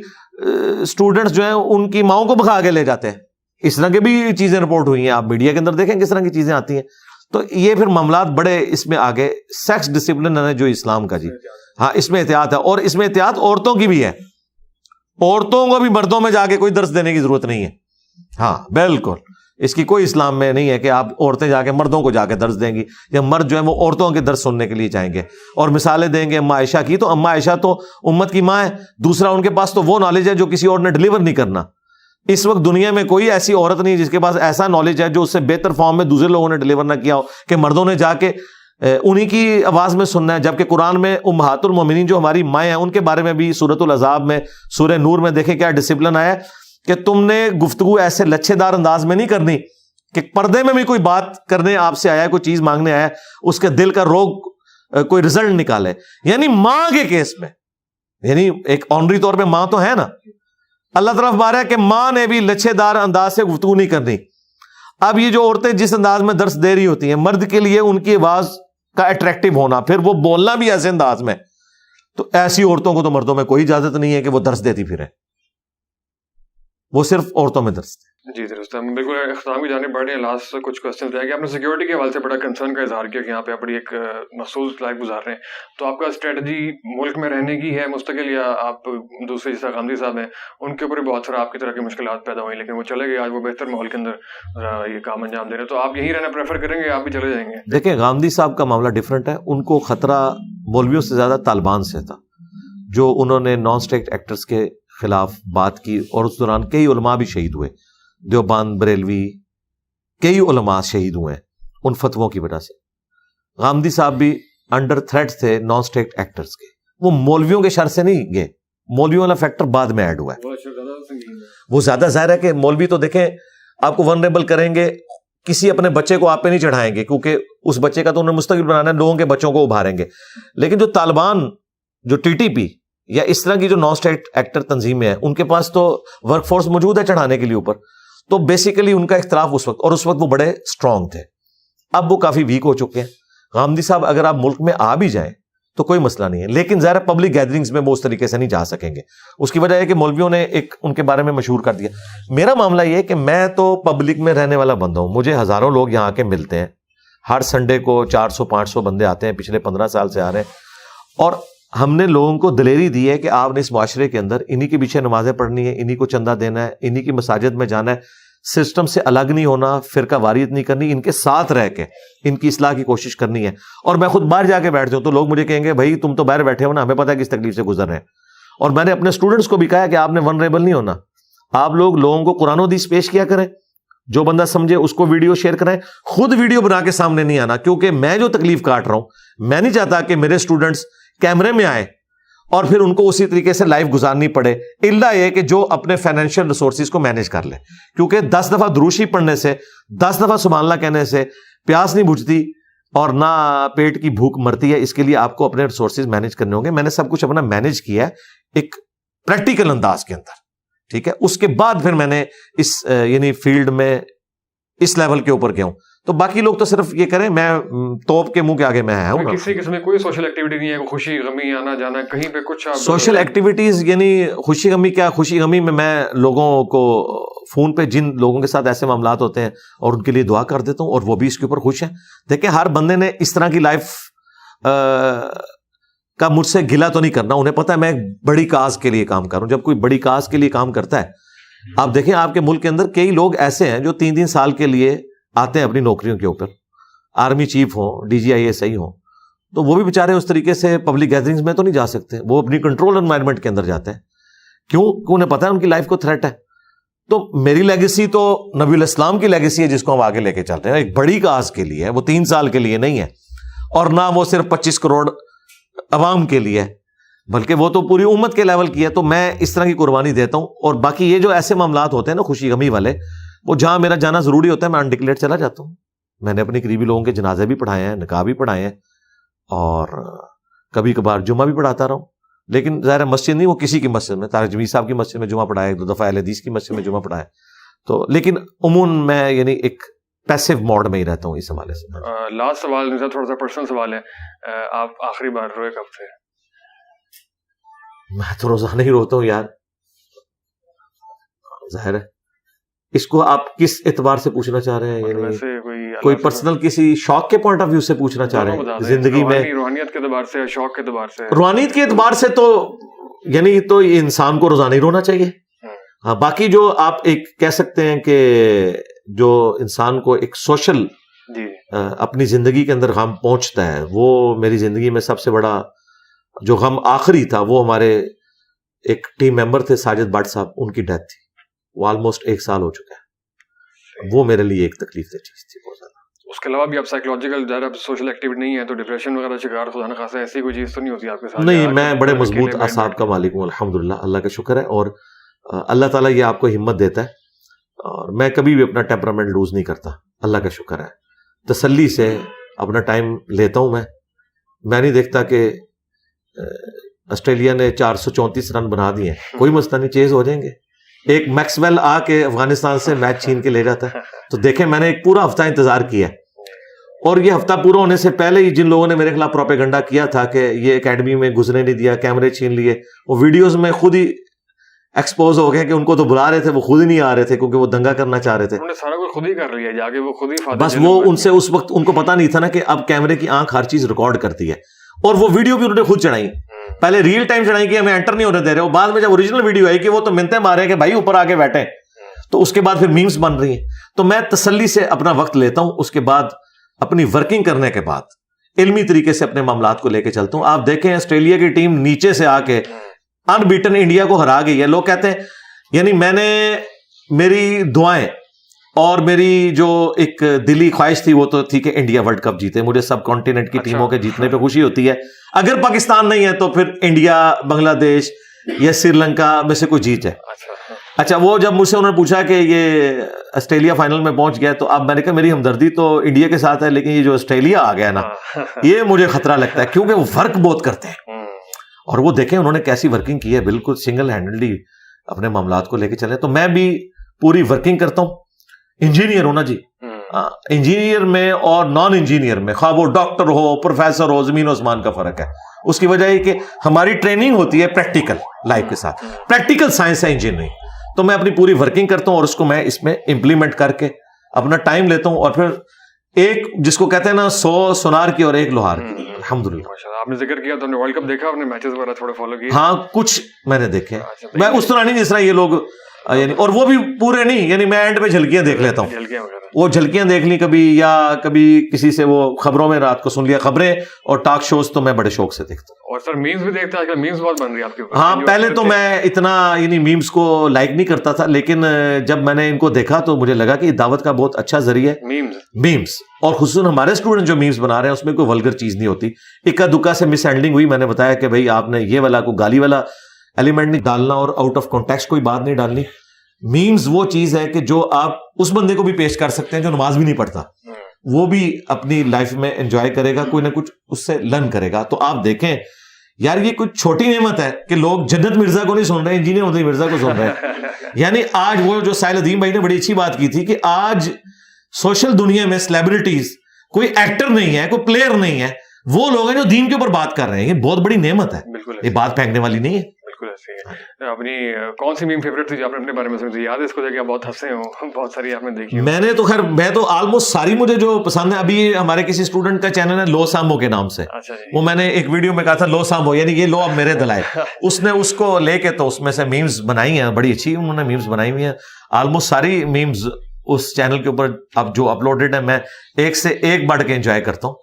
اسٹوڈنٹس جو ہیں ان کی ماؤں کو بھگا کے لے جاتے ہیں. اس طرح کی بھی چیزیں رپورٹ ہوئی ہیں, آپ میڈیا کے اندر دیکھیں کس طرح کی چیزیں آتی ہیں. تو یہ پھر معاملات بڑے اس میں آگے. سیکس ڈسپلن ہے جو اسلام کا جی, ہاں اس میں احتیاط ہے, اور اس میں احتیاط عورتوں کی بھی ہے. عورتوں کو بھی مردوں میں جا کے کوئی درس دینے کی ضرورت نہیں ہے. ہاں بالکل, اس کی کوئی اسلام میں نہیں ہے کہ آپ عورتیں جا کے مردوں کو جا کے درس دیں گی, یا مرد جو ہے وہ عورتوں کے درس سننے کے لیے جائیں گے اور مثالیں دیں گے اما عائشہ کی. تو اما عائشہ تو امت کی ماں ہے, دوسرا ان کے پاس تو وہ نالج ہے جو کسی اور نے ڈلیور نہیں کرنا. اس وقت دنیا میں کوئی ایسی عورت نہیں جس کے پاس ایسا نالج ہے جو اس سے بہتر فارم میں دوسرے لوگوں نے ڈلیور نہ کیا ہو, کہ مردوں نے جا کے انہی کی آواز میں سننا ہے. جبکہ قرآن میں امہات المومنین جو ہماری مائیں ہیں ان کے بارے میں بھی سورۃ الاحزاب میں, سورہ نور میں دیکھیں کیا ڈسپلن آیا کہ تم نے گفتگو ایسے لچھے دار انداز میں نہیں کرنی کہ پردے میں بھی کوئی بات کرنے آپ سے آیا ہے, کوئی چیز مانگنے آیا ہے, اس کے دل کا روگ کوئی رزلٹ نکالے. یعنی ماں کے کیس میں, یعنی ایک آنری طور پہ ماں تو ہے نا, اللہ طرف بارہ ہے کہ ماں نے بھی لچھے دار انداز سے گفتگو نہیں کرنی. اب یہ جو عورتیں جس انداز میں درس دے رہی ہوتی ہیں, مرد کے لیے ان کی آواز کا اٹریکٹیو ہونا, پھر وہ بولنا بھی ایسے انداز میں, تو ایسی عورتوں کو تو مردوں میں کوئی اجازت نہیں ہے کہ وہ درس دیتی پھریں, وہ صرف عورتوں میں درس دیں. جی درست ہے. بالکل اختتام کی جانب بڑھ رہے ہیں. لاسٹ کچھ کوشچن رہ گئے. آپ نے سیکورٹی کے حوالے سے بڑا کنسرن کا اظہار کیا کہ یہاں پہ آپ بڑی ایک محسوس لائف گزار رہے ہیں, تو آپ کا اسٹریٹجی ملک میں رہنے کی ہے مستقل, یا آپ دوسرے جیسا غامدی صاحب ہیں ان کے اوپر بھی بہت سارا آپ کی طرح کی مشکلات پیدا ہوئی, لیکن وہ چلے گئے, آج وہ بہتر ماحول کے اندر یہ کام انجام دے رہے ہیں, تو آپ یہیں رہنا پریفر کریں گے, آپ بھی چلے جائیں گے؟ دیکھیں غامدی صاحب کا معاملہ ڈفرینٹ ہے. ان کو خطرہ مولویوں سے زیادہ طالبان سے تھا, جو انہوں نے نان اسٹیٹ ایکٹرز کے خلاف بات کی, اور اس دوران کئی علماء بھی شہید ہوئے, دیوبند, بریلوی, کئی علماء شہید ہوئے ہیں ان فتووں کی وجہ سے. غامدی صاحب بھی انڈر تھریٹ تھے نان اسٹیٹ ایکٹرز کے. وہ مولویوں کے شر سے نہیں گئے, مولویوں والا فیکٹر بعد میں ایڈ ہوا ہے. وہ زیادہ ظاہر ہے کہ مولوی تو دیکھیں آپ کو ونریبل کریں گے, کسی اپنے بچے کو آپ پہ نہیں چڑھائیں گے, کیونکہ اس بچے کا تو انہیں مستقبل بنانا ہے, لوگوں کے بچوں کو ابھاریں گے. لیکن جو طالبان, جو ٹی ٹی پی یا اس طرح کی جو نان اسٹیٹ ایکٹر تنظیمیں ہیں, ان کے پاس تو ورک فورس موجود ہے چڑھانے کے لیے اوپر. تو بیسیکلی ان کا اختلاف اس وقت, اور اس وقت وہ بڑے اسٹرانگ تھے, اب وہ کافی ویک ہو چکے ہیں. غامدی صاحب اگر آپ ملک میں آ بھی جائیں تو کوئی مسئلہ نہیں ہے, لیکن ظاہر پبلک گیدرنگز میں وہ اس طریقے سے نہیں جا سکیں گے. اس کی وجہ ہے کہ مولویوں نے ایک ان کے بارے میں مشہور کر دیا. میرا معاملہ یہ ہے کہ میں تو پبلک میں رہنے والا بندہ ہوں, مجھے ہزاروں لوگ یہاں کے ملتے ہیں, ہر سنڈے کو 400-500 بندے آتے ہیں, پچھلے 15 سال سے آ رہے ہیں. اور ہم نے لوگوں کو دلیری دی ہے کہ آپ نے اس معاشرے کے اندر انہی کے پیچھے نمازیں پڑھنی ہے, انہی کو چندہ دینا ہے, انہی کی مساجد میں جانا ہے, سسٹم سے الگ نہیں ہونا, فرقہ واریت نہیں کرنی, ان کے ساتھ رہ کے ان کی اصلاح کی کوشش کرنی ہے. اور میں خود باہر جا کے بیٹھتا ہوں تو لوگ مجھے کہیں گے بھائی تم تو باہر بیٹھے ہو نا, ہمیں پتہ ہے کس تکلیف سے گزر رہے ہیں. اور میں نے اپنے اسٹوڈنٹس کو بھی کہا کہ آپ نے ونریبل نہیں ہونا, آپ لوگوں کو قرآن و حدیث پیش کیا کریں, جو بندہ سمجھے اس کو ویڈیو شیئر کریں, خود ویڈیو بنا کے سامنے نہیں آنا, کیونکہ میں جو تکلیف کاٹ رہا ہوں, میں نہیں چاہتا کہ میرے اسٹوڈنٹس کیمرے میں آئے اور پھر ان کو اسی طریقے سے لائف گزارنی پڑے, الا یہ کہ جو اپنے فائنینشیل ریسورسز کو مینیج کر لے. کیونکہ 10 دفعہ دروشی پڑھنے سے, 10 دفعہ سبحان اللہ کہنے سے پیاس نہیں بجھتی اور نہ پیٹ کی بھوک مرتی ہے. اس کے لیے آپ کو اپنے ریسورسز مینیج کرنے ہوں گے. میں نے سب کچھ اپنا مینیج کیا ہے ایک پریکٹیکل انداز کے اندر, ٹھیک ہے. اس کے بعد پھر میں نے اس یعنی فیلڈ میں اس لیول کے اوپر گیا ہوں. تو باقی لوگ تو صرف یہ کریں, میں توپ کے منہ کے آگے میں آیا ہوں. کسی قسم میں کوئی سوشل ایکٹیویٹی نہیں ہے, خوشی غمی آنا جانا کہیں پہ کچھ سوشل ایکٹیویٹیز, یعنی خوشی غمی کیا, خوشی غمی میں لوگوں کو فون پہ جن لوگوں کے ساتھ ایسے معاملات ہوتے ہیں اور ان کے لیے دعا کر دیتا ہوں, اور وہ بھی اس کے اوپر خوش ہیں. دیکھیں ہر بندے نے اس طرح کی لائف کا مجھ سے گلا تو نہیں کرنا. انہیں پتا ہے میں ایک بڑی کاز کے لیے کام کر رہا ہوں. جب کوئی بڑی کاز کے لیے کام کرتا ہے, آپ دیکھیں آپ کے ملک کے اندر کئی لوگ ایسے ہیں جو 3 سال کے لیے آتے ہیں اپنی نوکریوں کے اوپر, آرمی چیف ہوں, DGISI ہوں, تو وہ بھی بیچارے اس طریقے سے پبلک گیدرنگز میں تو نہیں جا سکتے, وہ اپنی کنٹرول انوائرمنٹ کے اندر جاتے ہیں. کیوں؟ کہ انہیں پتا ہے ان کی لائف کو تھریٹ ہے. تو میری لیگیسی تو نبی الاسلام کی لیگیسی ہے جس کو ہم آگے لے کے چلتے ہیں, ایک بڑی کاز کے لیے ہے, وہ 3 سال کے لیے نہیں ہے, اور نہ وہ صرف 25 کروڑ عوام کے لیے ہے, بلکہ وہ تو پوری امت کے لیول کی ہے. تو میں اس طرح کی قربانی دیتا ہوں. اور باقی یہ جو ایسے معاملات ہوتے ہیں نا خوشی غمی والے, وہ جہاں میرا جانا ضروری ہوتا ہے میں انڈکلیئر چلا جاتا ہوں. میں نے اپنے قریبی لوگوں کے جنازے بھی پڑھائے ہیں, نکاح بھی پڑھائے ہیں, اور کبھی کبھار جمعہ بھی پڑھاتا رہا ہوں. لیکن ظاہر مسجد نہیں, وہ کسی کی مسجد میں, طارق جمیل صاحب کی مسجد میں جمعہ پڑھایا, 2 دفعہ اہل حدیث کی مسجد میں جمعہ پڑھایا. تو لیکن عموماً میں یعنی ایک پیسو موڈ میں ہی رہتا ہوں اس حوالے سے. لاسٹ سوال تھوڑا سا پرسنل سوال ہے, آپ آخری بار روئے کب تھے؟ میں تو روزانہ ہی روتا ہوں یار, ظاہر ہے. اس کو آپ کس اعتبار سے پوچھنا چاہ رہے ہیں؟ یعنی کوئی پرسنل کسی شوق کے پوائنٹ آف ویو سے پوچھنا چاہ رہے ہیں زندگی میں؟ روحانیت کے اعتبار سے, شوق کے اعتبار سے. روحانیت کے اعتبار سے تو یعنی تو انسان کو روزانہ ہی رونا چاہیے. ہاں, باقی جو آپ ایک کہہ سکتے ہیں کہ جو انسان کو ایک سوشل اپنی زندگی کے اندر غم پہنچتا ہے, وہ میری زندگی میں سب سے بڑا جو غم آخری تھا وہ ہمارے ایک ٹیم ممبر تھے ساجد بٹ صاحب, ان کی ڈیتھ تھی. وہ آلموسٹ 1 سال ہو چکا ہے. وہ میرے لیے ایک تکلیف دہ چیز تھی بہت زیادہ. اس کے علاوہ بھی آپ سائیکولوجیکل سوشل ایکٹیویٹی نہیں ہے تو ڈپریشن وغیرہ شکار خدا نخواستہ ایسی کوئی چیز تو نہیں ہوتی آپ کے ساتھ؟ نہیں, میں بڑے مضبوط اعصاب کا مالک ہوں الحمدللہ, اللہ کا شکر ہے. اور اللہ تعالیٰ یہ آپ کو ہمت دیتا ہے, اور میں کبھی بھی اپنا ٹیمپرامنٹ لوز نہیں کرتا, اللہ کا شکر ہے. تسلی سے اپنا ٹائم لیتا ہوں. میں نہیں دیکھتا کہ آسٹریلیا نے 434 رن بنا دیے, کوئی مسئلہ نہیں, چیز ہو جائیں گے. ایک میکسویل آ کے افغانستان سے میچ چھین کے لے جاتا ہے. تو دیکھیں میں نے ایک پورا ہفتہ انتظار کیا, اور یہ ہفتہ پورا ہونے سے پہلے ہی جن لوگوں نے میرے خلاف پروپیگنڈا کیا تھا کہ یہ اکیڈمی میں گزرنے نہیں دیا, کیمرے چھین لیے, وہ ویڈیوز میں خود ہی ایکسپوز ہو گئے کہ ان کو تو بلا رہے تھے, وہ خود ہی نہیں آ رہے تھے کیونکہ وہ دنگا کرنا چاہ رہے تھے. انہوں نے سارا کچھ خود ہی کر لیا جا کے, وہ خود ہی بس وہ ان سے اس وقت ان کو پتا نہیں تھا نا کہ اب کیمرے کی آنکھ ہر چیز ریکارڈ کرتی ہے. اور وہ ویڈیو بھی انہوں نے خود چڑھائی, پہلے ریئل ٹائم چڑھائی کہ ہمیں انٹر نہیں ہونے دے رہے, اور بعد میں جب اوریجنل ویڈیو آئی کہ وہ تو منتیں مارے کہ بھائی اوپر آ کے بیٹھے, تو اس کے بعد پھر میمز بن رہی ہیں. تو میں تسلی سے اپنا وقت لیتا ہوں, اس کے بعد اپنی ورکنگ کرنے کے بعد علمی طریقے سے اپنے معاملات کو لے کے چلتا ہوں. آپ دیکھیں آسٹریلیا کی ٹیم نیچے سے آ کے ان بیٹن انڈیا کو ہرا گئی ہے. لوگ کہتے ہیں یعنی میں نے, میری دعائیں اور میری جو ایک دلی خواہش تھی وہ تو تھی کہ انڈیا ورلڈ کپ جیتے. مجھے سب کانٹیننٹ کی ٹیموں کے جیتنے پہ خوشی ہوتی ہے. اگر پاکستان نہیں ہے تو پھر انڈیا, بنگلہ دیش یا سری لنکا میں سے کوئی جیت جائے. اچھا, وہ جب مجھ سے انہوں نے پوچھا کہ یہ آسٹریلیا فائنل میں پہنچ گیا, تو اب میں نے کہا میری ہمدردی تو انڈیا کے ساتھ ہے, لیکن یہ جو آسٹریلیا آ گیا نا, یہ مجھے خطرہ لگتا ہے کیونکہ وہ فرق بہت کرتے ہیں. اور وہ دیکھیں انہوں نے کیسی ورکنگ کی ہے, بالکل سنگل ہینڈلڈلی اپنے معاملات کو لے کے چلے. تو میں بھی پوری ورکنگ کرتا ہوں. انجینئر ہونا جی, انجینئر میں اور نان انجینئر میں, خواہ وہ ڈاکٹر ہو, پروفیسر ہو, زمین و آسمان کا فرق ہے. اس کی وجہ یہ کہ ہماری ٹریننگ ہوتی ہے پریکٹیکل لائف کے ساتھ, پریکٹیکل سائنس ہے انجینئرنگ. تو میں اپنی پوری ورکنگ کرتا ہوں اور اس کو میں اس میں امپلیمنٹ کر کے اپنا ٹائم لیتا ہوں, اور پھر ایک جس کو کہتے ہیں نا 100 سونار کی اور 1 لوہار کی. الحمدللہ. آپ نے ذکر کیا تو ورلڈ کپ دیکھا, آپ نے میچز وغیرہ تھوڑے فالو کیے؟ ہاں, کچھ میں نے دیکھے. میں اس طرح نہیں جس طرح یہ لوگ یعنی, اور وہ بھی پورے نہیں, یعنی میں اینڈ پہ جھلکیاں دیکھ لیتا ہوں. وہ جھلکیاں دیکھ لی کبھی, یا کبھی کسی سے وہ خبروں میں رات کو سن لیا خبریں, اور ٹاک شوز تو میں بڑے شوق سے دیکھتا ہوں. اور سر میمز بھی دیکھتے ہیں آج کل, میمز بہت بن رہی ہے آپ کے اوپر. ہاں, پہلے تو میں اتنا یعنی میمز کو لائک نہیں کرتا تھا, لیکن جب میں نے ان کو دیکھا تو مجھے لگا کہ یہ دعوت کا بہت اچھا ذریعہ ہے میمز. اور خصوصاً ہمارے اسٹوڈنٹ جو میمز بنا رہے ہیں اس میں کوئی ولگر چیز نہیں ہوتی. اکا دکا سے مس ہینڈلنگ ہوئی, میں نے بتایا کہ بھائی آپ نے یہ والا کوئی گالی والا ایلیمنٹ نہیں ڈالنا, اور آؤٹ آف کانٹیکسٹ کوئی بات نہیں ڈالنی. میمز وہ چیز ہے کہ جو آپ اس بندے کو بھی پیش کر سکتے ہیں جو نماز بھی نہیں پڑھتا, وہ بھی اپنی لائف میں انجوائے کرے گا, کوئی نہ کچھ اس سے لرن کرے گا. تو آپ دیکھیں یار, یہ کوئی چھوٹی نعمت ہے کہ لوگ جنت مرزا کو نہیں سن رہے, انجینئر مدنی مرزا کو سن رہے ہیں. یعنی آج وہ جو ساحل ادیم بھائی نے بڑی اچھی بات کی تھی کہ آج سوشل دنیا میں سیلیبریٹیز کوئی ایکٹر نہیں ہے, کوئی پلیئر نہیں ہے, وہ لوگ ہیں جو دین کے اوپر بات کر رہے ہیں. یہ بہت بڑی نعمت ہے, یہ بات پھینکنے والی نہیں ہے. بالکل ایسے ہی. اپنی کون سی میم فیوریٹ تھی جو آپ نے اپنے بارے میں سنی تھی؟ یاد ہے اس کو کہ آپ بہت ہنسے ہو؟ بہت ساری آپ نے دیکھی. میں نے تو خیر میں تو آلموسٹ ساری مجھے جو پسند ہے. ابھی ہمارے کسی اسٹوڈنٹ کا چینل ہے لو سامبو کے نام سے, اچھا جی, وہ میں نے ایک ویڈیو میں کہا تھا لو سامبو یعنی یہ لو اب میرے دلائے. اس نے اس کو لے کے تو اس میں سے میمز بنائی ہیں, بڑی اچھی انہوں نے میمز بنائی ہوئی ہیں. آلموسٹ ساری میمز اس چینل کے اوپر اب جو اپلوڈڈ ہے میں ایک سے ایک بڑھ کے انجوائے کرتا ہوں.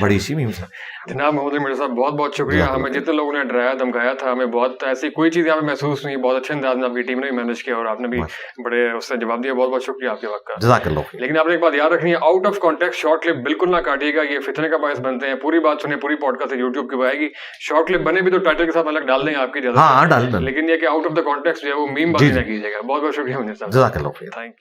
بڑی اچھی میمز ہے. جناب محمد علی مرزا صاحب بہت بہت شکریہ. ہمیں جتنے لوگوں نے ڈرایا دھمکایا تھا, ہمیں بہت ایسی کوئی چیز یہاں پہ محسوس نہیں. بہت اچھے انداز میں آپ کی ٹیم نے بھی مینج کیا اور آپ نے بھی بڑے اس سے جواب دیا. بہت بہت شکریہ آپ کے وقت کا. جزاک اللہ. لیکن آپ نے ایک بات یاد رکھنی ہے, out of contact short clip بالکل نہ کاٹیے گا, یہ فتنے کا باعث بنتے ہیں. پوری بات سنیں, پوری پوڈ کاسٹ یوٹیوب کی آئے گی. شارٹ کلپ بنے بھی تو ٹائٹل کے ساتھ الگ ڈال دیں آپ کی اجازت, ہاں ڈال دیں, لیکن یہ کہ آؤٹ آف دا کانٹیکٹ جو ہے وہ میم بات نہ کیجیے گا. بہت بہت شکریہ منیر صاحب. جزاک اللہ. Thank you.